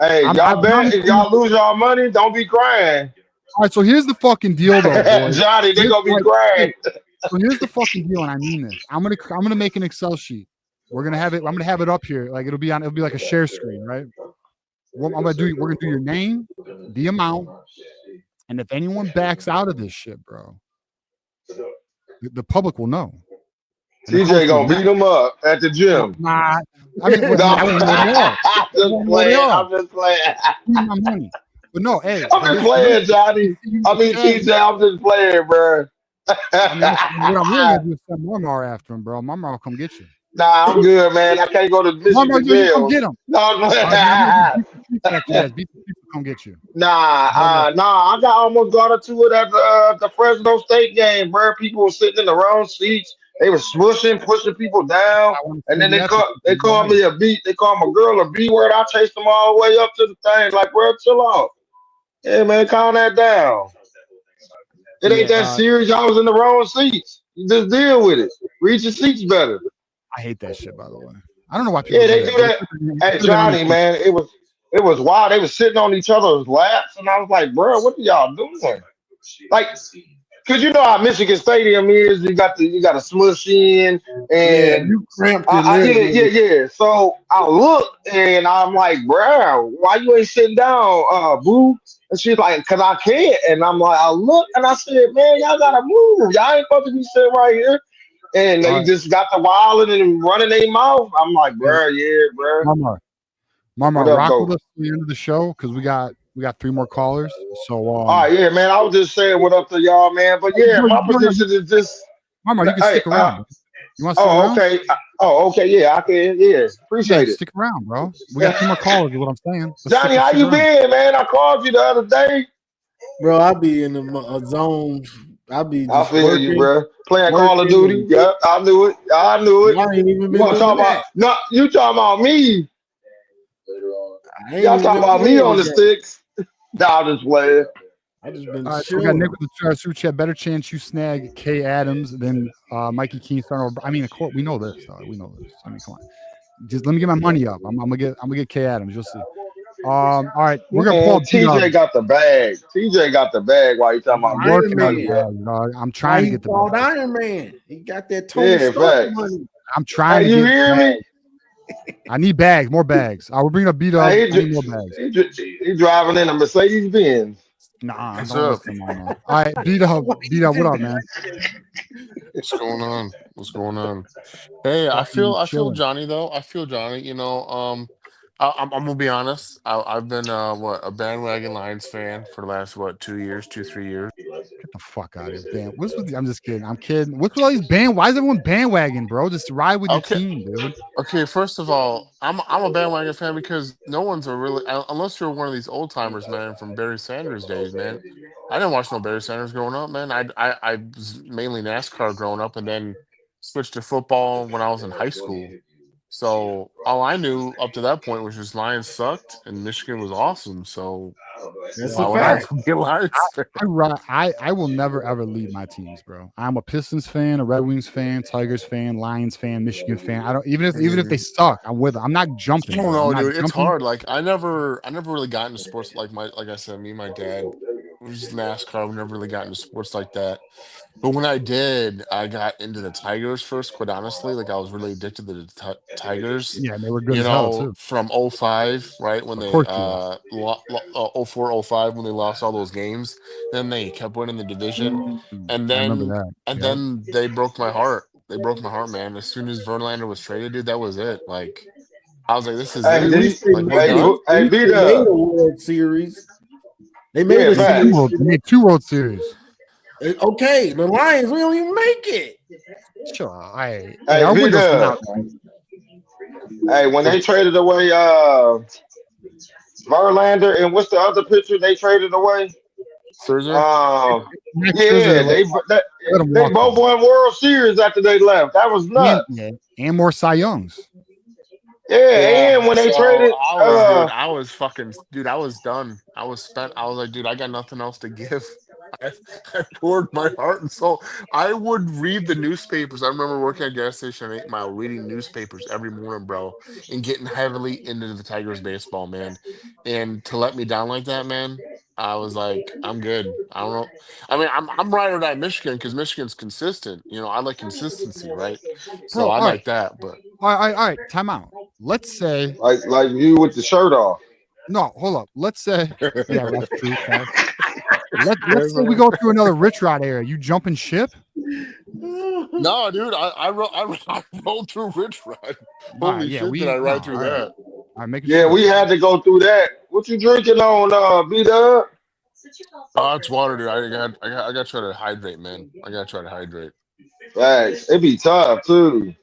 [SPEAKER 12] Hey, y'all bet if y'all lose y'all money, don't be crying.
[SPEAKER 2] All right, so here's the fucking deal, though, boys.
[SPEAKER 12] Johnny, they gonna be crying.
[SPEAKER 2] So here's the fucking deal, and I mean this. I'm gonna make an Excel sheet. We're gonna have it. I'm gonna have it up here. It'll be like a share screen, right? We're gonna do your name, the amount, and if anyone backs out of this shit, bro, the public will know.
[SPEAKER 12] TJ gonna beat him up at the gym.
[SPEAKER 2] Nah, I mean,
[SPEAKER 12] I'm just playing.
[SPEAKER 2] My money. But no, hey,
[SPEAKER 12] I'm just playing, Johnny. I mean, TJ, I'm just playing, bro.
[SPEAKER 2] What I'm really gonna do is send Marmar after him, bro. Marmar will come get you.
[SPEAKER 12] Nah, I'm good, man. I can't go to Michigan jail.
[SPEAKER 2] Come get him.
[SPEAKER 12] No,
[SPEAKER 2] come get you.
[SPEAKER 12] I almost got into it at the Fresno State game, bro. People were sitting in the wrong seats. They were smushing, pushing people down, and then they called me a B. They called my girl a B word. I chased them all the way up to the thing. Like, bro, chill out. Yeah, man, calm that down. It ain't that serious. I was in the wrong seats. You just deal with it. Read your seats better.
[SPEAKER 2] I hate that shit, by the way. I don't know why people.
[SPEAKER 12] Yeah, they do that. Hey, Johnny, man, it was wild. They were sitting on each other's laps, and I was like, bro, what are y'all doing? Like, cause you know how Michigan Stadium is. You got to smush in, and
[SPEAKER 3] you cramped
[SPEAKER 12] yeah. So I look, and I'm like, bro, why you ain't sitting down, boo? And she's like, cause I can't. And I'm like, I look, and I said, man, y'all gotta move. Y'all ain't supposed to be sitting right here. And they just got the wilding and running their mouth. I'm like, bro, yeah, bro.
[SPEAKER 2] Mama, rock with us to the end of the show because we got 3 more callers. So,
[SPEAKER 12] all right, yeah, man. I was just saying what up to y'all, man. But yeah, my position is just.
[SPEAKER 2] Mama, you can stick around. You want to stick around?
[SPEAKER 12] Okay. Okay. Yeah, I can. Yeah, appreciate it.
[SPEAKER 2] Stick around, bro. We got 2 more callers. Is what I'm saying.
[SPEAKER 12] Johnny, how you been, man? I called you the other day.
[SPEAKER 3] Bro, I be in the zone. I
[SPEAKER 12] feel working, you, bro. Playing Call of Duty. Yeah, I knew it. I
[SPEAKER 3] ain't even been
[SPEAKER 12] talking about no. You talking about me? Y'all talking about me on the sticks? Nah, I'm just playing.
[SPEAKER 3] I just been.
[SPEAKER 2] All right, so we got Nick with the super chat. Better chance you snag K Adams than Mikey Keene starting. I mean, of course, we know this. We know this. I mean, come on. Just let me get my money up. I'm gonna get K Adams. You'll see. All right, we're gonna pull up.
[SPEAKER 12] TJ got the bag. TJ got the bag while you talking about
[SPEAKER 2] working on it. I'm trying to get the
[SPEAKER 3] bag. Iron Man. He got that Tony Stark money.
[SPEAKER 2] I'm trying to
[SPEAKER 12] get. You
[SPEAKER 2] hear
[SPEAKER 12] me?
[SPEAKER 2] I need bags, more bags. I will bring up beat up. I need more bags.
[SPEAKER 12] He driving in a Mercedes Benz.
[SPEAKER 2] Nah,
[SPEAKER 13] What's
[SPEAKER 2] don't
[SPEAKER 13] up?
[SPEAKER 2] listen to Mama. All right, beat up, what up, man?
[SPEAKER 13] What's going on? What's going on? Hey,
[SPEAKER 2] Fucking
[SPEAKER 13] I feel
[SPEAKER 2] chilling.
[SPEAKER 13] Johnny though. I feel Johnny. I'm gonna be honest. I've been a bandwagon Lions fan for the last 2 years, 2 3 years.
[SPEAKER 2] Get the fuck out of here, band. What's with the, I'm just kidding. I'm kidding. What's with all these band? Why is everyone bandwagon, bro? Just ride with your
[SPEAKER 13] Okay,
[SPEAKER 2] team, dude.
[SPEAKER 13] okay. First of all, I'm a bandwagon fan because no one's a really unless you're one of these old timers, man, from Barry Sanders days, man. I didn't watch no Barry Sanders growing up, man. I was mainly NASCAR growing up, and then switched to football when I was in high school. So all I knew up to that point was just Lions sucked and Michigan was awesome. So
[SPEAKER 3] That's
[SPEAKER 13] why
[SPEAKER 3] a
[SPEAKER 13] would I
[SPEAKER 3] fact.
[SPEAKER 13] ever be a Lions fan?
[SPEAKER 2] I will never ever leave my teams, bro. I'm a Pistons fan, a Red Wings fan, Tigers fan, Lions fan, Michigan fan. I don't even if they suck, I'm with them. I'm not
[SPEAKER 13] I
[SPEAKER 2] jumping,
[SPEAKER 13] don't
[SPEAKER 2] bro. I'm
[SPEAKER 13] know,
[SPEAKER 2] not
[SPEAKER 13] dude. It's
[SPEAKER 2] jumping.
[SPEAKER 13] hard. Like I never really got into sports like I said, me and my dad was NASCAR. We never really got into sports like that. But when I did, I got into the Tigers first, quite honestly. Like I was really addicted to the Tigers.
[SPEAKER 2] Yeah, and they were good as hell too.
[SPEAKER 13] From '05, right? When
[SPEAKER 2] Of
[SPEAKER 13] they
[SPEAKER 2] course you were.
[SPEAKER 13] 04, '05, when they lost all those games. Then they kept winning the division. And
[SPEAKER 2] I remember
[SPEAKER 13] then
[SPEAKER 2] that.
[SPEAKER 13] and
[SPEAKER 2] Yep.
[SPEAKER 13] then they broke my heart. They broke my heart, man. As soon as Verlander was traded, dude, that was it. Like I was like, this is
[SPEAKER 12] Hey,
[SPEAKER 3] At
[SPEAKER 13] it.
[SPEAKER 12] did
[SPEAKER 3] least they
[SPEAKER 13] Like we're
[SPEAKER 3] made,
[SPEAKER 12] hey,
[SPEAKER 3] at
[SPEAKER 13] done.
[SPEAKER 3] least, at
[SPEAKER 12] hey,
[SPEAKER 3] least
[SPEAKER 12] beat
[SPEAKER 3] they made
[SPEAKER 12] up.
[SPEAKER 3] a World Series. They made
[SPEAKER 12] Yeah,
[SPEAKER 3] a
[SPEAKER 2] They made two
[SPEAKER 12] facts.
[SPEAKER 3] series.
[SPEAKER 2] World, they made 2 World Series.
[SPEAKER 3] Okay, the Lions, we don't even make it.
[SPEAKER 2] Sure.
[SPEAKER 12] Hey,
[SPEAKER 2] Our
[SPEAKER 12] beat
[SPEAKER 2] window's now,
[SPEAKER 12] up.
[SPEAKER 2] guys.
[SPEAKER 12] Hey, when they traded away Verlander and what's the other pitcher they traded away?
[SPEAKER 13] Scherzer.
[SPEAKER 12] Um,
[SPEAKER 2] Max
[SPEAKER 12] yeah,
[SPEAKER 2] Scherzer let him
[SPEAKER 12] they
[SPEAKER 2] walk
[SPEAKER 12] both
[SPEAKER 2] though.
[SPEAKER 12] won World Series after they left. That was
[SPEAKER 2] And
[SPEAKER 12] nuts.
[SPEAKER 2] yeah, and more Cy Youngs.
[SPEAKER 12] Yeah,
[SPEAKER 13] Yeah,
[SPEAKER 12] and when they
[SPEAKER 13] so
[SPEAKER 12] traded,
[SPEAKER 13] I was fucking, dude, I was done. I was spent. I was like, dude, I got nothing else to give. I, I poured my heart and soul. I would read the newspapers. I remember working at a gas station on 8 Mile, reading newspapers every morning, bro, and getting heavily into the Tigers baseball, man. And to let me down like that, man, I was like, I'm good. I don't know. I mean, I'm ride or die Michigan because Michigan's consistent. I like consistency, right? So
[SPEAKER 2] Bro,
[SPEAKER 13] I
[SPEAKER 2] all right.
[SPEAKER 13] like that, but.
[SPEAKER 2] All right. Time out. Let's say
[SPEAKER 12] like you with the shirt off.
[SPEAKER 2] no, hold up. Let's say, yeah, that's true. Fact.
[SPEAKER 13] Yes,
[SPEAKER 2] Let's say we
[SPEAKER 13] man.
[SPEAKER 2] go through another rich rod era. You jumping ship?
[SPEAKER 13] No, dude, I rolled through Rich Rod.
[SPEAKER 2] All right,
[SPEAKER 13] Holy
[SPEAKER 2] yeah,
[SPEAKER 13] shit, did I
[SPEAKER 2] no,
[SPEAKER 13] ride
[SPEAKER 2] all
[SPEAKER 13] through
[SPEAKER 2] right.
[SPEAKER 13] that?
[SPEAKER 2] All right, making
[SPEAKER 12] Yeah,
[SPEAKER 2] sure,
[SPEAKER 12] we
[SPEAKER 2] bro.
[SPEAKER 12] had to go through that. What you drinking on, beat up?
[SPEAKER 13] Oh, it's water, dude. I got to try to hydrate, man. I got to try to hydrate,
[SPEAKER 12] Facts. It be tough too.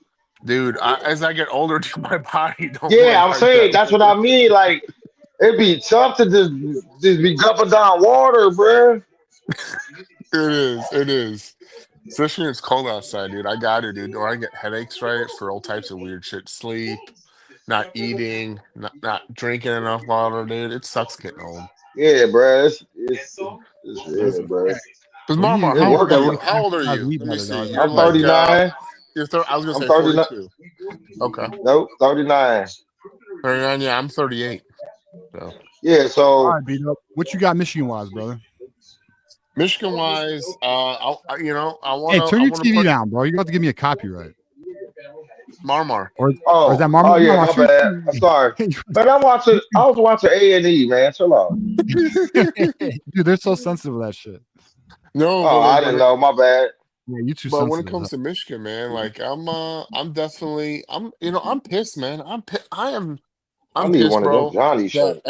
[SPEAKER 13] dude. As I get older, dude, my body don't
[SPEAKER 12] Yeah,
[SPEAKER 13] work
[SPEAKER 12] I'm
[SPEAKER 13] like
[SPEAKER 12] saying
[SPEAKER 13] that.
[SPEAKER 12] that's what I mean. Like it be tough to just be gupping down water, bruh.
[SPEAKER 13] It is. Especially when it's cold outside, dude. I got it, dude. Or I get headaches, right, for all types of weird shit. Sleep, not eating, not drinking enough water, dude. It sucks getting old.
[SPEAKER 12] Yeah, bruh. It's
[SPEAKER 2] That's
[SPEAKER 12] yeah,
[SPEAKER 2] a
[SPEAKER 12] bruh.
[SPEAKER 2] fact.
[SPEAKER 13] Because
[SPEAKER 2] Well,
[SPEAKER 13] Marmar,
[SPEAKER 12] It's
[SPEAKER 13] how old
[SPEAKER 12] work.
[SPEAKER 13] are
[SPEAKER 2] gotta
[SPEAKER 13] you?
[SPEAKER 2] learn
[SPEAKER 13] How old are
[SPEAKER 2] how to
[SPEAKER 13] you?
[SPEAKER 2] eat
[SPEAKER 13] Let me
[SPEAKER 2] better,
[SPEAKER 13] see.
[SPEAKER 2] dog.
[SPEAKER 13] You're
[SPEAKER 12] I'm
[SPEAKER 13] like
[SPEAKER 12] 39.
[SPEAKER 13] I was gonna
[SPEAKER 12] I'm
[SPEAKER 13] say
[SPEAKER 12] 39.
[SPEAKER 13] 42. Okay.
[SPEAKER 12] Nope, 39.
[SPEAKER 13] 39, yeah, I'm 38. So
[SPEAKER 12] Yeah,
[SPEAKER 2] All
[SPEAKER 12] so
[SPEAKER 2] right, beat up. What you got Michigan wise, brother?
[SPEAKER 13] Michigan wise, I
[SPEAKER 2] Hey, turn
[SPEAKER 13] I
[SPEAKER 2] your
[SPEAKER 13] wanna
[SPEAKER 2] TV
[SPEAKER 13] put
[SPEAKER 2] down, bro. You're about to give me a copyright.
[SPEAKER 13] Marmar.
[SPEAKER 2] Or is that Marmar?
[SPEAKER 12] oh yeah,
[SPEAKER 2] Marmar,
[SPEAKER 12] my
[SPEAKER 2] turn
[SPEAKER 12] bad.
[SPEAKER 2] your
[SPEAKER 12] I'm sorry.
[SPEAKER 2] TV
[SPEAKER 12] Man, I was watching A&E, man. Chill out.
[SPEAKER 2] Dude, they're so sensitive with that shit.
[SPEAKER 13] No,
[SPEAKER 12] Oh, I didn't know. My bad.
[SPEAKER 2] Yeah, you too
[SPEAKER 13] but when it
[SPEAKER 2] sensitive.
[SPEAKER 13] comes to Michigan, man, like I'm definitely I'm pissed, man.
[SPEAKER 12] I
[SPEAKER 13] I'm
[SPEAKER 12] need
[SPEAKER 13] pissed,
[SPEAKER 12] one of them
[SPEAKER 13] bro,
[SPEAKER 12] Johnny
[SPEAKER 13] that
[SPEAKER 12] shirts.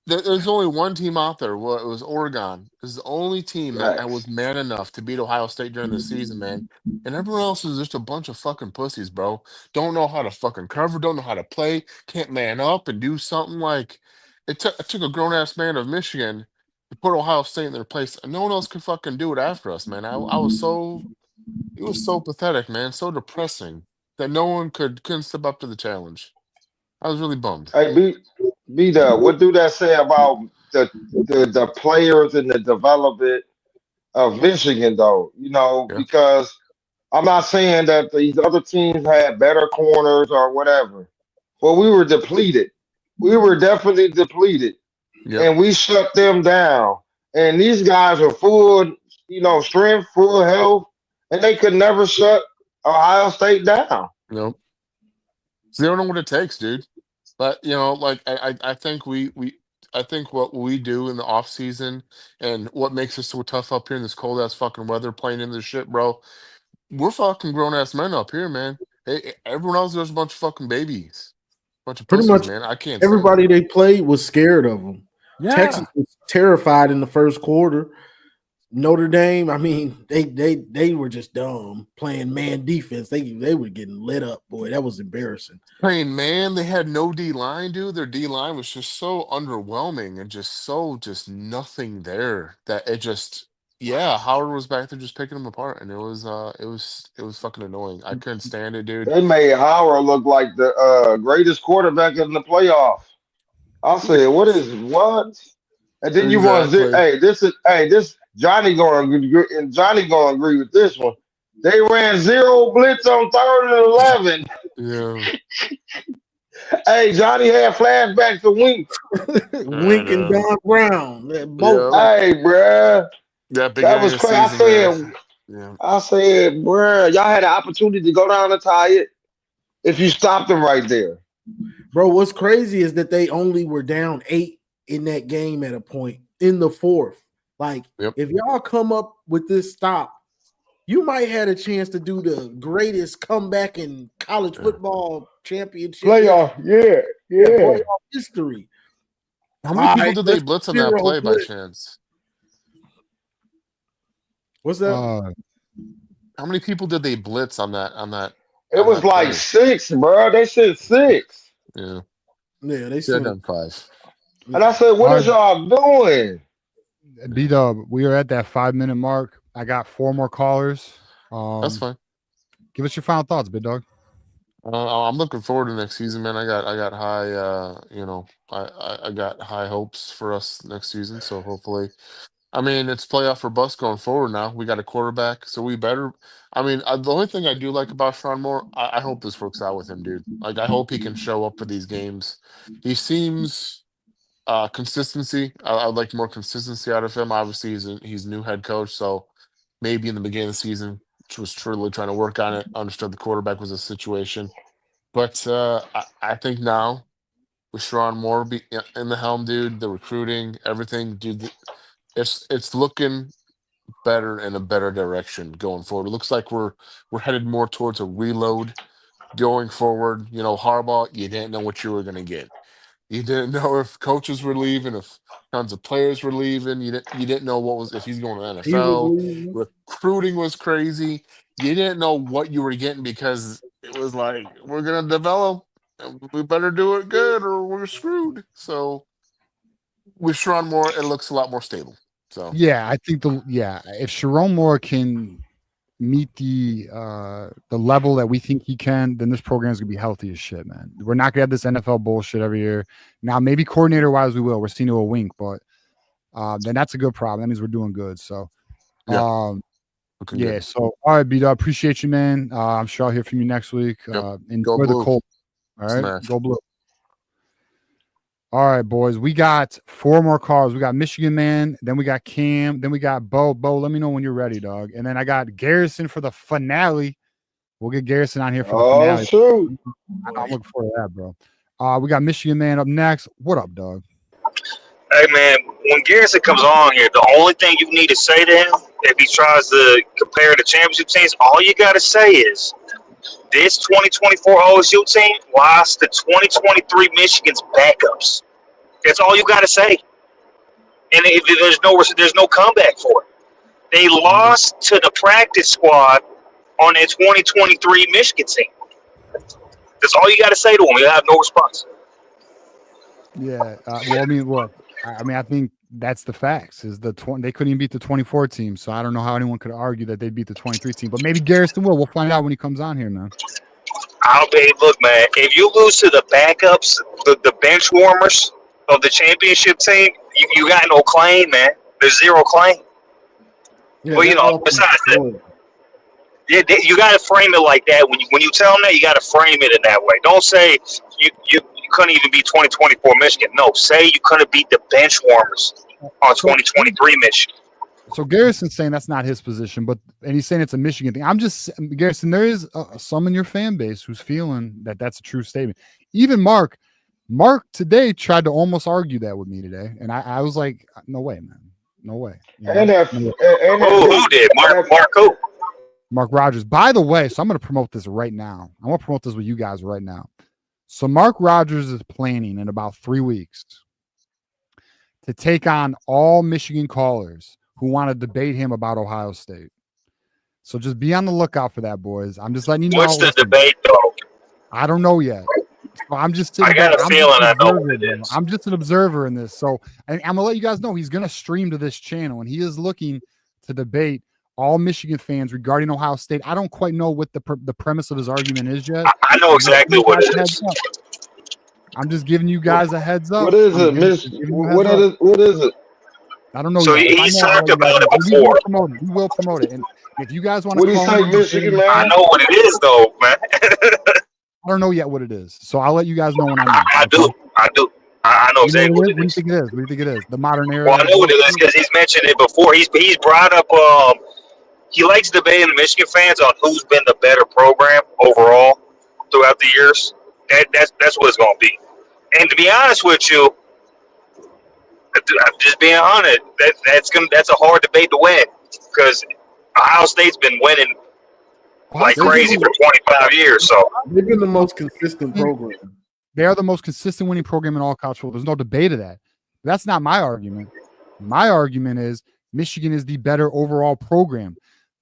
[SPEAKER 13] there's only one team out there. Well, it was Oregon. This is the only team that
[SPEAKER 12] Facts.
[SPEAKER 13] was man enough to beat Ohio State during the season, man. And everyone else is just a bunch of fucking pussies, bro. Don't know how to fucking cover, don't know how to play, can't man up and do something like it took a grown ass man of Michigan to put Ohio State in their place. And no one else could fucking do it after us, man. I was so it was so pathetic, man, so depressing that no one couldn't step up to the challenge. I was really bummed.
[SPEAKER 12] Hey, be the what do that say about the players and the development of Michigan though?
[SPEAKER 13] Yeah.
[SPEAKER 12] Because I'm not saying that these other teams had better corners or whatever. Well, we were depleted. We were definitely depleted,
[SPEAKER 13] Yep.
[SPEAKER 12] and we shut them down. And these guys are full, strength, full health, and they could never shut Ohio State down.
[SPEAKER 13] Nope. So they don't know what it takes, dude. But like I think we I think what we do in the off season and what makes us so tough up here in this cold ass fucking weather, playing in this shit, bro. We're fucking grown ass men up here, man. Hey, everyone else there's a bunch of fucking babies, bunch of
[SPEAKER 3] Pretty
[SPEAKER 13] pussies,
[SPEAKER 3] much
[SPEAKER 13] man. I can't stand
[SPEAKER 3] everybody
[SPEAKER 13] it.
[SPEAKER 3] they played was scared of them. Texas
[SPEAKER 13] Yeah,
[SPEAKER 3] was terrified in the first quarter. Notre Dame, I mean, they were just dumb playing man defense. They were getting lit up, boy. That was embarrassing.
[SPEAKER 13] playing man, they had no D line, dude. Their D line was just so underwhelming and just nothing there. That it just yeah, Howard was back there just picking them apart, and it was fucking annoying. I couldn't stand it, dude.
[SPEAKER 12] They made Howard look like the greatest quarterback in the playoff. I said, what? And then you want to
[SPEAKER 13] Exactly.
[SPEAKER 12] this Johnny going to agree, and Johnny going to agree with this one. They ran zero blitz on 3rd and 11.
[SPEAKER 13] Yeah.
[SPEAKER 12] Hey, Johnny had flashbacks to Wink.
[SPEAKER 13] I
[SPEAKER 3] Wink and
[SPEAKER 13] know.
[SPEAKER 3] Don Brown, they're both.
[SPEAKER 13] Yeah.
[SPEAKER 12] Hey, bruh,
[SPEAKER 13] That
[SPEAKER 12] that
[SPEAKER 13] beginning
[SPEAKER 12] was
[SPEAKER 13] of the
[SPEAKER 12] crazy.
[SPEAKER 13] season, man. Yeah.
[SPEAKER 12] I said, bruh, y'all had an opportunity to go down and tie it if you stopped them right there.
[SPEAKER 3] Bro, what's crazy is that they only were down 8 in that game at a point in the fourth. Like,
[SPEAKER 13] Yep.
[SPEAKER 3] if y'all come up with this stop, you might have a chance to do the greatest comeback in college football championship
[SPEAKER 12] Playoff, yeah.
[SPEAKER 3] playoff history.
[SPEAKER 13] How many
[SPEAKER 3] All
[SPEAKER 13] people
[SPEAKER 3] right,
[SPEAKER 13] did they
[SPEAKER 3] let's
[SPEAKER 13] blitz on that
[SPEAKER 3] zero
[SPEAKER 13] play by
[SPEAKER 3] blitz.
[SPEAKER 13] chance?
[SPEAKER 3] What's that?
[SPEAKER 13] How many people did they blitz on that
[SPEAKER 12] It was like
[SPEAKER 13] play?
[SPEAKER 12] 6, bro. They said 6.
[SPEAKER 13] Yeah.
[SPEAKER 3] Yeah, they
[SPEAKER 13] Should have
[SPEAKER 3] said
[SPEAKER 13] done 5.
[SPEAKER 12] And I said, what is y'all doing?
[SPEAKER 2] B-Dub, we are at that 5-minute mark. I got 4 more callers.
[SPEAKER 13] That's fine.
[SPEAKER 2] Give us your final thoughts, big dog.
[SPEAKER 13] I'm looking forward to next season, man. I got high, I got high hopes for us next season. So hopefully, I mean, it's playoff for bust going forward now. We got a quarterback, so we better. I mean, the only thing I do like about Sean Moore, I hope this works out with him, dude. Like, I hope he can show up for these games. He seems consistency. I'd like more consistency out of him. Obviously, he's new head coach, so maybe in the beginning of the season, was truly trying to work on it. Understood the quarterback was a situation, but I think now with Sharon Moore in the helm, dude, the recruiting, everything, dude, it's looking better in a better direction going forward. It looks like we're headed more towards a reload going forward. You know, Harbaugh, you didn't know what you were going to get. You didn't know if coaches were leaving, if tons of players were leaving. You didn't know what was if he's going to the
[SPEAKER 3] he was
[SPEAKER 13] NFL.
[SPEAKER 3] leaving.
[SPEAKER 13] Recruiting was crazy. You didn't know what you were getting because it was like we're gonna develop, and we better do it good or we're screwed. So with Sharon Moore, it looks a lot more stable. So
[SPEAKER 2] Yeah, I think if Sharon Moore can meet the level that we think he can, then this program is gonna be healthy as shit, man. We're not gonna have this NFL bullshit every year. Now, maybe coordinator wise, we will. We're seeing a wink, but then that's a good problem. That means we're doing good. So,
[SPEAKER 13] yeah,
[SPEAKER 2] yeah. So, all right, B-Dog, appreciate you, man. I'm sure I'll hear from you next week. Enjoy the
[SPEAKER 13] blue.
[SPEAKER 2] cold. All right,
[SPEAKER 13] Smash.
[SPEAKER 2] go blue. All right, boys. We got 4 more cars. We got Michigan Man, then we got Cam, then we got Bo. Bo, let me know when you're ready, dog. And then I got Garrison for the finale. We'll get Garrison on here for the finale.
[SPEAKER 12] Shoot.
[SPEAKER 2] I'm looking forward to that, bro. We got Michigan Man up next. What up, dog?
[SPEAKER 14] Hey man, when Garrison comes on here, the only thing you need to say to him, if he tries to compare the championship teams, all you got to say is this 2024 OSU team lost to 2023 Michigan's backups. That's all you got to say. And there's no comeback for it. They lost to the practice squad on a 2023 Michigan team. That's all you got to say to him. You'll have no response.
[SPEAKER 2] Yeah. Well, I mean, look. I think that's the facts. Is they couldn't even beat the 24 team, so I don't know how anyone could argue that they beat the 23 team. But maybe Garrison will. We'll find out when he comes on here, man.
[SPEAKER 14] Look, man. If you lose to the backups, the bench warmers of the championship team, you got no claim, man. There's zero claim.
[SPEAKER 3] Yeah,
[SPEAKER 14] Well, besides that, you got to frame it like that. When you tell them that, you got to frame it in that way. Don't say you couldn't even beat 2024 Michigan. No, say you couldn't beat the bench warmers on 2023 Michigan.
[SPEAKER 2] So Garrison's saying that's not his position, and he's saying it's a Michigan thing. I'm just Garrison. There is some in your fan base who's feeling that that's a true statement. Even Mark, Mark today tried to almost argue that with me today, and I was like, no way, man, no way. You know?
[SPEAKER 12] And that
[SPEAKER 2] No way.
[SPEAKER 12] and that
[SPEAKER 14] Who
[SPEAKER 12] dude,
[SPEAKER 14] did? Mark who?
[SPEAKER 2] Mark Rogers. By the way, so I'm going to promote this right now. I want to promote this with you guys right now. So Mark Rogers is planning in about 3 weeks to take on all Michigan callers who want to debate him about Ohio State. So just be on the lookout for that, boys. I'm just letting you know.
[SPEAKER 14] What's the
[SPEAKER 2] Listen,
[SPEAKER 14] debate though?
[SPEAKER 2] I don't know yet. So I'm just
[SPEAKER 14] I
[SPEAKER 2] sitting
[SPEAKER 14] got
[SPEAKER 2] back.
[SPEAKER 14] a
[SPEAKER 2] I'm
[SPEAKER 14] feeling
[SPEAKER 2] just an
[SPEAKER 14] I know
[SPEAKER 2] observer,
[SPEAKER 14] what it
[SPEAKER 2] bro.
[SPEAKER 14] is.
[SPEAKER 2] I'm just an observer in this. So and I'm gonna let you guys know he's gonna stream to this channel, and he is looking to debate all Michigan fans regarding Ohio State. I don't quite know what the premise of his argument is yet.
[SPEAKER 14] I know
[SPEAKER 2] I'm just
[SPEAKER 14] exactly
[SPEAKER 2] giving you
[SPEAKER 14] what
[SPEAKER 2] guys
[SPEAKER 14] it
[SPEAKER 2] a heads
[SPEAKER 14] is.
[SPEAKER 2] up. I'm just giving you guys a heads up.
[SPEAKER 12] what is
[SPEAKER 2] I'm
[SPEAKER 12] it,
[SPEAKER 2] giving-
[SPEAKER 12] Miss?
[SPEAKER 2] just giving you a heads up.
[SPEAKER 12] What is it?
[SPEAKER 2] I don't know
[SPEAKER 14] So
[SPEAKER 2] yet. If I
[SPEAKER 14] he's
[SPEAKER 2] know, I'll
[SPEAKER 14] talked
[SPEAKER 2] let you guys
[SPEAKER 14] about it
[SPEAKER 2] know. We will
[SPEAKER 14] before.
[SPEAKER 2] promote it. We will promote it. And if you guys want
[SPEAKER 12] What
[SPEAKER 2] to
[SPEAKER 12] do you
[SPEAKER 2] call
[SPEAKER 12] say,
[SPEAKER 2] in,
[SPEAKER 12] Michigan,
[SPEAKER 14] I
[SPEAKER 12] man?
[SPEAKER 14] know what it is though, man.
[SPEAKER 2] I don't know yet what it is. So I'll let you guys know when I know.
[SPEAKER 14] I do. I do. I know
[SPEAKER 2] You know
[SPEAKER 14] exactly
[SPEAKER 2] what
[SPEAKER 14] what
[SPEAKER 2] it is?
[SPEAKER 14] it
[SPEAKER 2] What do you
[SPEAKER 14] is.
[SPEAKER 2] think it is? What do you think it is? The modern era.
[SPEAKER 14] Well, I know what it is because he's mentioned it before. He's brought up. He likes debating the Michigan fans on who's been the better program overall throughout the years. That's what it's going to be. And to be honest with you, I'm just being honest. That's a hard debate to win because Ohio State's been winning like crazy for 25 years. So
[SPEAKER 3] They've been the most consistent program.
[SPEAKER 2] They are the most consistent winning program in all college football. There's no debate of that. That's not my argument. My argument is Michigan is the better overall program.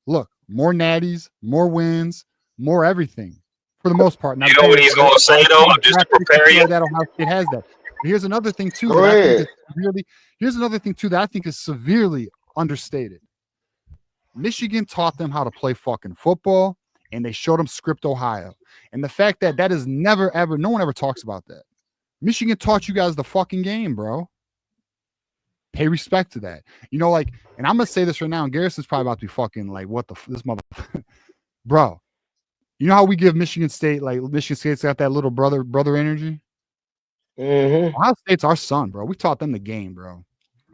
[SPEAKER 2] Look, more natties, more wins, more everything for the most part. Now,
[SPEAKER 14] you know what he's going to say though, just to prepare you.
[SPEAKER 2] That Ohio State has that. But here's another thing too.
[SPEAKER 12] Go
[SPEAKER 2] That I think
[SPEAKER 12] ahead.
[SPEAKER 2] is really. Here's another thing too that I think is severely understated. Michigan taught them how to play fucking football, and they showed them script Ohio. And the fact that that is never ever, no one ever talks about that. Michigan taught you guys the fucking game, bro. Pay respect to that. You know, like, and I'm gonna say this right now, and Garrison's probably about to be fucking like, what the this mother, bro. You know how we give Michigan State, like Michigan State's got that little brother energy.
[SPEAKER 12] Mm-hmm.
[SPEAKER 2] Ohio State's our son, bro. We taught them the game, bro.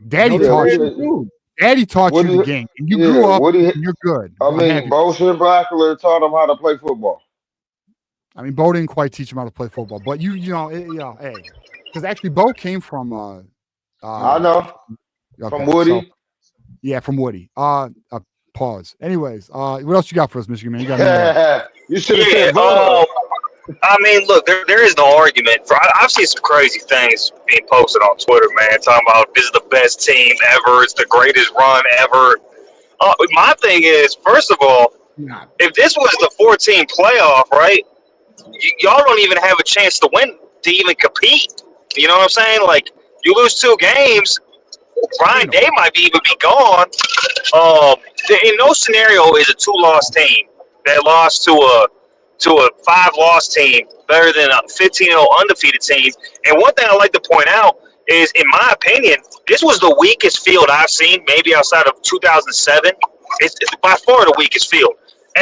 [SPEAKER 2] Daddy
[SPEAKER 3] No, they
[SPEAKER 2] taught
[SPEAKER 3] did
[SPEAKER 2] you.
[SPEAKER 3] too.
[SPEAKER 2] Daddy taught
[SPEAKER 12] What
[SPEAKER 2] you
[SPEAKER 12] do
[SPEAKER 2] the
[SPEAKER 12] you-
[SPEAKER 2] game, and you
[SPEAKER 12] yeah,
[SPEAKER 2] grew up.
[SPEAKER 12] what do you-
[SPEAKER 2] And you're good.
[SPEAKER 12] I
[SPEAKER 2] I'm
[SPEAKER 12] mean,
[SPEAKER 2] happy.
[SPEAKER 12] Boston Blackler taught them how to play football.
[SPEAKER 2] I mean, Bo didn't quite teach him how to play football, but you know, hey, because actually, Bo came from.
[SPEAKER 12] I know. From Woody.
[SPEAKER 2] So, yeah, from Woody. Pause. Anyways, what else you got for us, Michigan man? You got any,
[SPEAKER 12] You should have
[SPEAKER 14] Yeah.
[SPEAKER 12] said Bo.
[SPEAKER 14] I mean, look, there is no argument. I've seen some crazy things being posted on Twitter, man, talking about this is the best team ever. It's the greatest run ever. My thing is, first of all, if this was the 14 playoff, right, y'all don't even have a chance to win, to even compete. You know what I'm saying? Like, you lose 2 games, Ryan Day might even be gone. In no scenario is a 2-loss team that lost to a 5-loss team better than a 15-0 undefeated team. And one thing I like to point out is, in my opinion, this was the weakest field I've seen, maybe outside of 2007. It's by far the weakest field.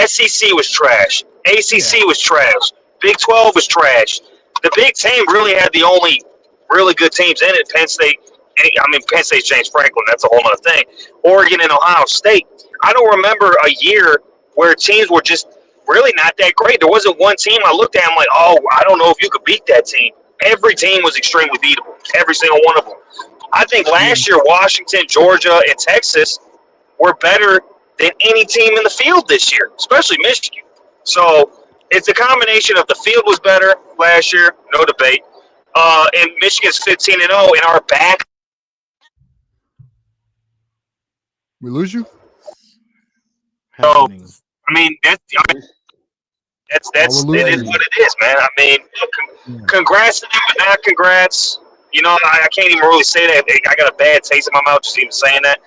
[SPEAKER 14] SEC was trash. ACC was trash. Big 12 was trash. The Big Ten really had the only really good teams in it. Penn State. I mean, Penn State's James Franklin. That's a whole other thing. Oregon and Ohio State. I don't remember a year where teams were just really not that great. There wasn't one team I looked at and I'm like, oh, I don't know if you could beat that team. Every team was extremely beatable. Every single one of them. I think last year, Washington, Georgia, and Texas were better than any team in the field this year, especially Michigan. So it's a combination of the field was better last year, no debate. And Michigan's 15-0 and our back.
[SPEAKER 2] we lose you?
[SPEAKER 14] So, I mean, it is what it is, man. I mean, congrats to them, but not congrats. You know, I can't even really say that. I got a bad taste in my mouth just even saying that.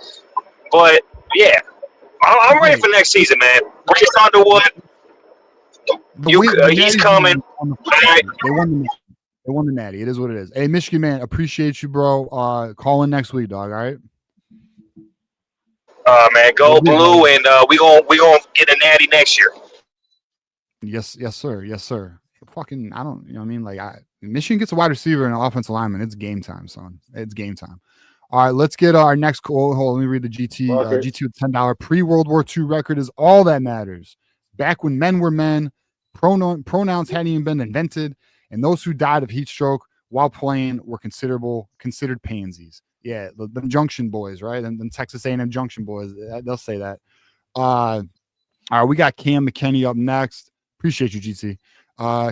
[SPEAKER 14] But, yeah, I'm ready for next season, man. Bryce Underwood, he's coming.
[SPEAKER 2] They won the Natty. It is what it is. Hey, Michigan man, appreciate you, bro. Call in next week, dog. All right.
[SPEAKER 14] Man, go blue, and we gonna get a natty next year.
[SPEAKER 2] Yes, sir. Yes, sir. Fucking, I don't, you know what I mean? Like, Michigan gets a wide receiver and an offensive lineman. It's game time, son. It's game time. All right, let's get our next call. Hold on, let me read the GT. GT with $10 pre-World War II record is all that matters. Back when men were men, pronouns hadn't even been invented, and those who died of heat stroke while playing were considered pansies. Yeah, the Junction boys, right? And the Texas A&M Junction boys, they'll say that. All right, we got Cam McKinney up next. Appreciate you, GT.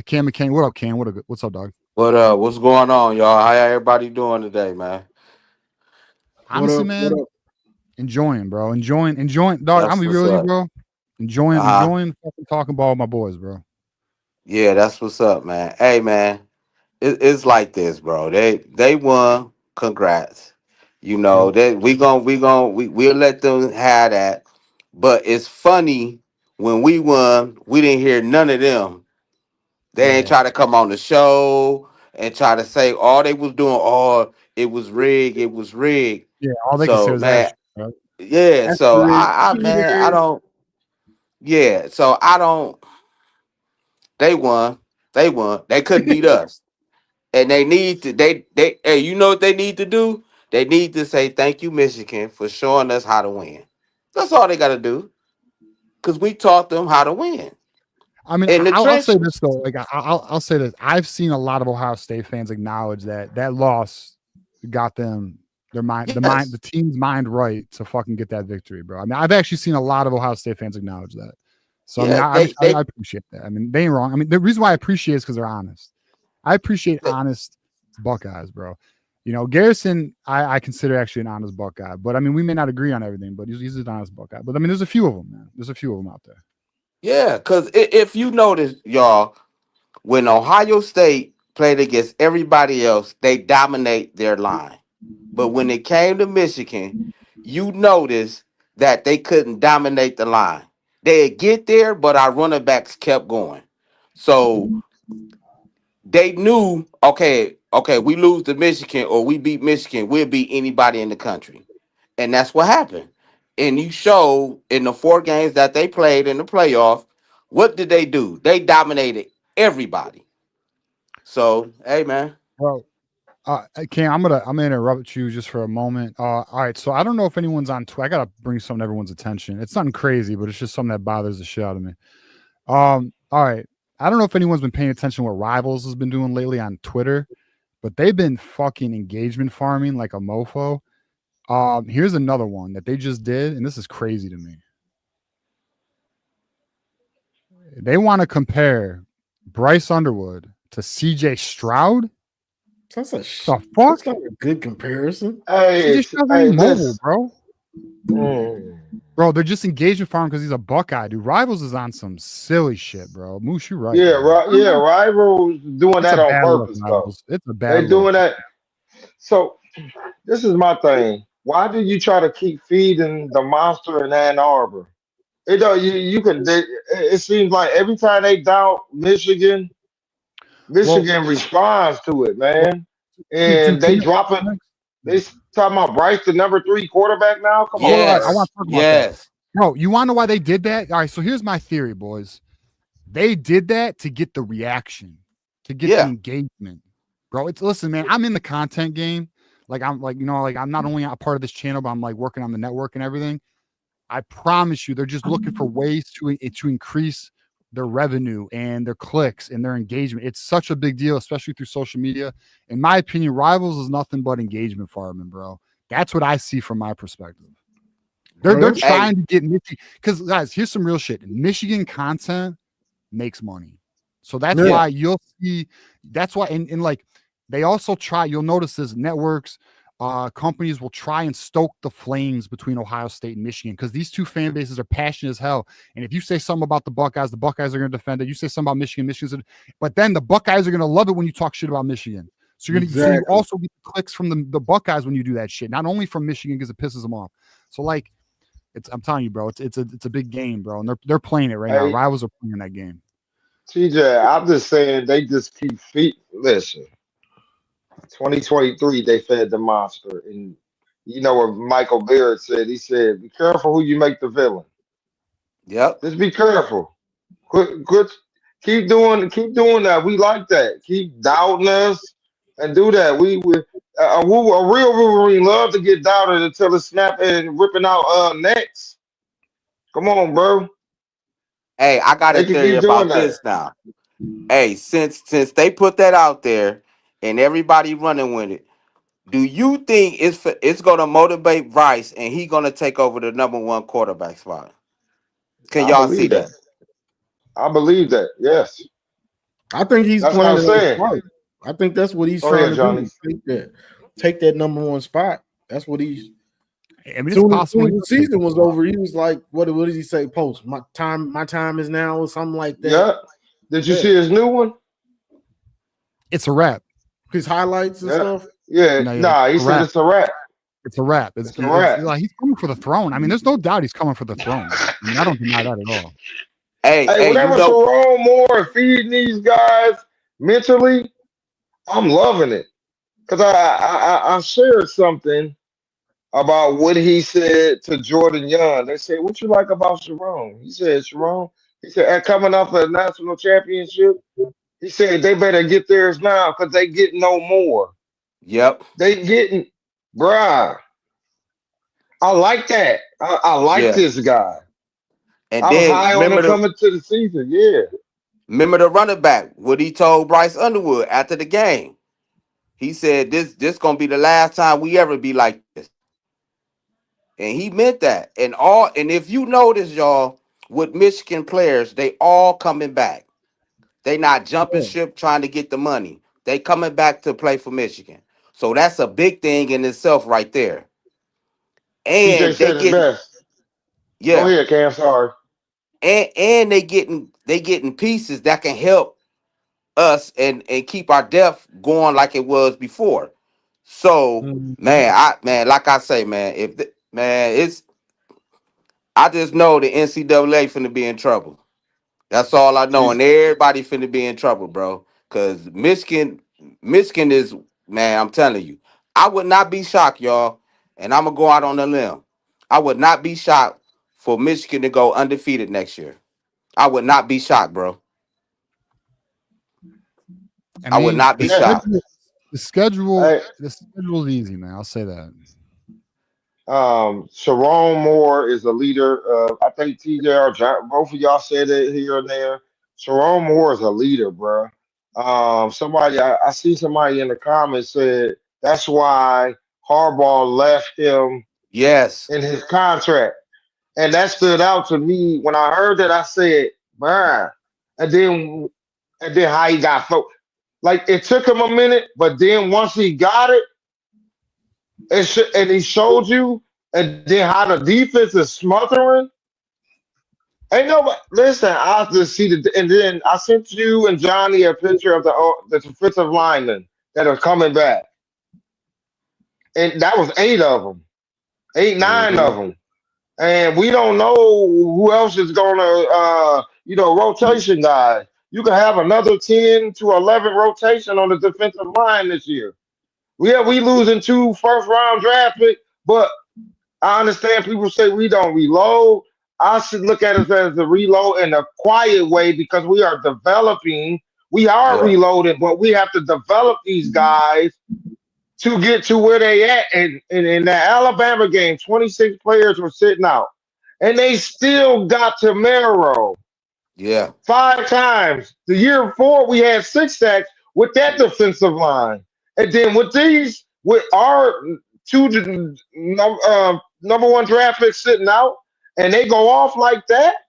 [SPEAKER 2] Cam McKinney, what up, Cam? What's up, dog?
[SPEAKER 15] What up? What's going on, y'all? How everybody doing today, man?
[SPEAKER 2] Honestly,
[SPEAKER 3] What
[SPEAKER 2] man,
[SPEAKER 3] up?
[SPEAKER 2] enjoying, bro. Enjoying. Dog, I'm
[SPEAKER 15] That's
[SPEAKER 2] gonna be
[SPEAKER 15] what's
[SPEAKER 2] real with you,
[SPEAKER 15] up.
[SPEAKER 2] bro.
[SPEAKER 15] Uh-huh.
[SPEAKER 2] Enjoying fucking talking ball with my boys, bro.
[SPEAKER 15] Yeah, that's what's up, man. Hey, man, it's like this, bro. They won. Congrats. You know
[SPEAKER 2] Yep.
[SPEAKER 15] that we'll let them have that. But it's funny when we won, we didn't hear none of them. They ain't
[SPEAKER 2] Yeah.
[SPEAKER 15] try to come on the show and try to say all they was doing. Oh, it was rigged. It was rigged.
[SPEAKER 2] Yeah. All they can say
[SPEAKER 15] So
[SPEAKER 2] was that
[SPEAKER 15] man,
[SPEAKER 2] shit, bro.
[SPEAKER 15] yeah. So
[SPEAKER 5] Asterisk,
[SPEAKER 15] I man, I
[SPEAKER 5] cheaters.
[SPEAKER 15] don't. Yeah. So I don't. They won. They won. They couldn't beat us. And they need to they hey, you know what they need to do? They need to say thank you, Michigan, for showing us how to win. That's all they gotta do. Cause we taught them how to win
[SPEAKER 2] I mean,
[SPEAKER 15] in the
[SPEAKER 2] I'll say this
[SPEAKER 15] trenches.
[SPEAKER 2] though. Like, I'll say this. I've seen a lot of Ohio State fans acknowledge that loss got them
[SPEAKER 15] Yes.
[SPEAKER 2] the team's mind right to fucking get that victory, bro. I mean, I've actually seen a lot of Ohio State fans acknowledge that. So I mean,
[SPEAKER 15] Yeah,
[SPEAKER 2] I appreciate that. I mean, they ain't wrong. I mean, the reason why I appreciate it is because they're honest. I appreciate
[SPEAKER 15] they
[SPEAKER 2] honest Buckeyes, bro. You know, Garrison, I consider actually an honest Buckeye, but I mean, we may not agree on everything, but he's an honest Buckeye. But I mean, there's a few of them, man. There's a few of them out there.
[SPEAKER 15] yeah, because if you notice, y'all, when Ohio State played against everybody else, they dominate their line. But when it came to Michigan, you notice that they couldn't dominate the line. They'd get there, but our running backs kept going. So they knew, okay, we lose to Michigan or we beat Michigan, we'll beat anybody in the country. And that's what happened. And you show in the 4 games that they played in the playoff, what did they do? They dominated everybody. So, hey man.
[SPEAKER 2] Bro, Cam, I'm gonna interrupt you just for a moment. All right, so I don't know if anyone's on Twitter. I gotta bring something to everyone's attention. It's nothing crazy, but it's just something that bothers the shit out of me. All right, I don't know if anyone's been paying attention to what Rivals has been doing lately on Twitter, but they've been fucking engagement farming like a mofo. Here's another one that they just did, and this is crazy to me. They want to compare Bryce Underwood to CJ Stroud.
[SPEAKER 3] That's
[SPEAKER 2] The
[SPEAKER 3] that's
[SPEAKER 2] fuck?
[SPEAKER 3] not a good comparison.
[SPEAKER 12] Hey,
[SPEAKER 2] CJ Stroud
[SPEAKER 12] hey,
[SPEAKER 2] ain't mobile,
[SPEAKER 12] listen.
[SPEAKER 2] bro. Bro, they're just engagement farm because he's a Buckeye, dude. Rivals is on some silly shit, bro. Moose, you right,
[SPEAKER 12] Yeah,
[SPEAKER 2] bro.
[SPEAKER 12] right. Yeah, Rivals doing
[SPEAKER 2] It's a
[SPEAKER 12] that on
[SPEAKER 2] bad look,
[SPEAKER 12] purpose though.
[SPEAKER 2] Rivals. It's a bad
[SPEAKER 12] They
[SPEAKER 2] look.
[SPEAKER 12] doing that. So this is my thing. Why do you try to keep feeding the monster in Ann Arbor? It don't. You can. It seems like every time they doubt Michigan,
[SPEAKER 2] Well,
[SPEAKER 12] Michigan responds to it,
[SPEAKER 2] well,
[SPEAKER 12] man.
[SPEAKER 2] to
[SPEAKER 12] And they
[SPEAKER 2] your
[SPEAKER 12] drop it.
[SPEAKER 2] point,
[SPEAKER 12] They talking about Bryce, the number 3 quarterback now. Come
[SPEAKER 2] well,
[SPEAKER 12] on,
[SPEAKER 2] all right, I
[SPEAKER 12] man.
[SPEAKER 2] want
[SPEAKER 15] Yes.
[SPEAKER 2] to talk about that.
[SPEAKER 15] Yes.
[SPEAKER 2] Bro, you want to know why they did that? All right, so here's my theory, boys. They did that to get the reaction, to get the
[SPEAKER 15] Yeah.
[SPEAKER 2] engagement. Bro, it's listen, man, I'm in the content game. Like I'm like, like I'm not only a part of this channel, but I'm like working on the network and everything. I promise you, they're just looking for ways to increase their revenue and their clicks and their engagement. It's such a big deal, especially through social media. In my opinion, Rivals is nothing but engagement farming, bro. That's what I see from my perspective. They're
[SPEAKER 3] Bro,
[SPEAKER 2] they're
[SPEAKER 3] that's
[SPEAKER 15] Hey,
[SPEAKER 2] trying to get Michigan because guys, here's some real shit. Michigan content makes money. So that's
[SPEAKER 3] yeah.
[SPEAKER 2] why you'll see that's why and like they also try, you'll notice this networks, companies will try and stoke the flames between Ohio State and Michigan because these two fan bases are passionate as hell. And if you say something about the Buckeyes are going to defend it. You say something about Michigan, but then the Buckeyes are going to love it when you talk shit about Michigan. So so you
[SPEAKER 3] Exactly.
[SPEAKER 2] also get clicks from the Buckeyes when you do that shit, not only from Michigan because it pisses them off. So like I'm telling you, bro, it's a big game, bro, and they're playing it right now.
[SPEAKER 12] Hey,
[SPEAKER 2] Rivals are playing that game.
[SPEAKER 12] TJ, I'm just saying they just keep feed. Listen, 2023 they fed the monster, and you know what Michael Barrett said? He said, "Be careful who you make the villain.
[SPEAKER 15] yep.
[SPEAKER 12] Just be careful. Quit, keep doing that. We like that. Keep doubting us and do that. A real Wolverine love to get doubted until it's snapping and ripping out necks. Come on, bro.
[SPEAKER 15] Hey, I got a
[SPEAKER 12] They can
[SPEAKER 15] theory
[SPEAKER 12] keep doing
[SPEAKER 15] about
[SPEAKER 12] that.
[SPEAKER 15] this now. Hey, since they put that out there, and everybody running with it, do you think it's going to motivate Bryce and he going to take over the number one quarterback spot? Can
[SPEAKER 12] I
[SPEAKER 15] y'all see
[SPEAKER 12] believe that.
[SPEAKER 15] that?
[SPEAKER 12] I believe that. Yes.
[SPEAKER 3] I think he's
[SPEAKER 12] That's what I'm
[SPEAKER 3] playing it
[SPEAKER 12] saying.
[SPEAKER 3] right. I think that's what he's
[SPEAKER 12] Go
[SPEAKER 3] trying
[SPEAKER 12] ahead,
[SPEAKER 3] to
[SPEAKER 12] Johnny.
[SPEAKER 3] do. Take that number one spot. That's what he's.
[SPEAKER 2] I mean, it's
[SPEAKER 3] Soon
[SPEAKER 2] possible
[SPEAKER 3] as the season was over, he was like, "What did he say? Post my time is now," or something like that.
[SPEAKER 12] Yeah. Did you see his new one?
[SPEAKER 2] It's a wrap.
[SPEAKER 3] His highlights and stuff.
[SPEAKER 12] Yeah. Nah, he said it's a wrap.
[SPEAKER 2] It's a wrap.
[SPEAKER 12] It's a wrap.
[SPEAKER 2] Like he's coming for the throne. I mean, there's no doubt he's coming for the throne. I mean, I don't deny that at all.
[SPEAKER 15] Hey,
[SPEAKER 12] whatever Sharon Moore feeding these guys mentally, I'm loving it. Because I shared something about what he said to Jordan Young. They said, "What you like about Sharon?" He said, "Sharon." He said, "Coming off a national championship." He said, "They better get theirs now because they get no more."
[SPEAKER 15] Yep.
[SPEAKER 12] They getting, bruh. I like that. I like this guy.
[SPEAKER 15] And
[SPEAKER 12] I was
[SPEAKER 15] then
[SPEAKER 12] high on him coming to the season. Yeah.
[SPEAKER 15] remember the running back, what he told Bryce Underwood after the game. He said, this gonna be the last time we ever be like this. And he meant that. And if you notice, y'all, with Michigan players, they all coming back. They not jumping ship trying to get the money. They coming back to play for Michigan. So that's a big thing in itself right there.
[SPEAKER 12] TJ
[SPEAKER 15] And they
[SPEAKER 12] said it
[SPEAKER 15] getting,
[SPEAKER 12] best. Go
[SPEAKER 15] yeah.
[SPEAKER 12] ahead, Cam. Sorry.
[SPEAKER 15] And they getting pieces that can help us and keep our depth going like it was before. So man, like I say, man, I just know the NCAA finna be in trouble. That's all I know, and everybody finna be in trouble, bro. Cause Michigan is, man, I'm telling you, I would not be shocked, y'all, and I'm gonna go out on a limb. I would not be shocked for Michigan to go undefeated next year. I would not be shocked, bro. I would not be shocked.
[SPEAKER 2] The schedule is easy, man. I'll say that.
[SPEAKER 12] Sharon Moore is a leader. I think TJ or John, both of y'all said it here and there. Sharon Moore is a leader, bro. Somebody I see somebody in the comments said that's why Harbaugh left him in his contract, and that stood out to me when I heard that. I said, man, and then how he got like it took him a minute, but then once he got it. And he showed you, and then how the defense is smothering. Ain't nobody listen. I just see and then I sent you and Johnny a picture of the defensive linemen that are coming back, and that was 8 of them, 9 of them, and we don't know who else is gonna, rotation guys. You can have another 10 to 11 rotation on the defensive line this year. We losing 2 first-round draft picks, but I understand people say we don't reload. I should look at it as a reload in a quiet way because we are developing. We are reloading, but we have to develop these guys to get to where they at. And in the Alabama game, 26 players were sitting out, and they still got to Marrow.
[SPEAKER 15] Yeah.
[SPEAKER 12] 5 times. The year before, we had 6 sacks with that defensive line. And then with our 2 number 1 draft picks sitting out, and they go off like that,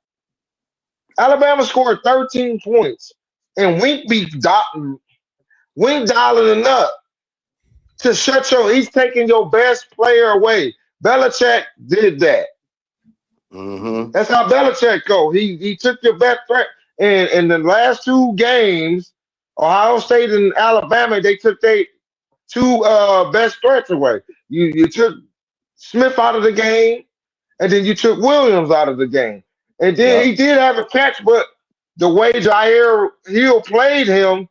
[SPEAKER 12] Alabama scored 13 points. And Wink dialing up to shut he's taking your best player away. Belichick did that. That's how Belichick go. He took your best threat. And in the last 2 games, Ohio State and Alabama, they took their 2 best threats away. You took Smith out of the game, and then you took Williams out of the game. And then he did have a catch, but the way Jair Hill played him,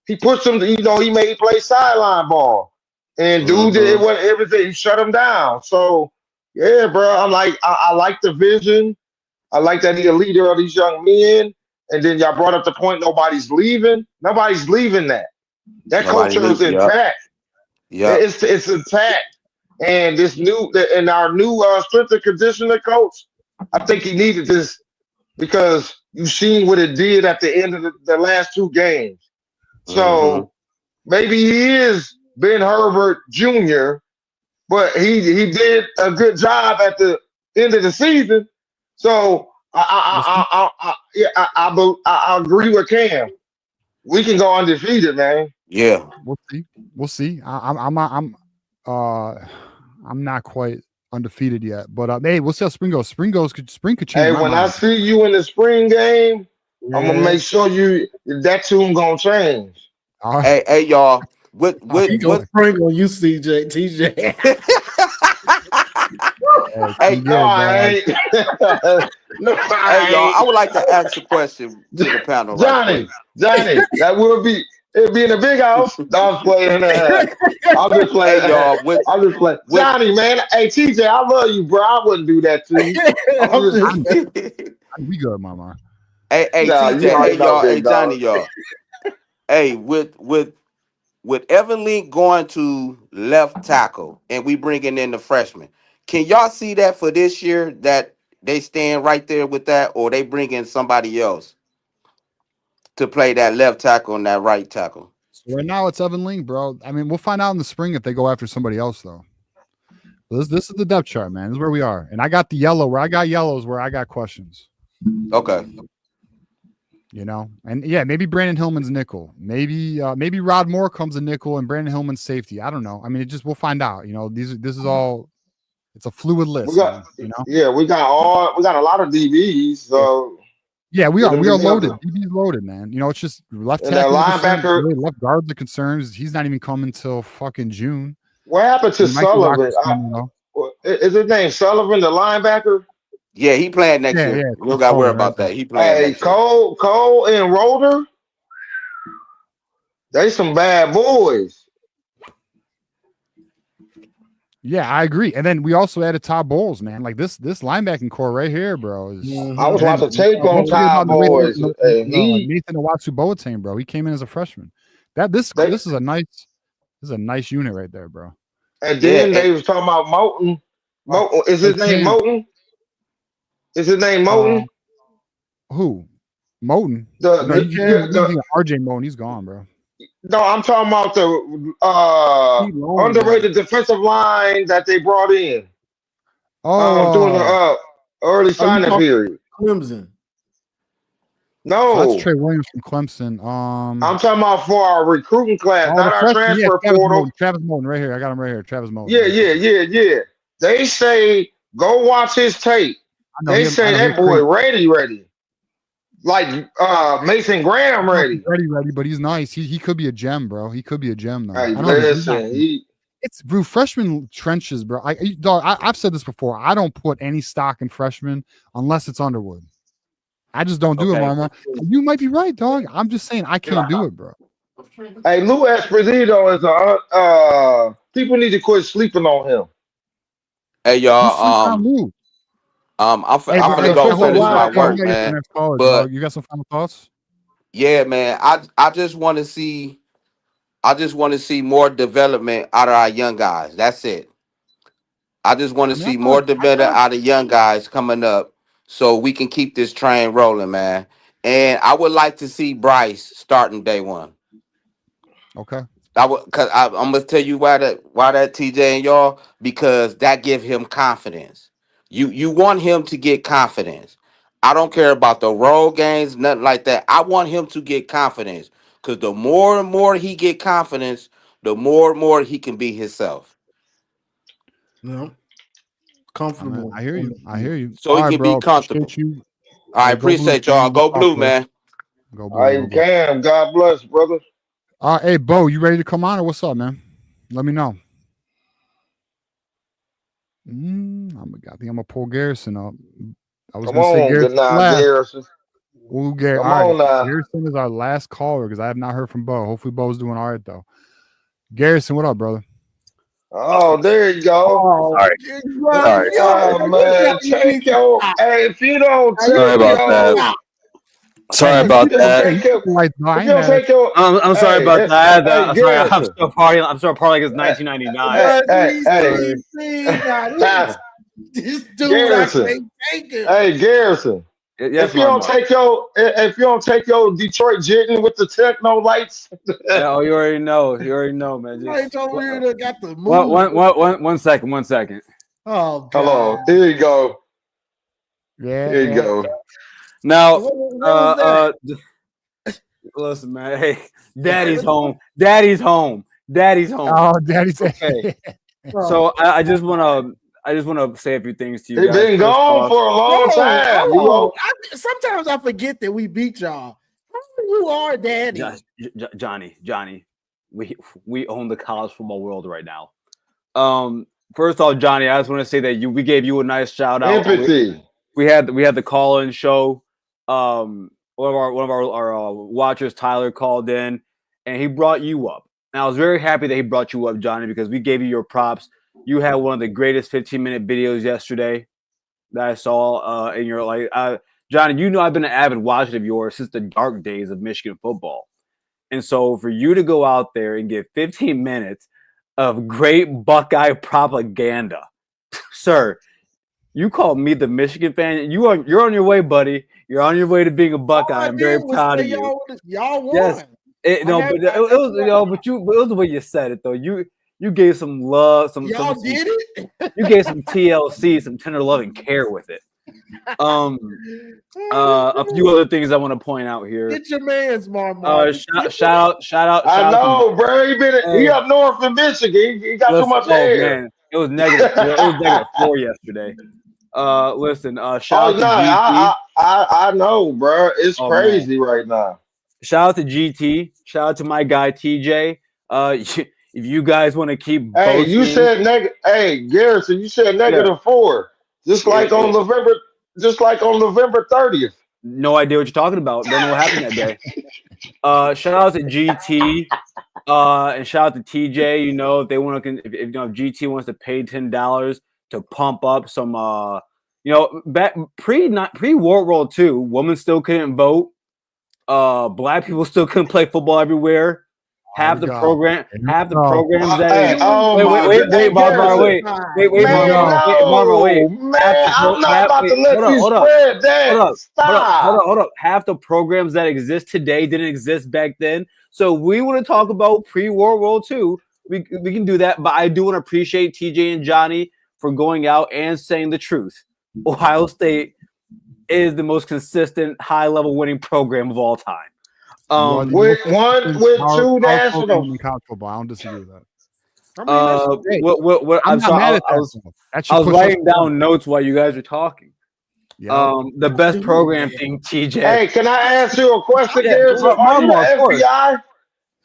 [SPEAKER 12] he pushed him. He made play sideline ball, and dude did everything. He shut him down. So yeah, bro, I'm like I like the vision. I like that he's a leader of these young men. And then y'all brought up the point nobody's leaving. Nobody's leaving that. That culture is intact.
[SPEAKER 15] Yeah.
[SPEAKER 12] It's intact. And our new strength and conditioning coach, I think he needed this because you've seen what it did at the end of the last 2 games. So maybe he is Ben Herbert Jr., but he did a good job at the end of the season. So I agree with Cam. We can go undefeated, man.
[SPEAKER 15] Yeah.
[SPEAKER 2] We'll see. We'll see. I'm not quite undefeated yet, but hey, we'll see how spring goes. Spring could change
[SPEAKER 12] Hey,
[SPEAKER 2] my
[SPEAKER 12] when I
[SPEAKER 2] mind.
[SPEAKER 12] see you in the spring game, I'm gonna
[SPEAKER 2] Yeah.
[SPEAKER 12] make sure that tune gonna change.
[SPEAKER 2] All right.
[SPEAKER 15] Hey, y'all.
[SPEAKER 3] He gonna sprinkle you, CJ, TJ.
[SPEAKER 15] Hey,
[SPEAKER 12] No, I ain't. No,
[SPEAKER 15] hey,
[SPEAKER 12] I
[SPEAKER 15] y'all.
[SPEAKER 12] ain't.
[SPEAKER 15] I would like to ask a question to the panel right quick.
[SPEAKER 12] Johnny, it'll be in the big house. No, I'm playing. I'm just
[SPEAKER 15] Hey,
[SPEAKER 12] playing.
[SPEAKER 15] y'all. With
[SPEAKER 12] I'm just playing.
[SPEAKER 15] with
[SPEAKER 12] Johnny, man. Hey, TJ, I love you, bro. I wouldn't do that to you.
[SPEAKER 3] I'm just
[SPEAKER 2] We good, mama.
[SPEAKER 15] hey,
[SPEAKER 12] Nah,
[SPEAKER 15] TJ.
[SPEAKER 12] you
[SPEAKER 15] Hey,
[SPEAKER 12] already know,
[SPEAKER 15] y'all. Hey,
[SPEAKER 12] big
[SPEAKER 15] Johnny,
[SPEAKER 12] dog.
[SPEAKER 15] y'all. Hey, with Evan Link going to left tackle and we bringing in the freshman, can y'all see that for this year that they stand right there with that, or they bring in somebody else to play that left tackle and that right tackle?
[SPEAKER 2] So right now it's Evan Ling, bro. I mean, we'll find out in the spring if they go after somebody else, though. This is the depth chart, man. This is where we are. And I got the yellow. Where I got yellows, where I got questions.
[SPEAKER 15] Okay.
[SPEAKER 2] You know, and yeah, maybe Brandon Hillman's nickel. Maybe Rod Moore comes a nickel and Brandon Hillman's safety. I don't know. I mean, we'll find out. You know, this is all. It's a fluid
[SPEAKER 12] We
[SPEAKER 2] list,
[SPEAKER 12] got,
[SPEAKER 2] man. You know.
[SPEAKER 12] yeah, we got a lot of DBs. So
[SPEAKER 2] Yeah, we are.
[SPEAKER 12] it'll
[SPEAKER 2] We
[SPEAKER 12] be
[SPEAKER 2] are
[SPEAKER 12] tough.
[SPEAKER 2] loaded. DB's loaded, man. You know, it's just left
[SPEAKER 12] And that
[SPEAKER 2] tackle's a concern.
[SPEAKER 12] linebacker.
[SPEAKER 2] Really, left guard's a concern. He's not even coming till fucking June.
[SPEAKER 12] What happened to
[SPEAKER 2] He might be
[SPEAKER 12] Sullivan?
[SPEAKER 2] Rocky soon, you know.
[SPEAKER 12] Is his name Sullivan, the linebacker?
[SPEAKER 15] Yeah, he playing next
[SPEAKER 2] Yeah,
[SPEAKER 15] year.
[SPEAKER 2] yeah.
[SPEAKER 15] We don't got to worry
[SPEAKER 2] Sullivan, right
[SPEAKER 15] about
[SPEAKER 2] there.
[SPEAKER 15] that. He playing
[SPEAKER 12] Hey,
[SPEAKER 15] next year.
[SPEAKER 12] Cole and Roder, they some bad boys.
[SPEAKER 2] Yeah, I agree. And then we also added Todd Bowles, man. Like this linebacking core right here, bro. Is
[SPEAKER 12] I was
[SPEAKER 2] and then
[SPEAKER 12] watching tape on
[SPEAKER 2] don't forget about
[SPEAKER 12] Tide Boys, and
[SPEAKER 2] Nathan Owatu Boateng, bro. He came in as a freshman. This
[SPEAKER 12] they
[SPEAKER 2] is a nice unit right there, bro.
[SPEAKER 12] and
[SPEAKER 15] Yeah,
[SPEAKER 12] then
[SPEAKER 15] and
[SPEAKER 12] they was talking about Moulton.
[SPEAKER 2] Uh,
[SPEAKER 12] Moulton is
[SPEAKER 2] hey
[SPEAKER 12] his name
[SPEAKER 2] Cam,
[SPEAKER 12] Moulton? Is his name
[SPEAKER 2] uh,
[SPEAKER 12] Moulton?
[SPEAKER 2] who? Moten.
[SPEAKER 12] The,
[SPEAKER 2] No,
[SPEAKER 12] the,
[SPEAKER 2] you
[SPEAKER 12] the,
[SPEAKER 2] think RJ Moten, he's gone, bro.
[SPEAKER 12] no, I'm talking about the
[SPEAKER 3] he long gone.
[SPEAKER 12] underrated defensive line that they brought in during the
[SPEAKER 2] Oh,
[SPEAKER 12] early
[SPEAKER 3] Oh, you
[SPEAKER 12] signing
[SPEAKER 3] talking
[SPEAKER 12] period.
[SPEAKER 3] Clemson?
[SPEAKER 2] so that's
[SPEAKER 12] No,
[SPEAKER 2] Trey Williams from Clemson.
[SPEAKER 12] I'm talking about for our recruiting class,
[SPEAKER 2] Oh, the
[SPEAKER 12] not our
[SPEAKER 2] freshman, yeah,
[SPEAKER 12] transfer portal.
[SPEAKER 2] Travis Moten, right here. I got him right here. Travis Moten,
[SPEAKER 12] Yeah,
[SPEAKER 2] right there.
[SPEAKER 12] yeah. They say go watch his tape.
[SPEAKER 2] I know
[SPEAKER 12] They
[SPEAKER 2] him. I
[SPEAKER 12] say
[SPEAKER 2] know he's
[SPEAKER 12] that boy
[SPEAKER 2] crazy.
[SPEAKER 12] ready. Like Mason Graham ready.
[SPEAKER 2] Ready, but he's nice. He could be a gem, bro. He could be a gem though.
[SPEAKER 12] Hey,
[SPEAKER 2] I know he's not.
[SPEAKER 12] listen,
[SPEAKER 2] It's bro, freshman trenches, bro. I've said this before. I don't put any stock in freshmen unless it's Underwood. I just don't do it,
[SPEAKER 8] Okay.
[SPEAKER 2] Mama. You might be right, dog. I'm just saying I can't do it, bro.
[SPEAKER 12] hey, Lou Esposito is people need to quit sleeping on him.
[SPEAKER 15] hey,
[SPEAKER 2] Who's sleeping
[SPEAKER 15] y'all.
[SPEAKER 2] on Lou?
[SPEAKER 15] I'm
[SPEAKER 2] Hey,
[SPEAKER 15] I'm
[SPEAKER 2] bro,
[SPEAKER 15] finna
[SPEAKER 2] hey,
[SPEAKER 15] go
[SPEAKER 2] hold on.
[SPEAKER 12] Defensive
[SPEAKER 15] finish
[SPEAKER 2] You
[SPEAKER 15] my
[SPEAKER 2] got
[SPEAKER 12] line.
[SPEAKER 15] work,
[SPEAKER 2] to get to the
[SPEAKER 15] man.
[SPEAKER 2] next caller,
[SPEAKER 15] But
[SPEAKER 2] dog. You got some final thoughts?
[SPEAKER 15] yeah, man, I just want to see more development out of our young guys. That's it. I just want to
[SPEAKER 2] I mean,
[SPEAKER 15] see more
[SPEAKER 2] I
[SPEAKER 15] development
[SPEAKER 2] got
[SPEAKER 15] out of young guys coming up so we can keep this train rolling, man. And I would like to see Bryce starting day one.
[SPEAKER 2] okay.
[SPEAKER 15] I'm gonna tell you why that TJ and y'all, because that give him confidence. You want him to get confidence. I don't care about the road games, nothing like that. I want him to get confidence because the more and more he get confidence, the more and more he can be himself.
[SPEAKER 3] No,
[SPEAKER 2] I mean,
[SPEAKER 3] comfortable.
[SPEAKER 2] I hear you. I hear you.
[SPEAKER 15] So
[SPEAKER 2] All
[SPEAKER 15] he
[SPEAKER 2] right,
[SPEAKER 15] can be
[SPEAKER 2] bro.
[SPEAKER 15] comfortable.
[SPEAKER 2] Appreciate you.
[SPEAKER 15] I
[SPEAKER 2] Hey, go blue,
[SPEAKER 15] appreciate y'all.
[SPEAKER 2] man. We'll
[SPEAKER 15] Go
[SPEAKER 2] talk,
[SPEAKER 15] blue,
[SPEAKER 2] bro.
[SPEAKER 15] man.
[SPEAKER 2] Go blue. Go
[SPEAKER 12] Hey,
[SPEAKER 2] blue.
[SPEAKER 12] Cam, God bless, brother.
[SPEAKER 2] Hey, Bo, you ready to come on or what's up, man? Let me know. I think I'm gonna pull Garrison up. I was
[SPEAKER 12] Come
[SPEAKER 2] gonna say
[SPEAKER 12] on, good
[SPEAKER 2] Garrison
[SPEAKER 12] now,
[SPEAKER 2] last.
[SPEAKER 12] Garrison.
[SPEAKER 2] Ooh, Gary.
[SPEAKER 12] Come
[SPEAKER 2] All right,
[SPEAKER 12] on now.
[SPEAKER 2] Garrison is our last caller because I have not heard from Bo. Hopefully, Bo's doing all right though. Garrison, what up, brother?
[SPEAKER 12] Oh, there you go.
[SPEAKER 3] Oh,
[SPEAKER 14] Sorry. Sorry.
[SPEAKER 12] Oh man, take your. Hey, if you don't
[SPEAKER 14] Sorry
[SPEAKER 12] take
[SPEAKER 14] about that.
[SPEAKER 12] your,
[SPEAKER 14] Sorry
[SPEAKER 2] Hey,
[SPEAKER 14] about
[SPEAKER 12] if you don't
[SPEAKER 14] that.
[SPEAKER 12] take your,
[SPEAKER 2] like, no, I
[SPEAKER 12] if
[SPEAKER 2] ain't
[SPEAKER 12] you don't
[SPEAKER 2] mad at
[SPEAKER 12] take your,
[SPEAKER 16] I'm sorry
[SPEAKER 12] hey,
[SPEAKER 16] about that.
[SPEAKER 12] hey,
[SPEAKER 16] Sorry, I'm
[SPEAKER 12] Garrison.
[SPEAKER 16] still partying. I'm still partying. It's
[SPEAKER 12] Hey,
[SPEAKER 16] 1999.
[SPEAKER 3] see, now this dude, I
[SPEAKER 12] Garrison.
[SPEAKER 3] can't take him.
[SPEAKER 12] Hey, Garrison.
[SPEAKER 16] Yes,
[SPEAKER 12] If you don't
[SPEAKER 16] Mark.
[SPEAKER 12] take your Detroit Jitten with the techno lights,
[SPEAKER 16] Oh, you already know. You already know, man.
[SPEAKER 3] Right
[SPEAKER 16] Just
[SPEAKER 3] over here that got the move.
[SPEAKER 16] one second. 1 second.
[SPEAKER 3] Oh God.
[SPEAKER 12] hello, here you go.
[SPEAKER 2] Yeah,
[SPEAKER 12] Here you
[SPEAKER 2] yeah.
[SPEAKER 12] go.
[SPEAKER 16] Now,
[SPEAKER 3] What was
[SPEAKER 16] listen, man. Hey, Daddy's home. Daddy's home. Daddy's home.
[SPEAKER 2] Oh, Daddy said.
[SPEAKER 16] Okay.
[SPEAKER 3] that?
[SPEAKER 16] So I just wanna say a few things to you
[SPEAKER 12] He
[SPEAKER 16] guys.
[SPEAKER 12] been
[SPEAKER 16] First
[SPEAKER 12] gone
[SPEAKER 16] off,
[SPEAKER 12] for a long
[SPEAKER 3] No,
[SPEAKER 12] time.
[SPEAKER 3] hold on. Sometimes I forget that we beat y'all. You are daddy.
[SPEAKER 16] Johnny, we own the college football world right now. First off, Johnny, I just want to say that we gave you a nice shout out.
[SPEAKER 12] Empathy.
[SPEAKER 16] We had the call-in show. One of our watchers, Tyler, called in, and he brought you up. And I was very happy that he brought you up, Johnny, because we gave you your props. You had one of the greatest 15-minute videos yesterday that I saw in your Johnny. You know I've been an avid watcher of yours since the dark days of Michigan football, and so for you to go out there and get 15 minutes of great Buckeye propaganda, sir. You called me the Michigan fan. You're on your way, buddy. You're on your way to being a Buckeye. I'm very proud of you.
[SPEAKER 3] Y'all won.
[SPEAKER 16] Yes. It was the way you said it though. You gave some love,
[SPEAKER 3] Y'all did it.
[SPEAKER 16] You gave some TLC, some tender love and care with it. A few other things I want to point out here.
[SPEAKER 3] Get your man's Mark.
[SPEAKER 16] Shout out.
[SPEAKER 12] I know, bro. He up north in Michigan. He got too much hair.
[SPEAKER 16] Man, it was negative. It was -4 yesterday. Listen. Shout out to GT.
[SPEAKER 12] I know, bro. It's crazy right now.
[SPEAKER 16] Shout out to GT. Shout out to my guy TJ. If you guys want to keep,
[SPEAKER 12] hey, you said negative. Hey, Garrison, you said -4, just like on November 30th.
[SPEAKER 16] No idea what you're talking about. Don't know what happened that day. Shout out to GT. And shout out to TJ. You know, if they want to, if GT wants to pay $10 to pump up some, back pre World War II, women still couldn't vote. Black people still couldn't play football everywhere. Half the programs that hold up. Half the programs that exist today didn't exist back then. So we want to talk about pre-World War II. We can do that, but I do want to appreciate TJ and Johnny for going out and saying the truth. Ohio State is the most consistent, high-level winning program of all time.
[SPEAKER 12] With two national
[SPEAKER 2] college football. I don't disagree with that.
[SPEAKER 16] I'm sorry. I was writing down notes while you guys were talking. The best program thing, TJ.
[SPEAKER 12] Hey, can I ask you a question, Garrison? Are you the FBI?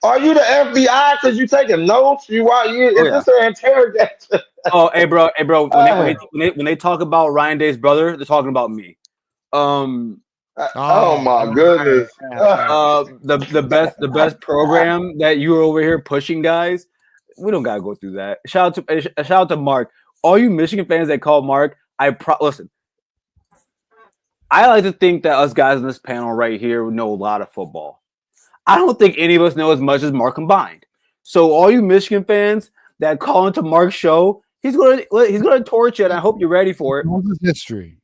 [SPEAKER 12] Are you the FBI? Because you taking notes? Is this an interrogation?
[SPEAKER 16] Oh, hey, bro. When they talk about Ryan Day's brother, they're talking about me.
[SPEAKER 12] Oh my goodness!
[SPEAKER 16] The best program that you were over here pushing, guys. We don't gotta go through that. Shout out to Mark. All you Michigan fans that call Mark, listen. I like to think that us guys in this panel right here know a lot of football. I don't think any of us know as much as Mark combined. So all you Michigan fans that call into Mark's show, he's gonna torch it. And I hope you're ready for it.
[SPEAKER 2] He knows his history.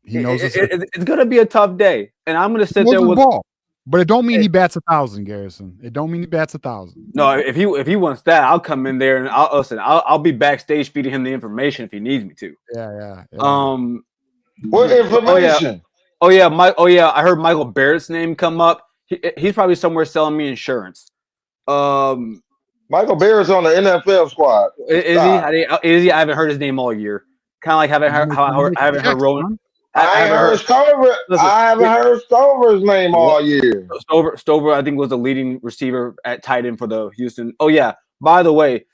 [SPEAKER 2] He knows
[SPEAKER 16] it's gonna be a tough day, and I'm gonna sit there with
[SPEAKER 2] ball. But it don't mean he bats 1,000, Garrison. It don't mean he bats 1,000.
[SPEAKER 16] No, if he wants that, I'll come in there and I'll be backstage feeding him the information if he needs me to.
[SPEAKER 2] Yeah.
[SPEAKER 12] What information?
[SPEAKER 16] Oh yeah. I heard Michael Barrett's name come up. He's probably somewhere selling me insurance.
[SPEAKER 12] Michael Barrett's on the NFL squad.
[SPEAKER 16] Is he? I haven't heard his name all year. Kind of like I haven't heard Ronin.
[SPEAKER 12] I haven't heard Stover's name all year.
[SPEAKER 16] Stover, I think, was the leading receiver at tight end for the Houston. Oh yeah. By the way,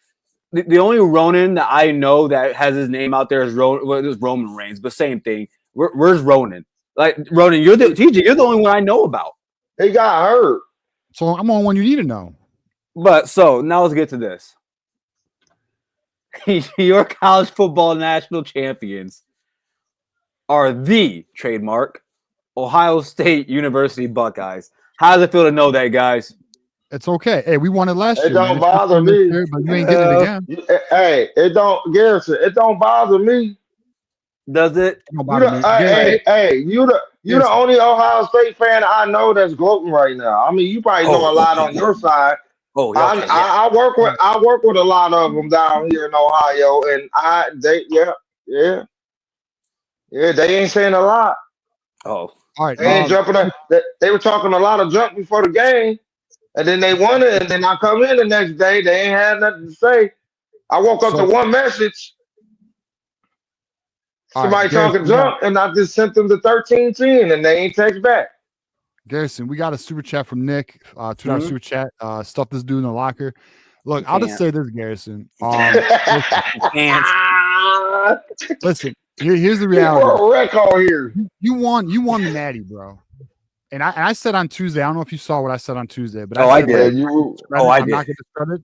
[SPEAKER 16] the only Ronin that I know that has his name out there is Roman Reigns, but same thing. Where's Ronin? Like Ronin, you're the only one I know about.
[SPEAKER 12] He got hurt.
[SPEAKER 2] So I'm on one you need to know.
[SPEAKER 16] But so now let's get to this. Your college football national champions are the trademark Ohio State University Buckeyes. How does it feel to know that, guys?
[SPEAKER 2] It's okay. Hey, we won it last year.
[SPEAKER 12] It don't bother me.
[SPEAKER 2] But you ain't getting it again.
[SPEAKER 12] Hey, Garrison, it don't bother me.
[SPEAKER 16] Does it?
[SPEAKER 12] You You the only Ohio State fan I know that's gloating right now. I mean, you probably know a lot on your side.
[SPEAKER 16] Oh, okay, yeah.
[SPEAKER 12] I work with a lot of them down here in Ohio, and they ain't saying a lot.
[SPEAKER 16] Oh,
[SPEAKER 2] all right.
[SPEAKER 12] They ain't jumping up. They were talking a lot of junk before the game, and then they won it, and then I come in the next day, they ain't had nothing to say. I woke up to one message. Somebody talking junk, and I just sent them the 1310, and they ain't text back.
[SPEAKER 2] Garrison, we got a super chat from Nick. $2 super chat. Stuff this dude in the locker. Look, I'll just say this, Garrison. Listen, here's the reality.
[SPEAKER 12] We're a wreck on here.
[SPEAKER 2] You won the Natty, bro. And I said on Tuesday, I don't know if you saw what I said on Tuesday, but
[SPEAKER 16] I
[SPEAKER 2] did.
[SPEAKER 16] I'm
[SPEAKER 2] not going to discredit.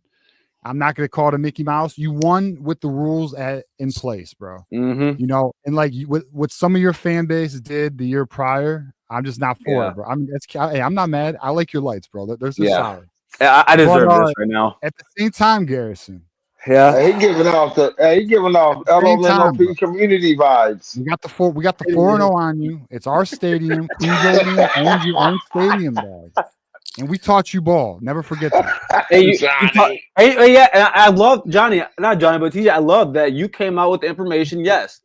[SPEAKER 2] I'm not going to call it a Mickey Mouse. You won with the rules in place, bro.
[SPEAKER 16] Mm-hmm.
[SPEAKER 2] You know, and like what some of your fan base did the year prior, I'm just not for it, bro. I'm not mad. I like your lights, bro. They're so solid.
[SPEAKER 16] I deserve this right now.
[SPEAKER 2] At the same time, Garrison.
[SPEAKER 12] Yeah, he giving off LMNOP community vibes.
[SPEAKER 2] We got the 4-0 on you. It's our stadium. Queen Building owns your own stadium, dog. And we taught you ball. Never forget that.
[SPEAKER 16] And I love Johnny, not Johnny, but TJ. I love that you came out with the information. Yes,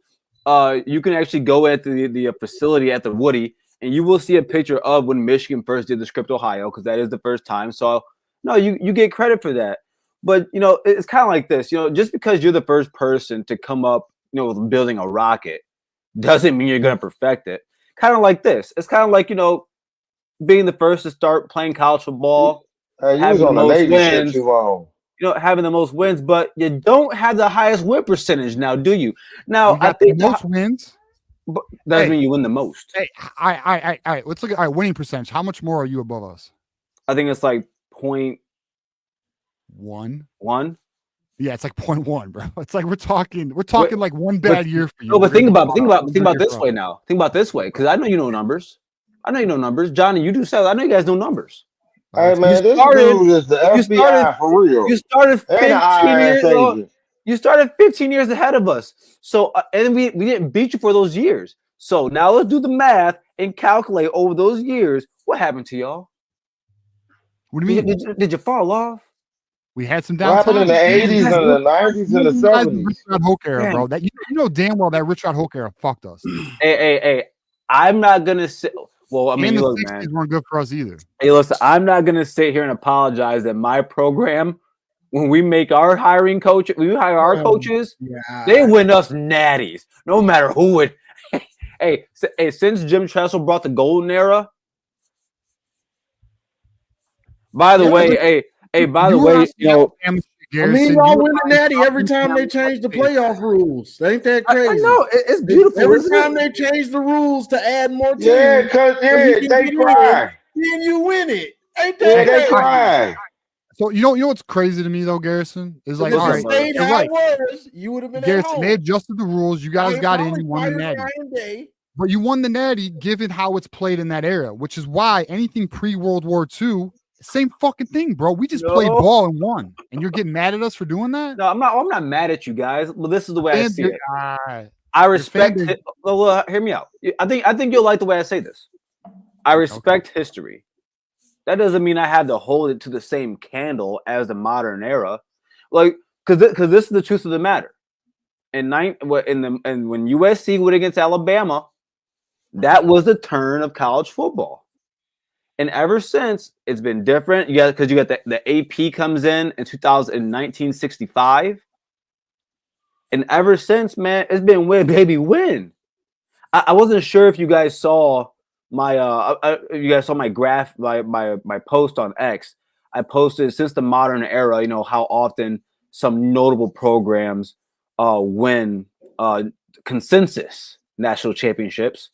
[SPEAKER 16] you can actually go at the facility at the Woody, and you will see a picture of when Michigan first did the Script Ohio, because that is the first time. So no, you get credit for that. But you know, it's kind of like this. You know, just because you're the first person to come up, you know, with building a rocket, doesn't mean you're going to perfect it. Kind of like this. It's kind of like, you know, being the first to start playing college football, having the most wins, you know, having the most wins, but you don't have the highest win percentage now, do you? Now, I think
[SPEAKER 2] the most wins.
[SPEAKER 16] But that doesn't mean you win the most.
[SPEAKER 2] Hey, all right. Let's look at winning percentage. How much more are you above us?
[SPEAKER 16] I think it's like 0.1.
[SPEAKER 2] Yeah, it's like 0.1, bro. It's like we're talking like one bad year for you.
[SPEAKER 16] No, but think about this way now. Think about this way, because I know you know numbers. Johnny, you do sales. I know you guys know numbers.
[SPEAKER 12] Hey man, this dude is the FBI for real.
[SPEAKER 16] You started 15 years old. You started 15 years ahead of us. So and we didn't beat you for those years. So now let's do the math and calculate over those years what happened to y'all.
[SPEAKER 2] What do you mean?
[SPEAKER 16] Did you fall off?
[SPEAKER 2] We had some downtime.
[SPEAKER 12] What happened in the 80s and the 90s and the 70s?
[SPEAKER 2] Richard Hoke era, bro. That you know damn well that Richard Hoke era fucked us.
[SPEAKER 16] Hey, I'm not gonna say. Well, I mean,
[SPEAKER 2] the
[SPEAKER 16] look,
[SPEAKER 2] 60s
[SPEAKER 16] man,
[SPEAKER 2] weren't good for us either.
[SPEAKER 16] Hey, listen, I'm not gonna sit here and apologize that my program, when we make our hiring coach, when we hire our coaches, they win us natties, no matter who it. Hey, since Jim Tressel brought the golden era. By the way, by the way, you know,
[SPEAKER 3] I mean, y'all win the natty every time they change the playoff rules. Ain't that crazy?
[SPEAKER 16] I know it's beautiful.
[SPEAKER 3] Every time they change the rules to add more teams,
[SPEAKER 12] they cry.
[SPEAKER 3] Then you win it. Ain't
[SPEAKER 12] that
[SPEAKER 3] crazy?
[SPEAKER 12] Cry.
[SPEAKER 2] So you know what's crazy to me though, Garrison, is like, all right,
[SPEAKER 3] you're right. You would have been
[SPEAKER 2] Garrison,
[SPEAKER 3] at home.
[SPEAKER 2] they adjusted the rules. You guys got in. You won the natty. But you won the natty, given how it's played in that era, which is why anything pre-World War II. Same fucking thing, bro. We just played ball and won, and you're getting mad at us for doing that?
[SPEAKER 16] No, I'm not mad at you guys. But this is the way I see it.
[SPEAKER 2] I
[SPEAKER 16] respect. Well, hear me out. I think you'll like the way I say this. I respect history. That doesn't mean I have to hold it to the same candle as the modern era, like because this is the truth of the matter. And when USC went against Alabama, that was the turn of college football. And ever since, it's been different. You got the AP comes in 1965. And ever since, man, it's been win, baby, win. I wasn't sure if you guys saw my graph, my post on X. I posted since the modern era, you know, how often some notable programs win consensus national championships.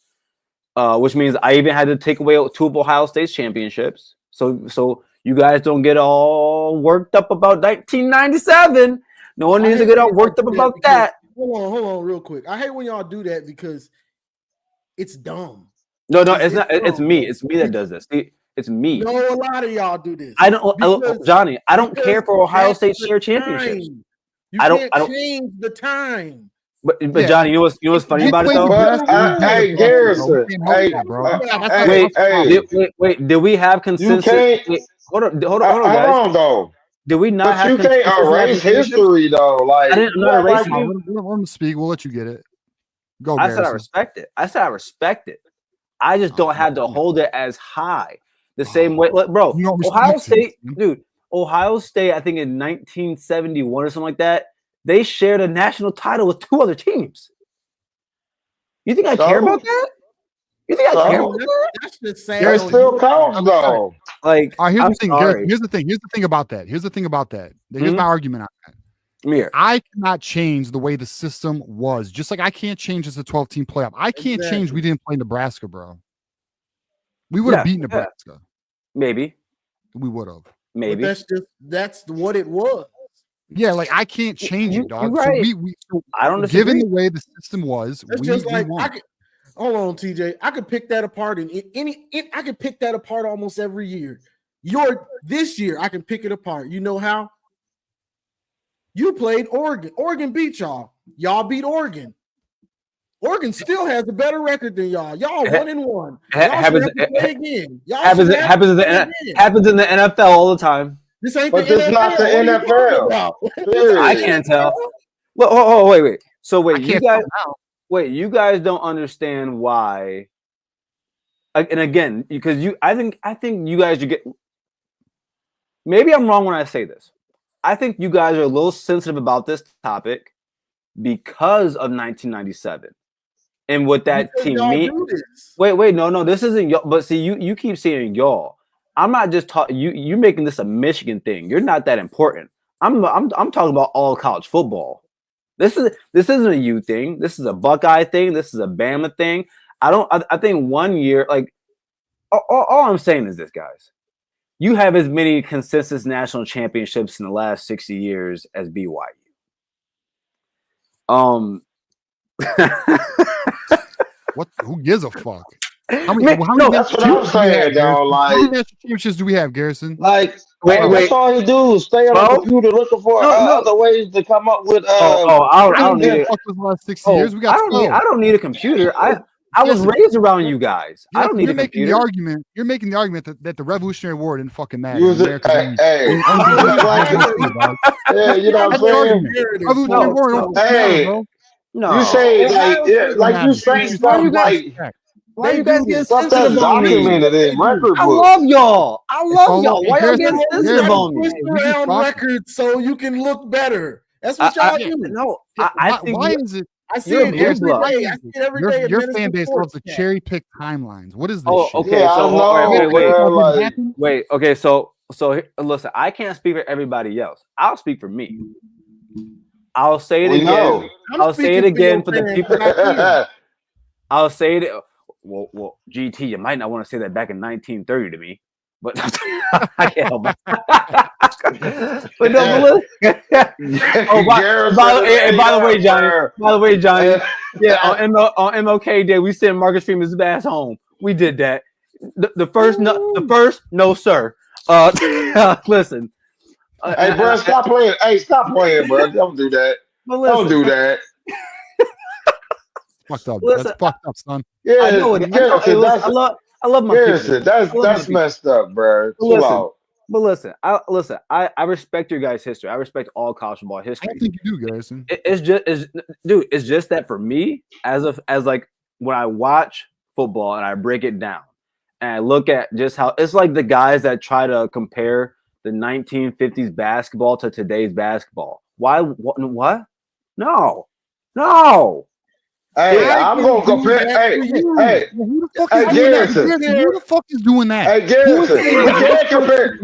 [SPEAKER 16] Which means I even had to take away 2 of Ohio State's championships. So you guys don't get all worked up about 1997. No one needs to get all worked up about that.
[SPEAKER 3] Hold on, real quick. I hate when y'all do that because it's dumb.
[SPEAKER 16] No, it's not. It's me. It's me that does this. It's me.
[SPEAKER 3] No, a lot of y'all do this.
[SPEAKER 16] Johnny, I don't care for Ohio State share championships.
[SPEAKER 3] You can't change the time.
[SPEAKER 16] But
[SPEAKER 2] Yeah.
[SPEAKER 16] Johnny, you know what's funny
[SPEAKER 2] They
[SPEAKER 16] about it
[SPEAKER 2] played
[SPEAKER 16] though?
[SPEAKER 2] Nebraska.
[SPEAKER 12] But hey, Garrison,
[SPEAKER 2] We can't help
[SPEAKER 12] hey,
[SPEAKER 2] that, bro. That's not
[SPEAKER 12] hey,
[SPEAKER 2] the problem.
[SPEAKER 12] hey,
[SPEAKER 16] Did we have
[SPEAKER 12] you
[SPEAKER 16] consensus?
[SPEAKER 12] can't.
[SPEAKER 16] Wait, hold on,
[SPEAKER 12] Hold
[SPEAKER 16] guys.
[SPEAKER 12] on though.
[SPEAKER 16] Did we not
[SPEAKER 12] But
[SPEAKER 16] have
[SPEAKER 12] you can't
[SPEAKER 16] consensus
[SPEAKER 12] erase
[SPEAKER 16] national championships?
[SPEAKER 12] history though. Like
[SPEAKER 16] I'm
[SPEAKER 12] you
[SPEAKER 16] not
[SPEAKER 12] act like
[SPEAKER 16] erasing
[SPEAKER 2] No,
[SPEAKER 16] it.
[SPEAKER 2] let him speak. We'll let you get it. Go,
[SPEAKER 16] I said I
[SPEAKER 2] Garrison.
[SPEAKER 16] respect it. I just don't have to hold it as high the same way. Like, bro,
[SPEAKER 2] You don't
[SPEAKER 16] Ohio
[SPEAKER 2] respect it.
[SPEAKER 16] State, dude. Ohio State, I think in 1971 or something like that, they shared a national title with 2 other teams. You think I care about that? You think I care about that?
[SPEAKER 5] That's just saying.
[SPEAKER 12] That still counts
[SPEAKER 2] All
[SPEAKER 12] though.
[SPEAKER 16] Like,
[SPEAKER 2] right, here's
[SPEAKER 16] I'm
[SPEAKER 2] the thing.
[SPEAKER 16] sorry.
[SPEAKER 2] Here's the thing about that. Here's my argument on that.
[SPEAKER 16] Here.
[SPEAKER 2] I cannot change the way the system was. Just like I can't change as a 12-team playoff. I can't change we didn't play Nebraska, bro. We would have beaten Nebraska.
[SPEAKER 16] Maybe.
[SPEAKER 2] We would have.
[SPEAKER 16] Maybe.
[SPEAKER 5] But that's what it was.
[SPEAKER 2] Yeah, like I can't change it, dog.
[SPEAKER 16] Right.
[SPEAKER 2] So
[SPEAKER 16] I don't
[SPEAKER 2] given
[SPEAKER 16] disagree.
[SPEAKER 2] the way the system was,
[SPEAKER 5] It's
[SPEAKER 2] we
[SPEAKER 5] just like
[SPEAKER 2] won.
[SPEAKER 5] I could hold on, TJ. I could pick that apart I could pick that apart almost every year. This year I can pick it apart. You know how? You played Oregon. Oregon beat y'all. Y'all beat Oregon. Oregon still has a better record than y'all. Y'all 1-1. Y'all should have to play again.
[SPEAKER 16] Happens in the NFL all the time.
[SPEAKER 5] This ain't
[SPEAKER 12] But
[SPEAKER 5] the
[SPEAKER 12] this
[SPEAKER 5] NFL.
[SPEAKER 12] not the
[SPEAKER 5] What are you talking
[SPEAKER 12] NFL.
[SPEAKER 5] about?
[SPEAKER 16] I can't tell. Well, wait. So wait, you guys.
[SPEAKER 2] Tell
[SPEAKER 16] Wait, you guys don't understand why. And again, because I think you guys should get. Maybe I'm wrong when I say this. I think you guys are a little sensitive about this topic because of 1997 and what that team means. Wait, no, this isn't y'all. But see, you keep saying y'all. I'm not just talking. You're making this a Michigan thing. You're not that important. I'm talking about all college football. This isn't a U thing. This is a Buckeye thing. This is a Bama thing. I think 1 year, like all I'm saying is this, guys. You have as many consensus national championships in the last 60 years as BYU.
[SPEAKER 2] What? Who gives a fuck? How many?
[SPEAKER 12] That's what I'm saying, though. Like,
[SPEAKER 2] how many national championships do we have, Garrison?
[SPEAKER 12] Like, that's all he do is stay on the computer looking for other ways to come up with.
[SPEAKER 16] I don't need it.
[SPEAKER 2] The last 60 years, we got.
[SPEAKER 16] I don't need a computer. I was raised around you guys. I don't need a computer.
[SPEAKER 2] You're making the argument that the Revolutionary War didn't fucking matter.
[SPEAKER 12] Yeah, you know what I'm saying?
[SPEAKER 2] Revolutionary War don't matter, bro.
[SPEAKER 12] No, you say like you say stuff like.
[SPEAKER 16] Why you guys getting
[SPEAKER 12] stuff
[SPEAKER 16] sensitive
[SPEAKER 12] that's
[SPEAKER 16] on me?
[SPEAKER 12] documented in record books.
[SPEAKER 16] I love y'all. Why y'all getting sensitive on me?
[SPEAKER 5] Twist around records so you can look better. That's what y'all do.
[SPEAKER 16] No, I think.
[SPEAKER 2] Why is it?
[SPEAKER 5] I see it every day. I see it every day.
[SPEAKER 2] Your fan base loves to cherry pick timelines. What is this?
[SPEAKER 16] Oh, okay.
[SPEAKER 12] Yeah,
[SPEAKER 16] So wait. Okay, so listen. I can't speak for everybody else. I'll speak for me. I'll say it again. I'll say it again for the people. I'll say it. Well, GT, you might not want to say that back in 1930 to me, but I can't help it. But no, by the way, Johnny. Yeah, on MLK Day, we sent Marcus Freeman's ass home. We did that. The first, no, sir. Listen.
[SPEAKER 12] Hey, bro, stop playing. Hey, stop playing, bro. Don't do that. Don't do that.
[SPEAKER 2] Fucked up. That's fucked up, son.
[SPEAKER 12] Yeah,
[SPEAKER 16] I know it. I love my
[SPEAKER 12] Garrison,
[SPEAKER 16] people.
[SPEAKER 12] That's messed up, bro. Chill out.
[SPEAKER 16] But listen, I respect your guys' history. I respect all college football history.
[SPEAKER 2] I don't think you do, Garrison.
[SPEAKER 16] It's just that for me, as like when I watch football and I break it down and I look at just how it's like the guys that try to compare the 1950s basketball to today's basketball. Why? What? No.
[SPEAKER 12] Hey, I'm gonna compare. Hey,
[SPEAKER 2] who the fuck is doing that?
[SPEAKER 12] Hey, Garrison, you can't compare.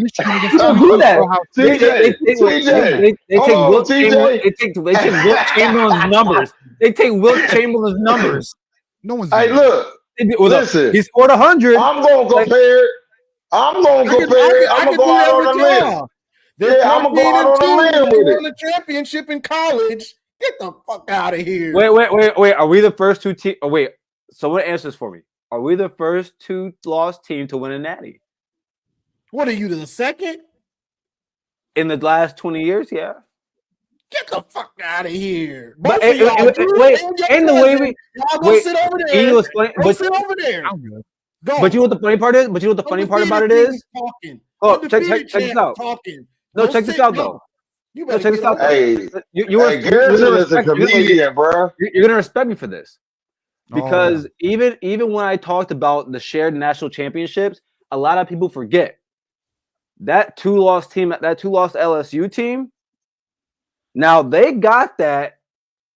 [SPEAKER 16] Don't do that. They take Wilt Chamberlain's numbers. They take Wilt Chamberlain's numbers.
[SPEAKER 2] No one's.
[SPEAKER 12] Hey, look.
[SPEAKER 16] Listen, he scored 100.
[SPEAKER 12] I'm gonna compare. I'm gonna go out on a limb. Yeah, I'm gonna go out on a limb with it.
[SPEAKER 5] Won the championship in college. Get the fuck out of here.
[SPEAKER 16] Wait. Are we the first two teams? Oh, wait. Someone answer this for me. Are we the first two lost team to win a natty?
[SPEAKER 5] What are you, the second?
[SPEAKER 16] In the last 20 years? Yeah.
[SPEAKER 5] Get
[SPEAKER 3] Get the fuck out of here.
[SPEAKER 16] But
[SPEAKER 3] Both of y'all, Drew
[SPEAKER 16] wait,
[SPEAKER 3] and your
[SPEAKER 16] and the way
[SPEAKER 3] cousin,
[SPEAKER 16] we
[SPEAKER 3] y'all go
[SPEAKER 16] wait,
[SPEAKER 3] sit over
[SPEAKER 16] you know
[SPEAKER 3] there.
[SPEAKER 16] what's funny?
[SPEAKER 3] Go sit over there.
[SPEAKER 2] I'm good.
[SPEAKER 3] Go.
[SPEAKER 16] But you know what the funny part is? But you know what the funny part about it
[SPEAKER 3] Undefeated
[SPEAKER 16] is?
[SPEAKER 3] team talking.
[SPEAKER 16] Oh, check
[SPEAKER 3] Undefeated
[SPEAKER 16] this
[SPEAKER 3] champ
[SPEAKER 16] out.
[SPEAKER 3] talking.
[SPEAKER 16] No,
[SPEAKER 3] Go
[SPEAKER 16] check this
[SPEAKER 3] sit
[SPEAKER 16] out
[SPEAKER 3] down.
[SPEAKER 16] though.
[SPEAKER 3] You
[SPEAKER 16] No,
[SPEAKER 3] better
[SPEAKER 16] check
[SPEAKER 3] get
[SPEAKER 16] this out
[SPEAKER 3] over.
[SPEAKER 16] though.
[SPEAKER 12] Hey,
[SPEAKER 16] You're
[SPEAKER 12] Garrison is a
[SPEAKER 16] respect,
[SPEAKER 12] comedian, bro.
[SPEAKER 16] you're gonna respect me for this. Because
[SPEAKER 2] Oh, yeah.
[SPEAKER 16] even when I talked about the shared national championships, a lot of people forget that two-loss LSU team. Now they got that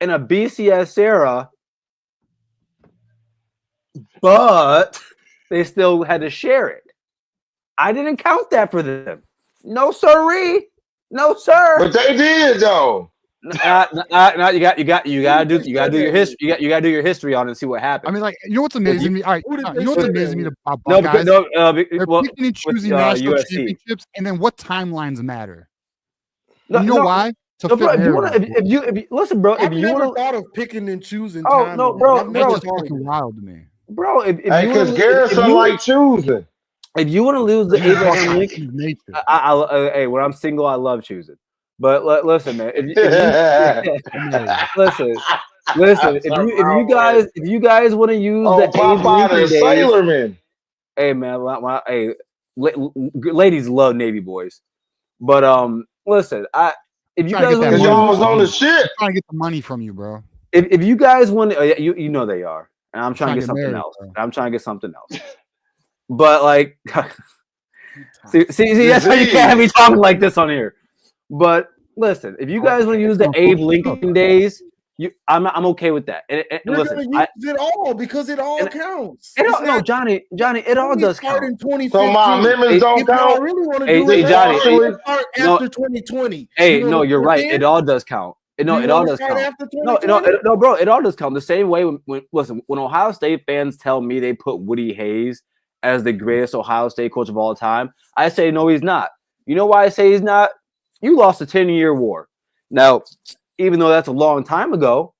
[SPEAKER 16] in a BCS era, but they still had to share it. I didn't count that for them. No sirree, no sir.
[SPEAKER 12] But they did though.
[SPEAKER 16] You gotta do your history. You gotta do your history on it and see what happened.
[SPEAKER 2] I mean, like, you know what's amazing me? All right, you know what's amazing me about
[SPEAKER 16] No,
[SPEAKER 2] Buckeyes? They're
[SPEAKER 16] well,
[SPEAKER 2] picking and
[SPEAKER 16] with,
[SPEAKER 2] choosing national
[SPEAKER 16] USC.
[SPEAKER 2] championships, and then what timelines matter?
[SPEAKER 16] No,
[SPEAKER 2] You know
[SPEAKER 16] no,
[SPEAKER 2] why? To
[SPEAKER 16] no,
[SPEAKER 2] fit
[SPEAKER 16] bro. If you
[SPEAKER 2] narrative.
[SPEAKER 16] want to, if you listen, bro, if
[SPEAKER 3] I've
[SPEAKER 16] you
[SPEAKER 3] never
[SPEAKER 16] want to,
[SPEAKER 3] thought of picking and choosing
[SPEAKER 16] oh
[SPEAKER 3] time.
[SPEAKER 16] no, bro,
[SPEAKER 3] I've
[SPEAKER 2] That's
[SPEAKER 3] never
[SPEAKER 2] just
[SPEAKER 3] thought of
[SPEAKER 2] fucking
[SPEAKER 3] it.
[SPEAKER 2] wild to me.
[SPEAKER 16] bro, if
[SPEAKER 12] Hey,
[SPEAKER 16] you
[SPEAKER 12] because
[SPEAKER 16] want
[SPEAKER 12] Garrison like choosing.
[SPEAKER 16] if you want to lose the
[SPEAKER 2] He's
[SPEAKER 16] Abraham
[SPEAKER 2] Buckeye.
[SPEAKER 16] Lincoln,
[SPEAKER 2] He's nature.
[SPEAKER 16] hey, when I'm single, I love choosing. But listen, man, if listen, if you guys want to use the
[SPEAKER 12] Oh,
[SPEAKER 16] Abe
[SPEAKER 12] Popeye the
[SPEAKER 16] Lincoln days,
[SPEAKER 12] Sailorman.
[SPEAKER 16] hey man, hey, ladies love Navy boys. But listen, if you
[SPEAKER 2] Trying to
[SPEAKER 16] guys
[SPEAKER 2] get that
[SPEAKER 16] want to
[SPEAKER 12] Because
[SPEAKER 2] money.
[SPEAKER 12] y'all was on the
[SPEAKER 2] I'm
[SPEAKER 12] ship.
[SPEAKER 2] trying to get the money from you, bro.
[SPEAKER 16] if you guys want to, you know they are, and I'm trying to get something
[SPEAKER 2] married,
[SPEAKER 16] else.
[SPEAKER 2] bro.
[SPEAKER 16] I'm trying to get something else. But like, see, that's why you can't have me talking like this on here. But listen, if you guys want to use the Abe Lincoln days, I'm okay with that. And
[SPEAKER 3] We're
[SPEAKER 16] listen,
[SPEAKER 3] gonna use it all because it all counts.
[SPEAKER 16] no, Johnny, it all does
[SPEAKER 3] start
[SPEAKER 16] count.
[SPEAKER 3] in 2015.
[SPEAKER 12] So my amendments don't
[SPEAKER 3] If y'all
[SPEAKER 12] count.
[SPEAKER 3] really want to
[SPEAKER 16] Hey,
[SPEAKER 3] do it,
[SPEAKER 16] Johnny,
[SPEAKER 3] start
[SPEAKER 16] no,
[SPEAKER 3] after 2020.
[SPEAKER 16] Hey,
[SPEAKER 3] You wanna
[SPEAKER 16] no, you're
[SPEAKER 3] start
[SPEAKER 16] right.
[SPEAKER 3] then?
[SPEAKER 16] It all does count. No,
[SPEAKER 3] You
[SPEAKER 16] it all
[SPEAKER 3] wanna
[SPEAKER 16] does
[SPEAKER 3] start
[SPEAKER 16] count.
[SPEAKER 3] after
[SPEAKER 16] No,
[SPEAKER 3] 2020?
[SPEAKER 16] bro, it all does count. The same way when Ohio State fans tell me they put Woody Hayes as the greatest Ohio State coach of all time, I say no, he's not. You know why I say he's not? You lost a 10-year war. Now, even though that's a long time ago,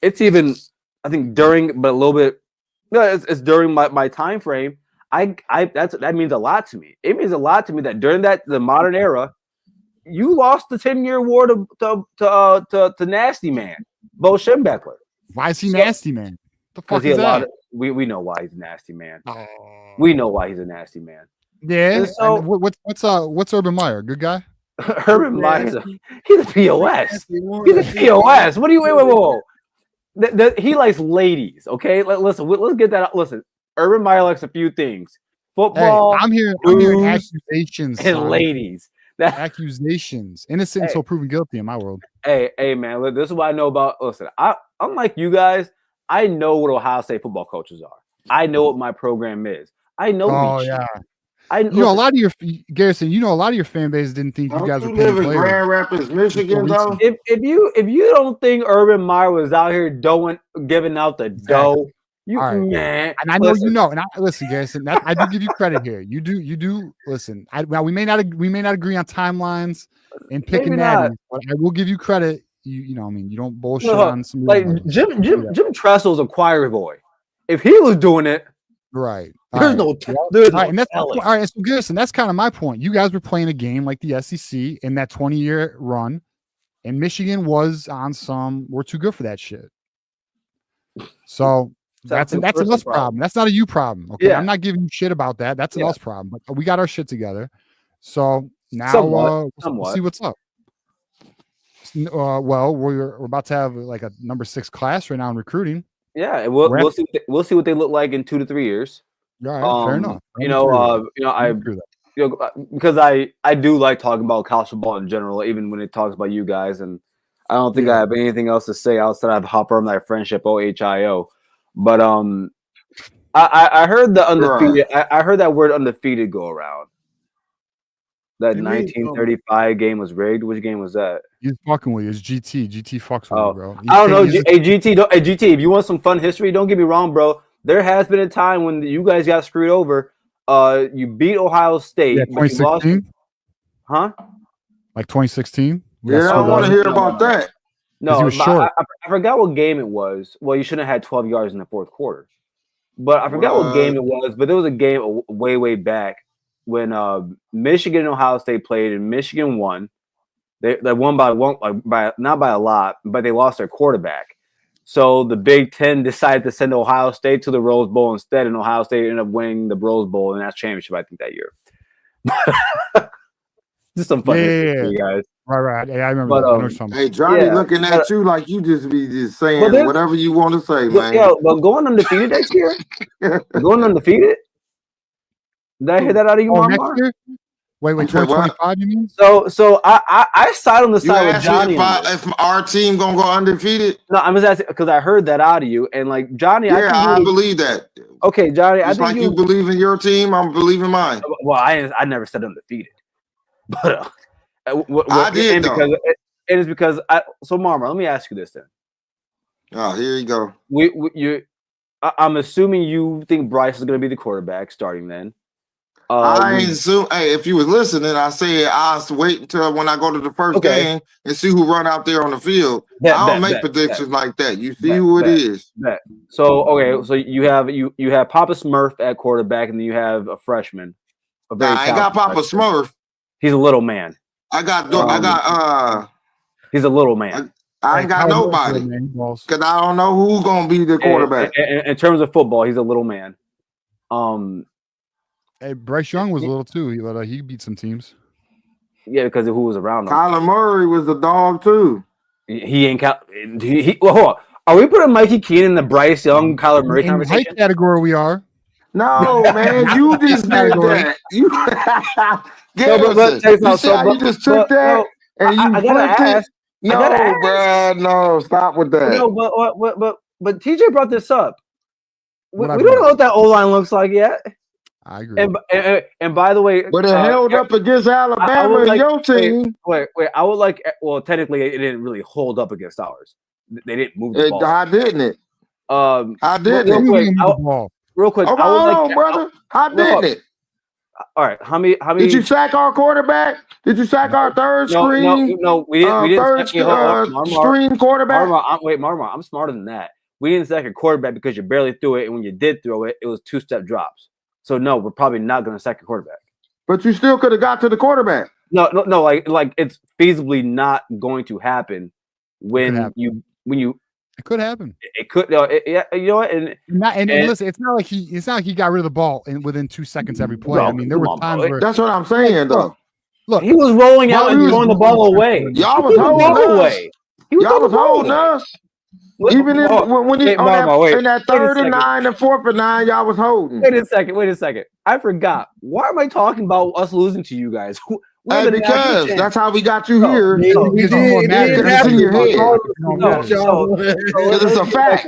[SPEAKER 16] it's even I think during, but a little bit. No, it's during my time frame. That means a lot to me. It means a lot to me that during the modern era, you lost the 10-year war to Nasty Man, Bo Schembechler.
[SPEAKER 2] Why is he nasty, man? The fuck
[SPEAKER 16] Because
[SPEAKER 2] is that?
[SPEAKER 16] we know why he's a nasty man.
[SPEAKER 2] Oh.
[SPEAKER 16] We know why he's a nasty man.
[SPEAKER 2] Yeah.
[SPEAKER 16] And so
[SPEAKER 2] What's Urban Meyer? Good guy?
[SPEAKER 16] Urban Meyer, he's a POS. He's a POS. What do you wait? He likes ladies. Okay, listen. Let's get that out. Listen, Urban Meyer likes a few things: football.
[SPEAKER 2] Hey, I'm hearing accusations
[SPEAKER 16] and
[SPEAKER 2] son.
[SPEAKER 16] ladies.
[SPEAKER 2] Accusations, innocent until proven guilty in my world.
[SPEAKER 16] Hey, man. Look, this is what I know about. Listen, unlike you guys, I know what Ohio State football coaches are. I know what my program is. I know.
[SPEAKER 2] Oh yeah. A lot of your Garrison. You know, a lot of your fan base didn't think you guys were paying players.
[SPEAKER 12] Grand Rapids, Michigan, though.
[SPEAKER 16] If you don't think Urban Meyer was out here giving out the dough, man.
[SPEAKER 2] And I know you know. And listen, Garrison, I do give you credit here. You do listen. We may not agree on timelines and picking that, but I will give you credit. You know, I mean, you don't bullshit on some
[SPEAKER 16] like Jim Tressel's a choir boy. If he was doing it,
[SPEAKER 2] right.
[SPEAKER 16] There's no
[SPEAKER 2] and that's all right. So Garrison, that's kind of my point. You guys were playing a game like the SEC in that 20-year run, and Michigan was on some. We're too good for that shit. So that's an us problem. That's not a you problem. Okay, I'm not giving you shit about that. That's an us problem. But we got our shit together. So now we'll see what's up. Well, we're about to have like a number 6 class right now in recruiting.
[SPEAKER 16] Yeah, we'll see what they look like in 2 to 3 years.
[SPEAKER 2] All right, fair enough.
[SPEAKER 16] Because I do like talking about college football in general, even when it talks about you guys, and I don't think I have anything else to say outside of hop on that friendship OHIO. But I heard the undefeated. I heard that word undefeated go around. That 1935 game was rigged. Which game was that?
[SPEAKER 2] He's fucking with you. It's GT. GT fucks with you, bro.
[SPEAKER 16] I don't know. Hey, GT, if you want some fun history, don't get me wrong, bro. There has been a time when you guys got screwed over. You beat Ohio State.
[SPEAKER 2] Yeah, 2016.
[SPEAKER 16] Huh?
[SPEAKER 2] Like 2016.
[SPEAKER 12] Yeah, I want to hear about that.
[SPEAKER 16] No,
[SPEAKER 2] he was short.
[SPEAKER 16] I forgot what game it was. Well, you shouldn't have had 12 yards in the fourth quarter. But I forgot what game it was. But there was a game way back when Michigan and Ohio State played, and Michigan won. They won by one, not by a lot, but they lost their quarterback. So the Big Ten decided to send Ohio State to the Rose Bowl instead, and Ohio State ended up winning the Rose Bowl and that's championship, I think, that year. Just some funny shit for you guys.
[SPEAKER 2] Right. Yeah, I remember that. I know what you're talking
[SPEAKER 12] Hey,
[SPEAKER 2] about.
[SPEAKER 12] Johnny looking at you like you just be just saying whatever you want to say, man.
[SPEAKER 16] Yeah, but going undefeated next year? Going undefeated? Did I hear that out of you,
[SPEAKER 2] next
[SPEAKER 16] Marmar?
[SPEAKER 2] year? Wait, 2025, you mean?
[SPEAKER 16] So I side on the
[SPEAKER 12] You
[SPEAKER 16] side with
[SPEAKER 12] asked me
[SPEAKER 16] Johnny.
[SPEAKER 12] if our team gonna go undefeated.
[SPEAKER 16] No, I'm just asking because I heard that out of you, and like Johnny,
[SPEAKER 12] I believe that.
[SPEAKER 16] Okay, Johnny,
[SPEAKER 12] Just
[SPEAKER 16] I think
[SPEAKER 12] like you believe in your team, I'm believing mine.
[SPEAKER 16] Well, I never said undefeated, but
[SPEAKER 12] I did though.
[SPEAKER 16] Because it is because so Marmar, let me ask you this then.
[SPEAKER 12] Oh, here you go.
[SPEAKER 16] I'm assuming you think Bryce is going to be the quarterback starting then.
[SPEAKER 12] I ain't assume. Hey, if you was listening, I said I'll wait until when I go to the first game and see who run out there on the field. I don't make predictions like that. You see who it is.
[SPEAKER 16] So so you have Papa Smurf at quarterback, and then you have a freshman.
[SPEAKER 12] I ain't got Papa Smurf.
[SPEAKER 16] He's a little man.
[SPEAKER 12] He's
[SPEAKER 16] a little man.
[SPEAKER 12] I ain't got nobody because I don't know who's gonna be the quarterback.
[SPEAKER 16] In terms of football, he's a little man.
[SPEAKER 2] Hey, Bryce Young was a little too. He beat some teams.
[SPEAKER 16] Yeah, because of who was around him.
[SPEAKER 12] Kyler Murray was a dog too.
[SPEAKER 16] He ain't well, hold on. Are we putting Mikey Keenan in the Bryce Young, Kyler Murray conversation?
[SPEAKER 2] In the height category, we are.
[SPEAKER 12] No, man, you just did that. You just took that and you flipped it. No, bro, no, stop with that.
[SPEAKER 16] No, but TJ brought this up. We don't know what that O-line looks like yet.
[SPEAKER 2] I agree.
[SPEAKER 16] And by the way,
[SPEAKER 12] but it held up against Alabama and your team.
[SPEAKER 16] Wait. I would like. Well, technically, it didn't really hold up against ours. They didn't move the ball.
[SPEAKER 12] How didn't it? How didn't
[SPEAKER 16] it? Real quick.
[SPEAKER 12] Hold on, brother. How didn't it?
[SPEAKER 16] All right. How many?
[SPEAKER 12] Did you sack our quarterback? Did you sack our third string?
[SPEAKER 16] No, we didn't.
[SPEAKER 12] Third string quarterback.
[SPEAKER 16] Marmar, I'm smarter than that. We didn't sack a quarterback because you barely threw it, and when you did throw it, it was 2-step drops. So no, we're probably not going to sack a quarterback.
[SPEAKER 12] But you still could have got to the quarterback.
[SPEAKER 16] No. Like it's feasibly not going to happen when you.
[SPEAKER 2] It could happen.
[SPEAKER 16] It could. You know what? And
[SPEAKER 2] listen, it's not like he got rid of the ball within 2 seconds every play.
[SPEAKER 16] No,
[SPEAKER 2] I mean, there were times where
[SPEAKER 12] that's what I'm saying though.
[SPEAKER 16] Look, he was rolling out and throwing the ball away.
[SPEAKER 12] Y'all was holding us. Even when he in that 3rd and 9 and 4th and 9, y'all was holding.
[SPEAKER 16] Wait a second. I forgot. Why am I talking about us losing to you guys?
[SPEAKER 12] Because that's how we got you here.
[SPEAKER 2] Because
[SPEAKER 12] it's a fact.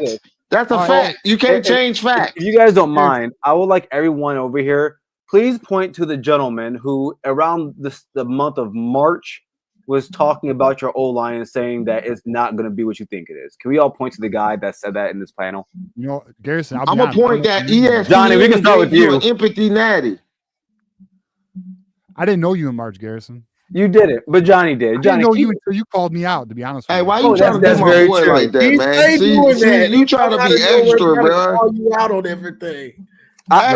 [SPEAKER 12] That's a fact. You can't change facts.
[SPEAKER 16] If you guys don't mind, I would like everyone over here, please point to the gentleman who around the month of March was talking about your O-line and saying that it's not going to be what you think it is. Can we all point to the guy that said that in this panel?
[SPEAKER 2] You know, Garrison,
[SPEAKER 12] I'm going to point that ESPN
[SPEAKER 16] Johnny, we can start with you.
[SPEAKER 12] An empathy natty.
[SPEAKER 2] I didn't know you in March, Garrison.
[SPEAKER 16] You did it, but Johnny did. Johnny,
[SPEAKER 2] I didn't know you until you called me out, to be honest with you.
[SPEAKER 12] Hey, why you trying to do my boy like that, man? See, you trying to be extra, bro.
[SPEAKER 3] Call you out on everything.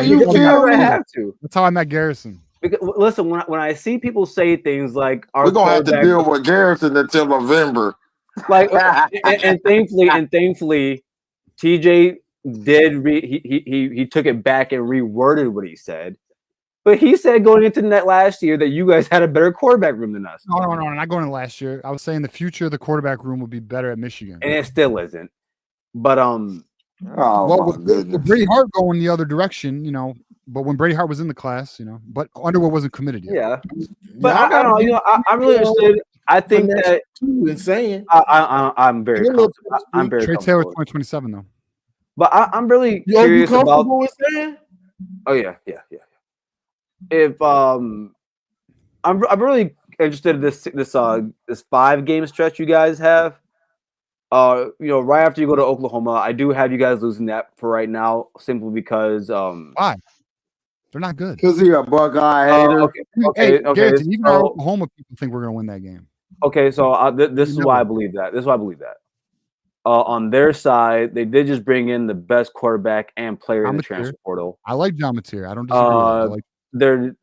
[SPEAKER 12] You feel me?
[SPEAKER 16] Have to.
[SPEAKER 2] That's how I met Garrison.
[SPEAKER 16] Because, listen, when I see people say things like
[SPEAKER 12] we're gonna have to deal with Garrison until November.
[SPEAKER 16] Like, and thankfully, TJ did he took it back and reworded what he said. But he said going into net last year that you guys had a better quarterback room than us.
[SPEAKER 2] No, not going into last year. I was saying the future of the quarterback room would be better at Michigan,
[SPEAKER 16] and it still isn't. But
[SPEAKER 2] with Brady Hart going the other direction, you know. But when Brady Hart was in the class, you know, but Underwood wasn't committed yet.
[SPEAKER 16] Yeah, but I don't know. You know, I'm really interested. I think that
[SPEAKER 3] insane.
[SPEAKER 16] I'm very. I'm very.
[SPEAKER 2] Trey Taylor 2027 though.
[SPEAKER 16] But I'm really curious about. Oh yeah. If I'm really interested in this 5-game stretch you guys have. You know, right after you go to Oklahoma, I do have you guys losing that for right now, simply because
[SPEAKER 2] why? They're not good.
[SPEAKER 12] Because you're a Buckeye hater.
[SPEAKER 2] Okay. Even our Oklahoma people think we're going to win that game.
[SPEAKER 16] Okay, so this is why I believe that. On their side, they did just bring in the best quarterback and player in the transfer portal.
[SPEAKER 2] I like John Mateer. I don't disagree.
[SPEAKER 16] They're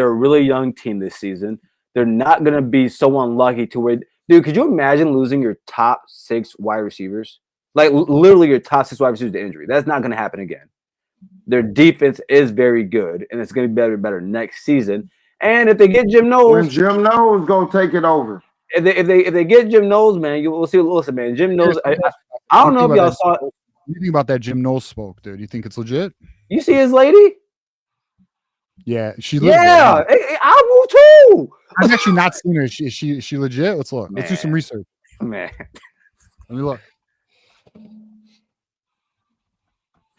[SPEAKER 16] a really young team this season. they're not going to be so unlucky to where, dude, could you imagine losing your top 6 wide receivers? Like literally your top 6 wide receivers to injury. That's not going to happen again. Their defense is very good, and it's going to be better next season. And if they get Jim
[SPEAKER 12] When
[SPEAKER 16] Knowles,
[SPEAKER 12] Jim Knowles gonna take it over.
[SPEAKER 16] if they get Jim Knowles, man, we'll see. Listen, man, Jim Knowles. I don't know if y'all saw.
[SPEAKER 2] What do you think about that Jim Knowles spoke, dude? You think it's legit?
[SPEAKER 16] You see his lady?
[SPEAKER 2] Yeah, she lives
[SPEAKER 16] Yeah,
[SPEAKER 2] there.
[SPEAKER 16] I'll move too.
[SPEAKER 2] I've actually not seen her. Is she legit? Let's look. Let's do some
[SPEAKER 16] Man.
[SPEAKER 2] research.
[SPEAKER 16] Man,
[SPEAKER 2] Let me look.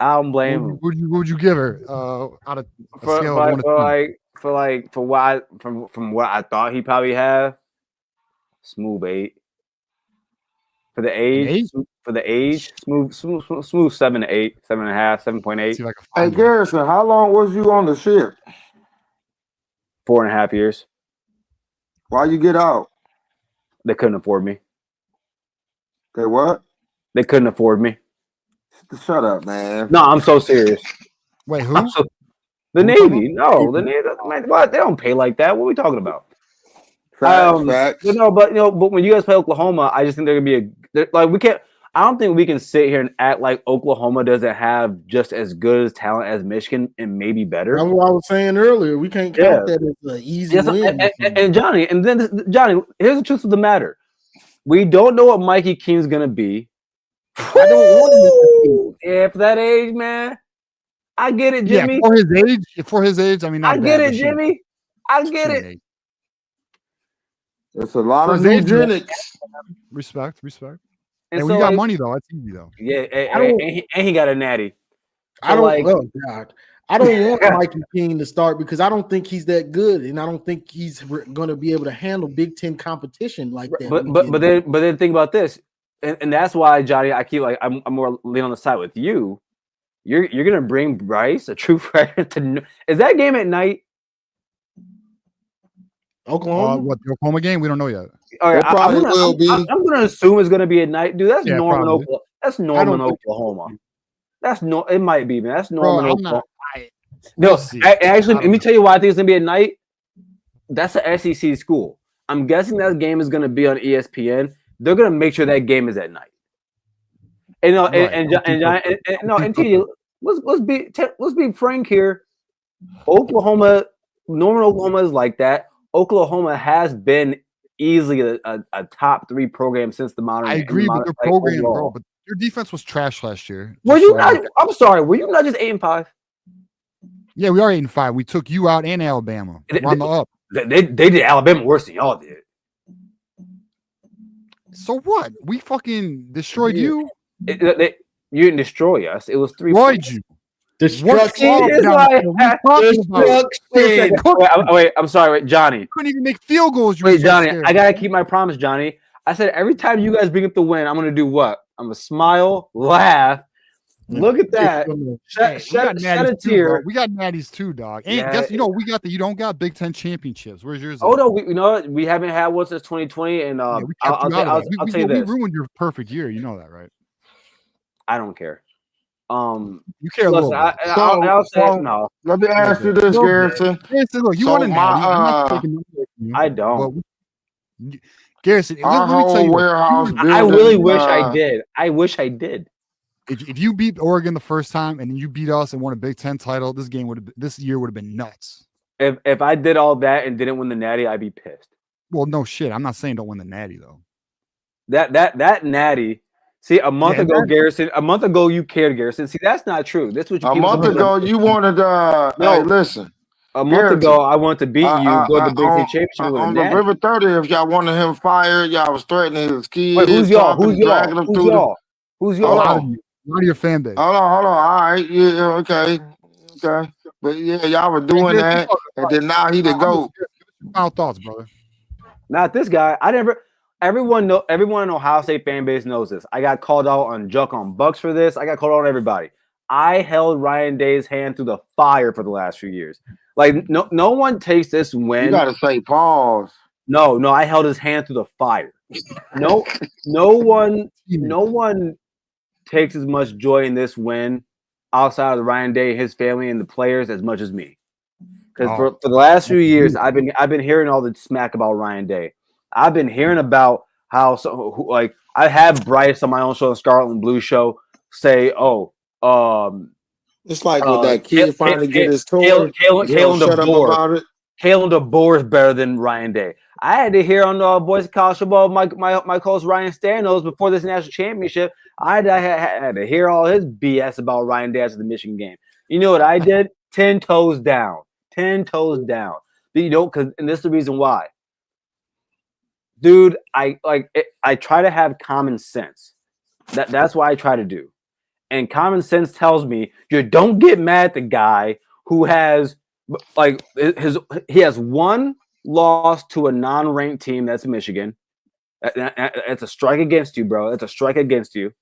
[SPEAKER 16] I don't blame him.
[SPEAKER 2] What would you give her? Out of a
[SPEAKER 16] For
[SPEAKER 2] scale of 1 to 10?
[SPEAKER 16] from what I thought he probably have, smooth 8. For the age, smooth 7 to 8, 7.5, 7.8.
[SPEAKER 2] See if I can
[SPEAKER 12] Hey
[SPEAKER 2] find her.
[SPEAKER 12] Garrison, how long was you on the ship?
[SPEAKER 16] 4.5 years.
[SPEAKER 12] Why you get out?
[SPEAKER 16] They couldn't afford me.
[SPEAKER 12] Okay, what?
[SPEAKER 16] They couldn't afford me.
[SPEAKER 12] Shut up, man.
[SPEAKER 16] No, I'm so serious.
[SPEAKER 2] Wait, who?
[SPEAKER 16] The Navy. No, the Navy. Man, what? They don't pay like that. What are we talking about?
[SPEAKER 12] Facts.
[SPEAKER 16] But when you guys play Oklahoma, I just think they're gonna be like we can't. I don't think we can sit here and act like Oklahoma doesn't have just as good as talent as Michigan and maybe better.
[SPEAKER 3] That's what I was saying earlier. We can't count that as an easy win.
[SPEAKER 16] And Johnny, here's the truth of the matter: we don't know what Mikey King's gonna be. I don't want him to be. Yeah, for that age, man. I get it, Jimmy.
[SPEAKER 2] Yeah, for his age, I mean, not
[SPEAKER 16] I get
[SPEAKER 2] bad,
[SPEAKER 16] it, Jimmy. I get it.
[SPEAKER 12] It's a lot
[SPEAKER 2] For
[SPEAKER 12] of
[SPEAKER 2] his age,
[SPEAKER 12] eugenics.
[SPEAKER 2] Respect.
[SPEAKER 16] And
[SPEAKER 2] And
[SPEAKER 16] so,
[SPEAKER 2] when you got
[SPEAKER 16] like,
[SPEAKER 2] money though, that's easy though.
[SPEAKER 16] Yeah, and he got a natty.
[SPEAKER 3] I
[SPEAKER 16] So,
[SPEAKER 3] don't.
[SPEAKER 16] like,
[SPEAKER 3] Oh God, I don't want Mikey King to start because I don't think he's that good, and I don't think he's going to be able to handle Big Ten competition like that.
[SPEAKER 16] But then think about this, and that's why, Johnny, I keep like I'm more leaning on the side with you. You're gonna bring Bryce, a true freshman, to is that game at night?
[SPEAKER 3] Oklahoma?
[SPEAKER 2] What, the Oklahoma game? We don't know yet.
[SPEAKER 16] All right,
[SPEAKER 12] It probably will be.
[SPEAKER 16] I'm gonna assume it's gonna be at night, dude. That's
[SPEAKER 2] Yeah,
[SPEAKER 16] Norman,
[SPEAKER 2] probably.
[SPEAKER 16] Oklahoma. That's Norman, Oklahoma. That's no. It might be, man. That's Norman, Oklahoma.
[SPEAKER 2] We'll see.
[SPEAKER 16] Actually, let me tell you why I think it's gonna be at night. That's an SEC school. I'm guessing that game is gonna be on ESPN. They're gonna make sure that game is at night. And TJ, let's be frank here. Oklahoma, Norman, Oklahoma is like that. Oklahoma has been easily a top 3 program since the modern.
[SPEAKER 2] I agree with their program, bro, but their defense was trash last year.
[SPEAKER 16] Were you not? I'm sorry. Were you not just 8-5?
[SPEAKER 2] Yeah, we are 8-5. We took you out and Alabama. We're on the up.
[SPEAKER 16] They did Alabama worse than y'all did.
[SPEAKER 2] So what? We fucking destroyed you.
[SPEAKER 16] You didn't destroy us. It was 3
[SPEAKER 2] Destroyed you.
[SPEAKER 3] Destruction.
[SPEAKER 16] Wait, I'm sorry. Wait, Johnny.
[SPEAKER 2] Couldn't even make field goals.
[SPEAKER 16] Wait, Johnny, I gotta keep my promise, Johnny. I said every time you guys bring up the win, I'm gonna do what? I'm gonna smile, laugh. Look at that. Shed a tear.
[SPEAKER 2] We got natties too, dog. And
[SPEAKER 16] Yeah.
[SPEAKER 2] guess you don't got Big Ten championships. Where's yours?
[SPEAKER 16] Oh no, we haven't had one since 2020, and
[SPEAKER 2] I'll tell you this. We ruined your perfect year. You know that, right?
[SPEAKER 16] I don't care.
[SPEAKER 2] You care a little bit.
[SPEAKER 16] I'll say no.
[SPEAKER 12] Let me ask you this, Garrison.
[SPEAKER 2] Look, you want to know?
[SPEAKER 16] I don't.
[SPEAKER 2] Garrison, let me tell you.
[SPEAKER 16] I really wish I did. I wish I did.
[SPEAKER 2] If you beat Oregon the first time and then you beat us and won a Big Ten title, this year would have been nuts.
[SPEAKER 16] If I did all that and didn't win the Natty, I'd be pissed.
[SPEAKER 2] Well, no shit. I'm not saying don't win the Natty though.
[SPEAKER 16] That Natty. See, a month ago, Garrison. A month ago, you cared, Garrison. See, that's not true. That's what you.
[SPEAKER 12] A month ago, you wanted.
[SPEAKER 16] No,
[SPEAKER 12] hey, listen.
[SPEAKER 16] A month ago, I wanted to beat you. Go to the Big Ten championship
[SPEAKER 12] on November 30th. Y'all wanted him fired. Y'all was threatening his kids.
[SPEAKER 16] Wait, who's y'all? Who's y'all? Who's y'all?
[SPEAKER 2] A lot of your fan base.
[SPEAKER 12] Hold on. All right. Yeah. Okay. But yeah, y'all were doing that, and then now he the GOAT.
[SPEAKER 2] Final thoughts, brother.
[SPEAKER 16] Not this guy. Everyone in Ohio State fan base knows this. I got called out on Juck on Bucks for this. I got called out on everybody. I held Ryan Day's hand through the fire for the last few years. Like no one takes this win.
[SPEAKER 12] You gotta say pause.
[SPEAKER 16] No, I held his hand through the fire. No one takes as much joy in this win outside of Ryan Day, his family, and the players as much as me. Because for the last few years, I've been hearing all the smack about Ryan Day. I've been hearing about how I have Bryce on my own show, the Scarlet and Blue show, say,
[SPEAKER 12] It's like when that kid finally get his toy, they don't shut up about it.
[SPEAKER 16] Kalen DeBoer is better than Ryan Day. I had to hear on Boys College Football my coach Ryan Stanos before this national championship. I had to hear all his BS about Ryan Day after the Michigan game. You know what I did? 10 toes down. 10 toes down. And this is the reason why. Dude, I try to have common sense. That's what I try to do. And common sense tells me you don't get mad at the guy who has he has one loss to a non-ranked team, that's Michigan. That's a strike against you, bro. That's a strike against you.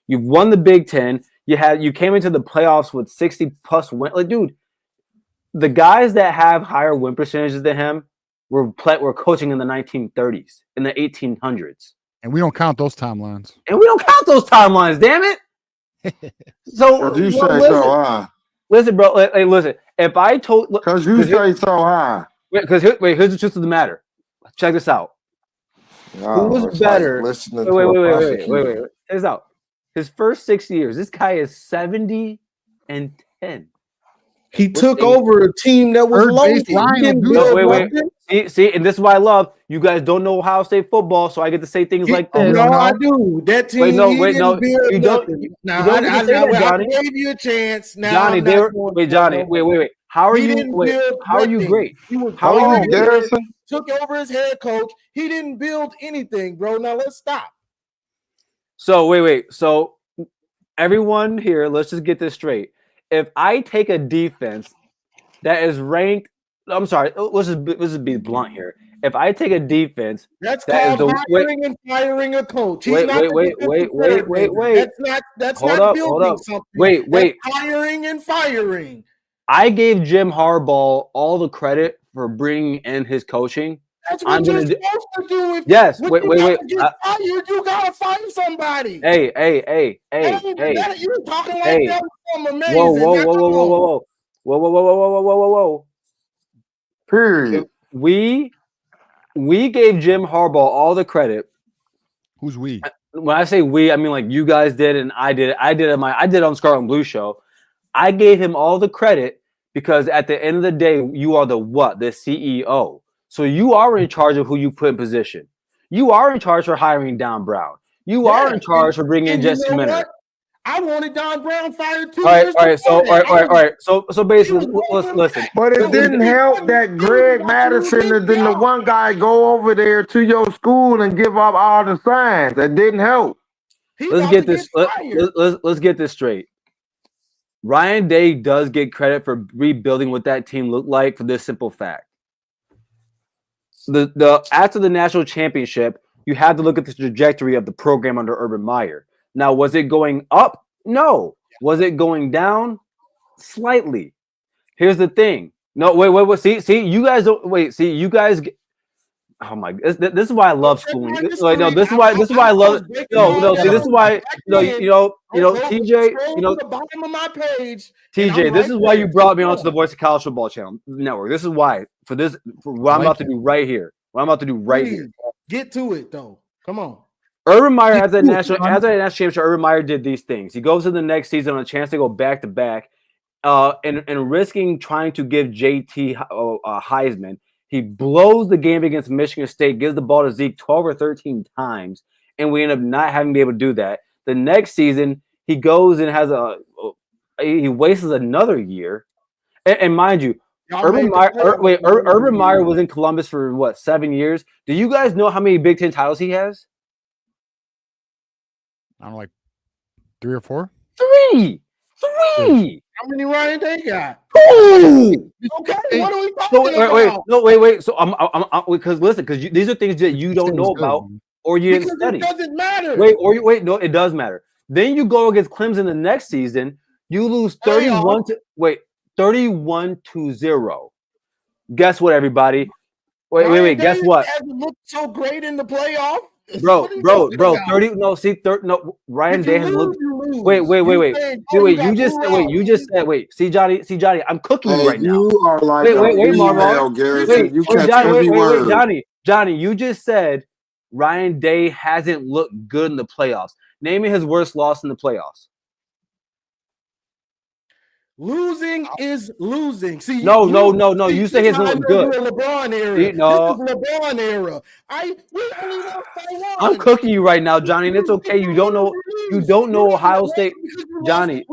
[SPEAKER 16] You've won the Big Ten. You came into the playoffs with 60+ wins. Like, dude, the guys that have higher win percentages than him were coaching in the 1930s, in the 1800s.
[SPEAKER 2] And we don't count those timelines.
[SPEAKER 16] Damn it. So
[SPEAKER 12] you say so high.
[SPEAKER 16] Listen, bro. Listen. If I told,
[SPEAKER 12] because you say so high.
[SPEAKER 16] Because here's the truth of the matter. Check this out. Who was better? Wait. Check this out. His first 6 years, this guy is 70-10.
[SPEAKER 3] He took over a team that was loaded.
[SPEAKER 16] See, and this is why I love you guys. Don't know Ohio State football, so I get to say things like this.
[SPEAKER 3] No, I do. That team. You don't. Now I gave you a chance. Now,
[SPEAKER 16] Johnny, Johnny. Wait. How are you? How are you great?
[SPEAKER 3] How are you, Garrison? Took over as head coach. He didn't build anything, bro. Now let's stop.
[SPEAKER 16] So wait. So everyone here, let's just get this straight. If I take a defense that is ranked, I'm sorry, let's just be blunt here. If I take a defense
[SPEAKER 3] that's called hiring and firing a coach.
[SPEAKER 16] Wait.
[SPEAKER 3] That's not building something.
[SPEAKER 16] Wait.
[SPEAKER 3] That's hiring and firing.
[SPEAKER 16] I gave Jim Harbaugh all the credit for bringing in his coaching.
[SPEAKER 3] That's what you're supposed to do.
[SPEAKER 16] Yes.
[SPEAKER 3] Wait. Get fired, you gotta fire somebody.
[SPEAKER 16] Hey.
[SPEAKER 3] You're talking like that was something amazing.
[SPEAKER 16] Whoa.
[SPEAKER 12] Period.
[SPEAKER 16] We gave Jim Harbaugh all the credit.
[SPEAKER 2] Who's we?
[SPEAKER 16] When I say we, I mean like you guys did and I did. I did it on Scarlet and Blue show. I gave him all the credit because at the end of the day, you are the CEO. So you are in charge of who you put in position. You are in charge for hiring Don Brown. You are in charge for bringing in Jesse Minter.
[SPEAKER 3] I wanted Don Brown fired too.
[SPEAKER 16] All right. So basically, listen.
[SPEAKER 12] But it didn't help that Greg Madison and then the one guy go over there to your school and give up all the signs. That didn't help.
[SPEAKER 16] Let's get this. Let's get this straight. Ryan Day does get credit for rebuilding what that team looked like for this simple fact. After the national championship, you have to look at the trajectory of the program under Urban Meyer. Now, was it going up? No. Was it going down? Slightly. Here's the thing. No, wait. See, you guys don't wait. See, you guys. Oh my! This is why I love schooling. This is why I love it. No. See, this is why. TJ.
[SPEAKER 3] The bottom of my page.
[SPEAKER 16] TJ, this is why you brought me onto the Voice of College Football Channel Network. This is why for what I'm about to do right here.
[SPEAKER 3] Get to it though. Come on.
[SPEAKER 16] Urban Meyer has a national championship. Urban Meyer did these things. He goes to the next season on a chance to go back to back, and risking trying to give JT Heisman. He blows the game against Michigan State, gives the ball to Zeke 12 or 13 times, and we end up not having to be able to do that. The next season, he goes and he wastes another year. And mind you, Urban Meyer was in Columbus for what, 7 years? Do you guys know how many Big Ten titles he has?
[SPEAKER 2] I don't know, like 3 or 4?
[SPEAKER 16] Three.
[SPEAKER 3] How many Ryan Day got?
[SPEAKER 16] Two.
[SPEAKER 3] Okay, what are we talking about?
[SPEAKER 16] Wait. So I'm because these are things that you don't know about or you didn't study.
[SPEAKER 3] It doesn't matter.
[SPEAKER 16] Wait. No, it does matter. Then you go against Clemson the next season. You lose 31-0. Guess what, everybody? Wait. Guess what?
[SPEAKER 3] Hasn't looked so great in the playoff.
[SPEAKER 16] Bro. 30. No, see, Ryan Day has looked.
[SPEAKER 3] lose.
[SPEAKER 16] Wait.
[SPEAKER 3] You got
[SPEAKER 16] You just said. Wait. See, Johnny. I'm cooking you
[SPEAKER 12] Hey,
[SPEAKER 16] right now.
[SPEAKER 12] you are like a
[SPEAKER 16] Wait, Marmar.
[SPEAKER 12] female, Garrison. You catch
[SPEAKER 16] Johnny,
[SPEAKER 12] every word.
[SPEAKER 16] Johnny. You just said Ryan Day hasn't looked good in the playoffs. Name me his worst loss in the playoffs.
[SPEAKER 3] Losing is losing. See,
[SPEAKER 16] No. You say he hasn't looked good.
[SPEAKER 3] LeBron era.
[SPEAKER 16] See, no.
[SPEAKER 3] This is LeBron era. We only lost by one.
[SPEAKER 16] I'm cooking you right now, Johnny, and it's okay. You don't know Ohio State, Johnny.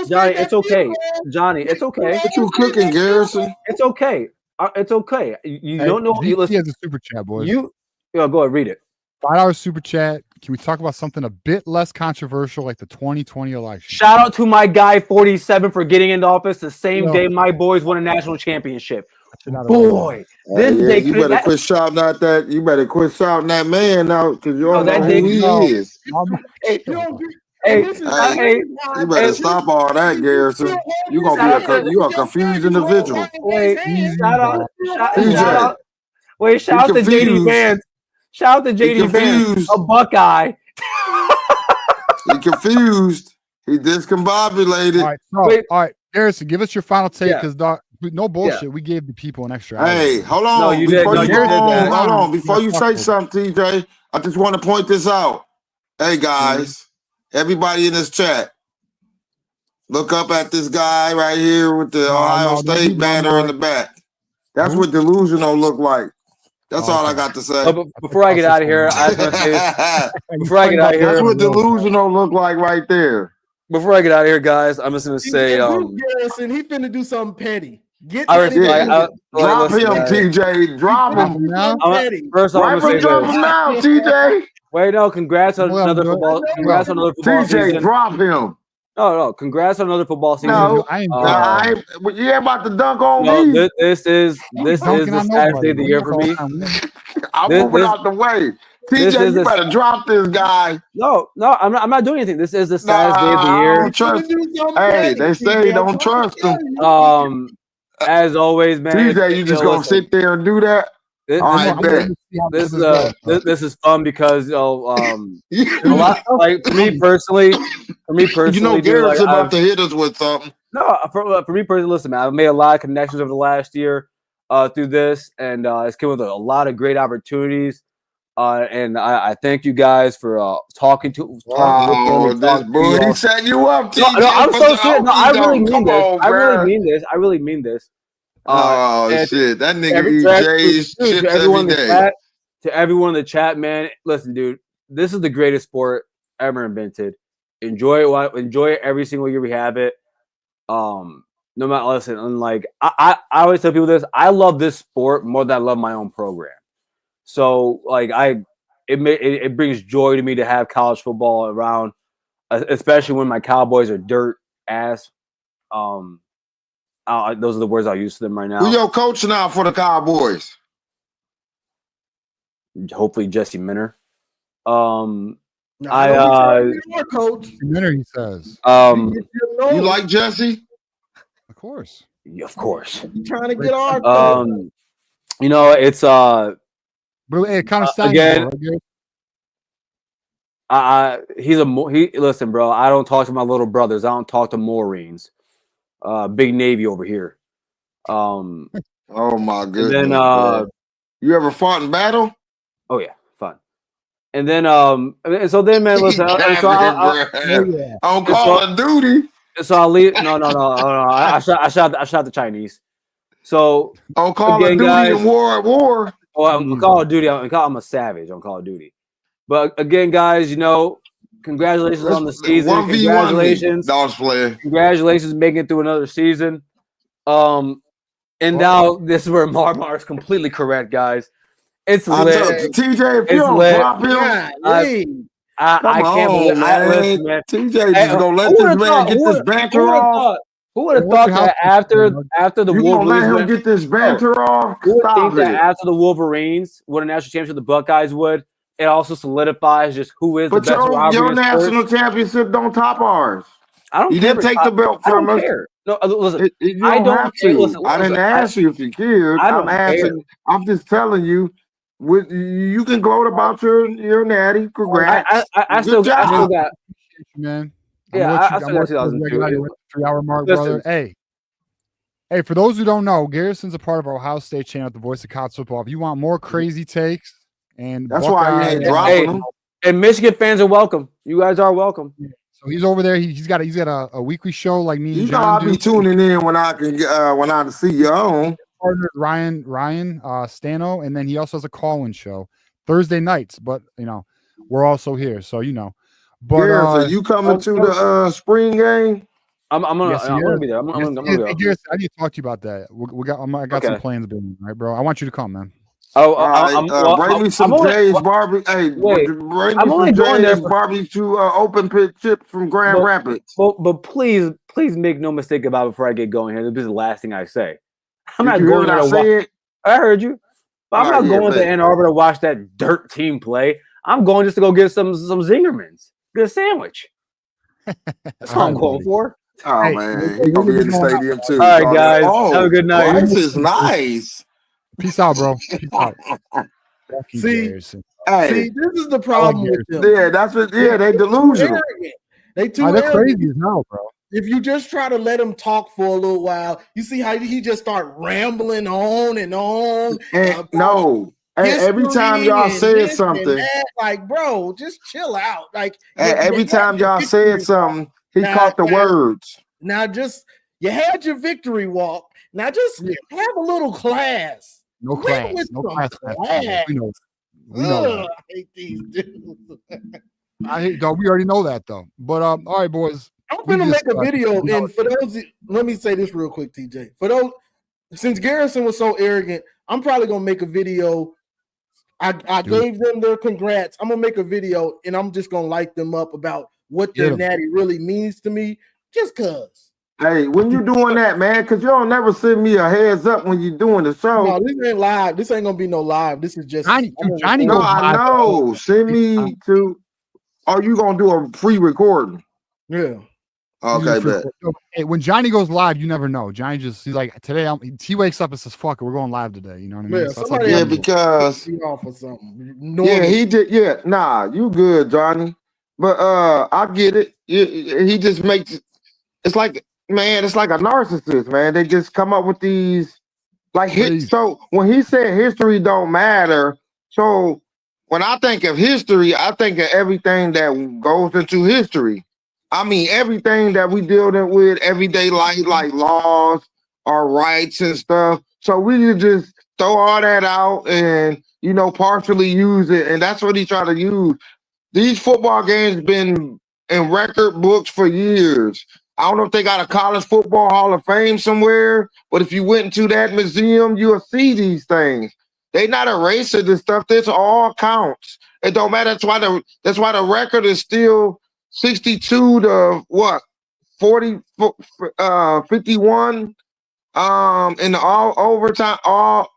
[SPEAKER 16] Johnny, it's okay. Johnny, it's okay.
[SPEAKER 12] What you cooking, Garrison?
[SPEAKER 16] It's okay. It's okay. You don't know.
[SPEAKER 2] He has a super chat, boys.
[SPEAKER 16] Go ahead, read it.
[SPEAKER 2] $5 super chat. Can we talk about something a bit less controversial, like the 2020 election?
[SPEAKER 16] Shout out to my guy 47 for getting into office the same day my boys won a national championship. Boy, this day
[SPEAKER 12] you better quit shouting out that. You better quit shouting that man out because you don't know who he is.
[SPEAKER 16] Hey,
[SPEAKER 12] you better stop all that, Garrison. You a confused individual.
[SPEAKER 16] Shout out to JD Vance. Shout out to JD Vance, a Buckeye.
[SPEAKER 12] He confused. He discombobulated.
[SPEAKER 2] All right, Garrison, give us your final take because no bullshit. We gave the people an extra hour.
[SPEAKER 12] Hey, hold on.
[SPEAKER 16] No, you did.
[SPEAKER 12] Hold on. Before you say something, TJ, I just want to point this out. Hey, guys, everybody in this chat, look up at this guy right here with the Ohio State banner in the back. That's what delusional look like. That's all I got to say.
[SPEAKER 16] But before I get out of here, I just want to say this. Before I get out of here,
[SPEAKER 12] that's what delusional look like right there.
[SPEAKER 16] Before I get out of here, guys, I'm just gonna say,
[SPEAKER 3] Garrison, he finna do something petty.
[SPEAKER 12] Drop him, TJ. Drop him now.
[SPEAKER 16] First, I'm gonna say
[SPEAKER 12] drop him now, TJ.
[SPEAKER 16] Wait, no, congrats on another football. Congrats on another football
[SPEAKER 12] TJ,
[SPEAKER 16] season.
[SPEAKER 12] drop him.
[SPEAKER 16] No, congrats on another football season.
[SPEAKER 12] No, you ain't about to dunk on me.
[SPEAKER 16] This is the saddest day of the year for me.
[SPEAKER 12] I'm moving out the way. TJ, you better drop this guy.
[SPEAKER 16] No, I'm not doing anything. This is the saddest day of the year.
[SPEAKER 12] Don't trust hey, they say don't trust him.
[SPEAKER 16] As always, man.
[SPEAKER 12] TJ, you just gonna sit there and do that?
[SPEAKER 16] This is fun because a lot, like for me personally,
[SPEAKER 12] you know, Garrett's about to hit us with something.
[SPEAKER 16] No, for me personally, listen, man, I've made a lot of connections over the last year through this, and it's come with a lot of great opportunities. And I thank you guys for talking to.
[SPEAKER 12] This boy, he set you up. TJ,
[SPEAKER 16] no, I'm so serious. No, I really mean this. I really mean this.
[SPEAKER 12] Shit, that nigga eats J's chips every day.
[SPEAKER 16] To everyone in the chat, man, listen, dude, this is the greatest sport ever invented. Enjoy it every single year we have it. No matter, listen, and like I always tell people this, I love this sport more than I love my own program. So like it brings joy to me to have college football around, especially when my Cowboys are dirt ass. Those are the words I'll use to them right now.
[SPEAKER 12] Who your coach now for the Cowboys?
[SPEAKER 16] Hopefully Jesse Minner.
[SPEAKER 3] Coach
[SPEAKER 2] Minner, he says.
[SPEAKER 12] You like Jesse?
[SPEAKER 2] Of course.
[SPEAKER 16] Of course.
[SPEAKER 3] Trying to get our
[SPEAKER 16] you know, it's
[SPEAKER 2] but it kind of
[SPEAKER 16] again. Listen, bro. I don't talk to my little brothers. I don't talk to Wolverines. Big Navy over here.
[SPEAKER 12] Oh my goodness.
[SPEAKER 16] And then
[SPEAKER 12] you ever fought in battle?
[SPEAKER 16] Oh yeah, fun. And then and so then, man, listen.
[SPEAKER 12] On Call of Duty.
[SPEAKER 16] So I'll leave. No. I shot the Chinese. So
[SPEAKER 12] on Call of Duty and War at War.
[SPEAKER 16] Oh, on Call of Duty, I'm a savage on Call of Duty. But again, guys, you know, congratulations on the season.
[SPEAKER 12] 1v1 congratulations.
[SPEAKER 16] Congratulations making it through another season. And now this is where Marmar's completely correct, guys. It's lit.
[SPEAKER 12] TJ, if you don't drop him,
[SPEAKER 16] I can't believe
[SPEAKER 12] man.
[SPEAKER 16] Man.
[SPEAKER 12] TJ just gonna let this man get this banter off.
[SPEAKER 16] Who would have thought that after the Wolverines,
[SPEAKER 12] let him get this banter off?
[SPEAKER 16] Who would think that after the Wolverines won a national championship, the Buckeyes would? It also solidifies just who is the best rivalry.
[SPEAKER 12] Your national championship don't top ours.
[SPEAKER 16] I don't.
[SPEAKER 12] You didn't take the belt from us.
[SPEAKER 16] No, listen.
[SPEAKER 12] I don't have to. Listen, I didn't ask you if you cared. I'm asking. I'm just telling you. You can gloat about your natty. Congrats.
[SPEAKER 16] I still got
[SPEAKER 2] man.
[SPEAKER 16] Yeah, I said that
[SPEAKER 2] regular
[SPEAKER 16] 2002.
[SPEAKER 2] 3-hour mark,
[SPEAKER 16] Listen.
[SPEAKER 2] brother. Hey, for those who don't know, Garrison's a part of our Ohio State channel at the Voice of College Football. If you want more crazy takes and
[SPEAKER 12] That's why he ain't dropping them.
[SPEAKER 16] And Michigan fans are welcome. You guys are welcome.
[SPEAKER 2] So he's over there. He's got a weekly show like me and
[SPEAKER 12] You know
[SPEAKER 2] John
[SPEAKER 12] I'll
[SPEAKER 2] do.
[SPEAKER 12] be tuning in when I can when I see you on.
[SPEAKER 2] Partner Ryan Stano, and then he also has a call-in show Thursday nights. But we're also here, so But
[SPEAKER 12] Garrison, you coming to the spring game?
[SPEAKER 16] I'm gonna be there. I'm gonna be there.
[SPEAKER 2] Garrison, I need to talk to you about that. I got some plans, right, bro? I want you to come, man.
[SPEAKER 12] Bring me some Jay's barbecue. Hey, bring me some Jay's barbecue open pit chips from Grand Rapids.
[SPEAKER 16] But please make no mistake about it before I get going here. This is the last thing I say. I'm not
[SPEAKER 12] Did you
[SPEAKER 16] going
[SPEAKER 12] hear
[SPEAKER 16] there
[SPEAKER 12] what
[SPEAKER 16] to
[SPEAKER 12] I
[SPEAKER 16] watch.
[SPEAKER 12] said?
[SPEAKER 16] I heard you. But I'm not going to Ann Arbor to watch that dirt team play. I'm going just to go get some Zingermans. Get a sandwich. That's what I'm going for.
[SPEAKER 12] Oh man, he gonna be in the stadium too.
[SPEAKER 16] All right, guys. Have a good night.
[SPEAKER 12] This is nice.
[SPEAKER 2] Peace out, bro. Peace out.
[SPEAKER 3] See,
[SPEAKER 2] this
[SPEAKER 3] is the problem with them.
[SPEAKER 12] Yeah, that's what. Yeah, they delusional.
[SPEAKER 3] They too
[SPEAKER 2] they're
[SPEAKER 3] arrogant.
[SPEAKER 2] crazy as hell, bro.
[SPEAKER 3] If you just try to let him talk for a little while, you see how he just start rambling on and on.
[SPEAKER 12] Every time y'all said something,
[SPEAKER 3] like, bro, just chill out. Like,
[SPEAKER 12] every time y'all said something, he caught the words.
[SPEAKER 3] Now, you had your victory walk. Now, just have a little class.
[SPEAKER 2] No class. No class. We know.
[SPEAKER 3] I hate these dudes.
[SPEAKER 2] We already know that though. But all right, boys.
[SPEAKER 3] I'm gonna make a video, and for those, let me say this real quick, TJ. For those, since Garrison was so arrogant, I'm probably gonna make a video. I gave them their congrats. I'm gonna make a video, and I'm just gonna light them up about what their natty really means to me, just cause.
[SPEAKER 12] Hey, when you doing that, man, because you don't never send me a heads up when you're doing the show.
[SPEAKER 3] No, this ain't live. This ain't gonna be no live. This is just.
[SPEAKER 12] I know. Send me to. Are you gonna do a free recording?
[SPEAKER 3] Yeah.
[SPEAKER 12] Okay, bet.
[SPEAKER 2] Hey, when Johnny goes live, you never know. Johnny he's like today. He wakes up and says, "Fuck it, we're going live today." You know what I mean?
[SPEAKER 3] Yeah,
[SPEAKER 12] because
[SPEAKER 3] off or something.
[SPEAKER 12] He did. Yeah, nah, you good, Johnny. But I get it. He just makes it's like, man, it's like a narcissist, man. They just come up with these like hits. So when he said history don't matter, so when I think of history, I think of everything that goes into history. I mean, everything that we deal with everyday life, like laws, our rights and stuff. So we could just throw all that out and, partially use it. And that's what he tried to use. These football games been in record books for years. I don't know if they got a college football Hall of Fame somewhere, but if you went into that museum, you'll see these things. They not erasing this stuff. This all counts. It don't matter. That's why the record is still 62 to 40, 51 in the all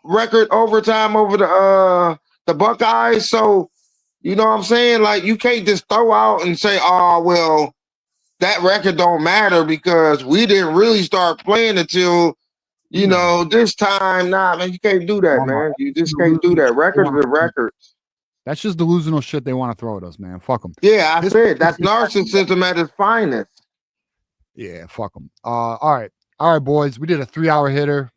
[SPEAKER 12] record overtime over the Buckeyes. So you know what I'm saying? Like, you can't just throw out and say, oh, well, that record don't matter because we didn't really start playing until this time. Nah, man, you can't do that, man. You just can't do that. Records are records.
[SPEAKER 2] That's just delusional shit they want to throw at us, man. Fuck them.
[SPEAKER 12] Yeah, I said that's narcissism at its finest.
[SPEAKER 2] Yeah, fuck them. All right, boys. We did a 3-hour hitter.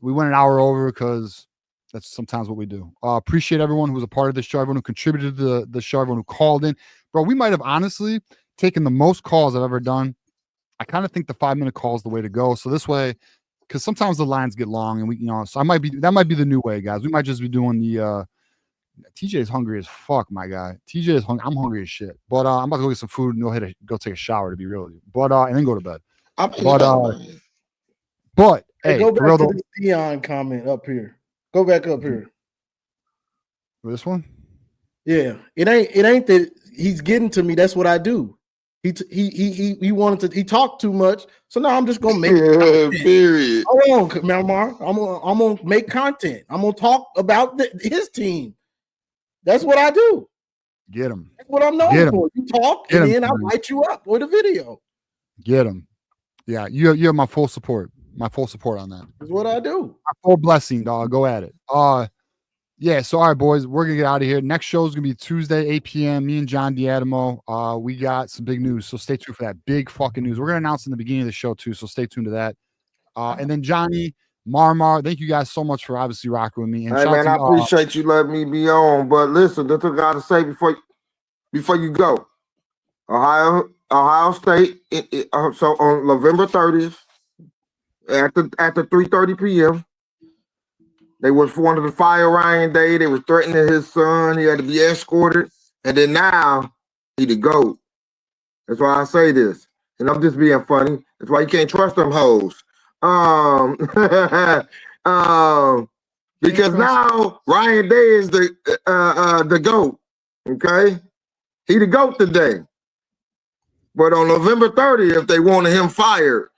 [SPEAKER 2] We went an hour over because that's sometimes what we do. Appreciate everyone who was a part of the show, everyone who contributed to the show, everyone who called in. Bro, we might have honestly taken the most calls I've ever done. I kind of think the 5-minute call is the way to go. So this way, because sometimes the lines get long, and so that might be the new way, guys. We might just be doing the. TJ is hungry as fuck, my guy. TJ is hungry. I'm hungry as shit. But I'm about to go get some food and go take a shower, to be real with you. But and then go to bed. But hey,
[SPEAKER 3] go back to this Dion comment up here. Go back up here.
[SPEAKER 2] This one?
[SPEAKER 3] Yeah, it ain't that he's getting to me. That's what I do. He wanted to. He talked too much, so now I'm just gonna make
[SPEAKER 12] period.
[SPEAKER 3] Hold on, Melmar. I'm gonna make content. I'm gonna talk about his team. That's what I do.
[SPEAKER 2] Get him.
[SPEAKER 3] That's what I'm known for. You talk, and then I light you up with a video.
[SPEAKER 2] Get him. Yeah, you have my full support. My full support on that.
[SPEAKER 3] That's what I do.
[SPEAKER 2] My full blessing, dog. Go at it. Yeah, so all right, boys, we're gonna get out of here. Next show is gonna be Tuesday, 8 p.m. Me and John Diadamo. We got some big news, so stay tuned for that. Big fucking news. We're gonna announce in the beginning of the show too, so stay tuned to that. And then Johnny, Marmar, thank you guys so much for obviously rocking with me. And
[SPEAKER 12] Hey
[SPEAKER 2] shout
[SPEAKER 12] man, I
[SPEAKER 2] out to
[SPEAKER 12] appreciate you letting me be on. But listen, that's what I gotta say before you go. Ohio State. So on November 30th, at the 3:30 p.m. They was wanted to fire Ryan Day. They were threatening his son. He had to be escorted. And then now he the GOAT. That's why I say this. And I'm just being funny. That's why you can't trust them hoes. Because now Ryan Day is the GOAT. Okay? He the GOAT today. But on November 30th, they wanted him fired.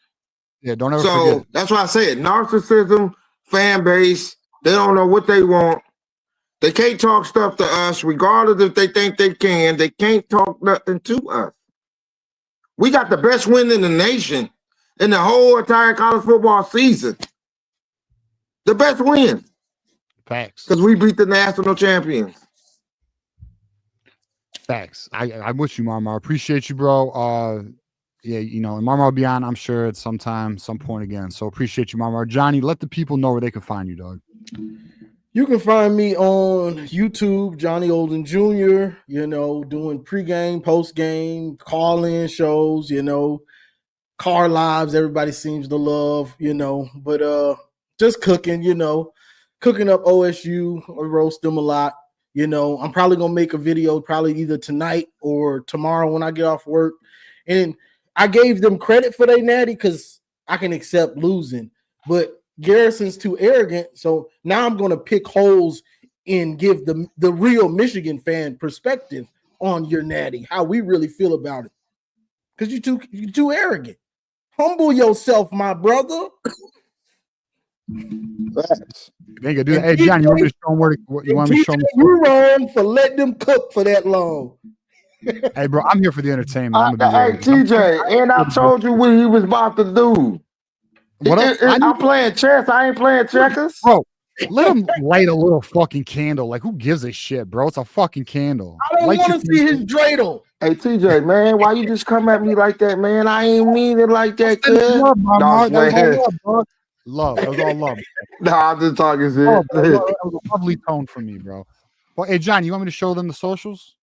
[SPEAKER 2] Yeah, don't ever forget.
[SPEAKER 12] That's why I said narcissism, fan base, they don't know what they want. They can't talk stuff to us, regardless if they think they can. They can't talk nothing to us. We got the best win in the nation in the whole entire college football season. The best win.
[SPEAKER 2] Facts.
[SPEAKER 12] Because we beat the national champions.
[SPEAKER 2] Facts. I'm with you, Marmar. Appreciate you, bro. Yeah, you know, and Marmar will be on, I'm sure, at some point again. So appreciate you, Marmar. Johnny, let the people know where they can find you, dog.
[SPEAKER 3] You can find me on YouTube, Johnny Olden Jr., you know, doing pregame, postgame, call-in shows, you know, car lives everybody seems to love, you know, but just cooking, you know, cooking up OSU or roast them a lot. You know, I'm probably going to make a video probably either tonight or tomorrow when I get off work. And I gave them credit for their natty because I can accept losing. But Garrison's too arrogant. So now I'm going to pick holes and give the real Michigan fan perspective on your natty, how we really feel about it. Because you're too arrogant. Humble yourself, my brother.
[SPEAKER 2] They can do that. Hey, John, you want me to show them where you want me to show them?
[SPEAKER 3] You're wrong for letting them cook for that long.
[SPEAKER 2] Hey, bro, I'm here for the entertainment.
[SPEAKER 12] Hey, TJ, and I told you what he was about to do. I'm playing chess. I ain't playing checkers.
[SPEAKER 2] Bro, let him light a little fucking candle. Like, who gives a shit, bro? It's a fucking candle.
[SPEAKER 3] I don't want to see his dreidel.
[SPEAKER 12] Hey, TJ, man, why you just come at me like that, man? I ain't mean it like that, kid.
[SPEAKER 2] Love. That was all love.
[SPEAKER 12] No, I'm just talking shit.
[SPEAKER 2] Oh, bro, that was a lovely tone from me, bro. Well, hey, John, you want me to show them the socials?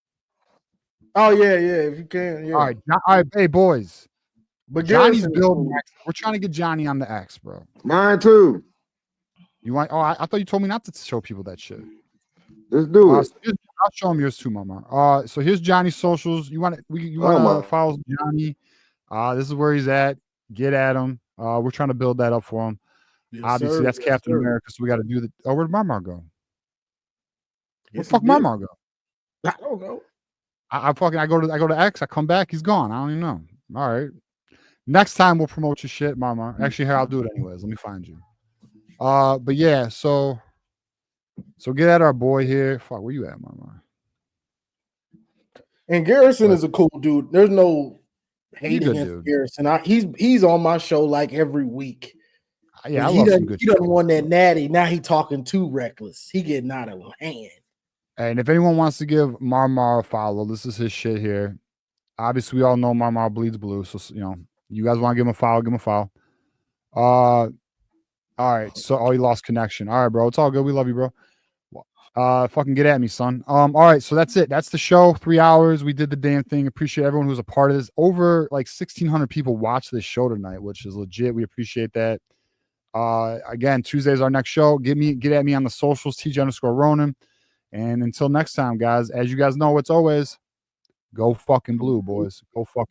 [SPEAKER 3] Oh, yeah, if you can. Yeah.
[SPEAKER 2] All right, hey, boys.
[SPEAKER 3] But
[SPEAKER 2] Johnny's building X. We're trying to get Johnny on the X, bro.
[SPEAKER 12] Mine too.
[SPEAKER 2] You want? Oh, I thought you told me not to show people that shit.
[SPEAKER 12] Let's do it.
[SPEAKER 2] So I'll show them yours too, Mama. So here's Johnny's socials. You want to follow Johnny? This is where he's at. Get at him. We're trying to build that up for him. Yes, obviously, that's Captain America, so we got to do the. Oh, where'd Marmar go? Where the fuck Marmar go?
[SPEAKER 3] I don't know.
[SPEAKER 2] I go to X. I come back. He's gone. I don't even know. All right. Next time we'll promote your shit, Marmar. Actually, here I'll do it anyways. Let me find you. But yeah, so get at our boy here. Fuck, where you at, Marmar?
[SPEAKER 3] And Garrison is a cool dude. There's no hating against Garrison. He's on my show like every week.
[SPEAKER 2] Yeah,
[SPEAKER 3] he doesn't want that natty. Now he talking too reckless. He getting out of hand.
[SPEAKER 2] And if anyone wants to give Marmar a follow, this is his shit here. Obviously, we all know Marmar bleeds blue, so you know, you guys want to give him a follow, give him a follow. All right. So he lost connection. All right, bro. It's all good. We love you, bro. Fucking get at me, son. All right, so that's it. That's the show. 3 hours. We did the damn thing. Appreciate everyone who's a part of this. Over like 1,600 people watched this show tonight, which is legit. We appreciate that. Again, Tuesday is our next show. Get at me on the socials, TJ_Ronin. And until next time, guys, as you guys know, it's always go fucking blue, boys. Go fucking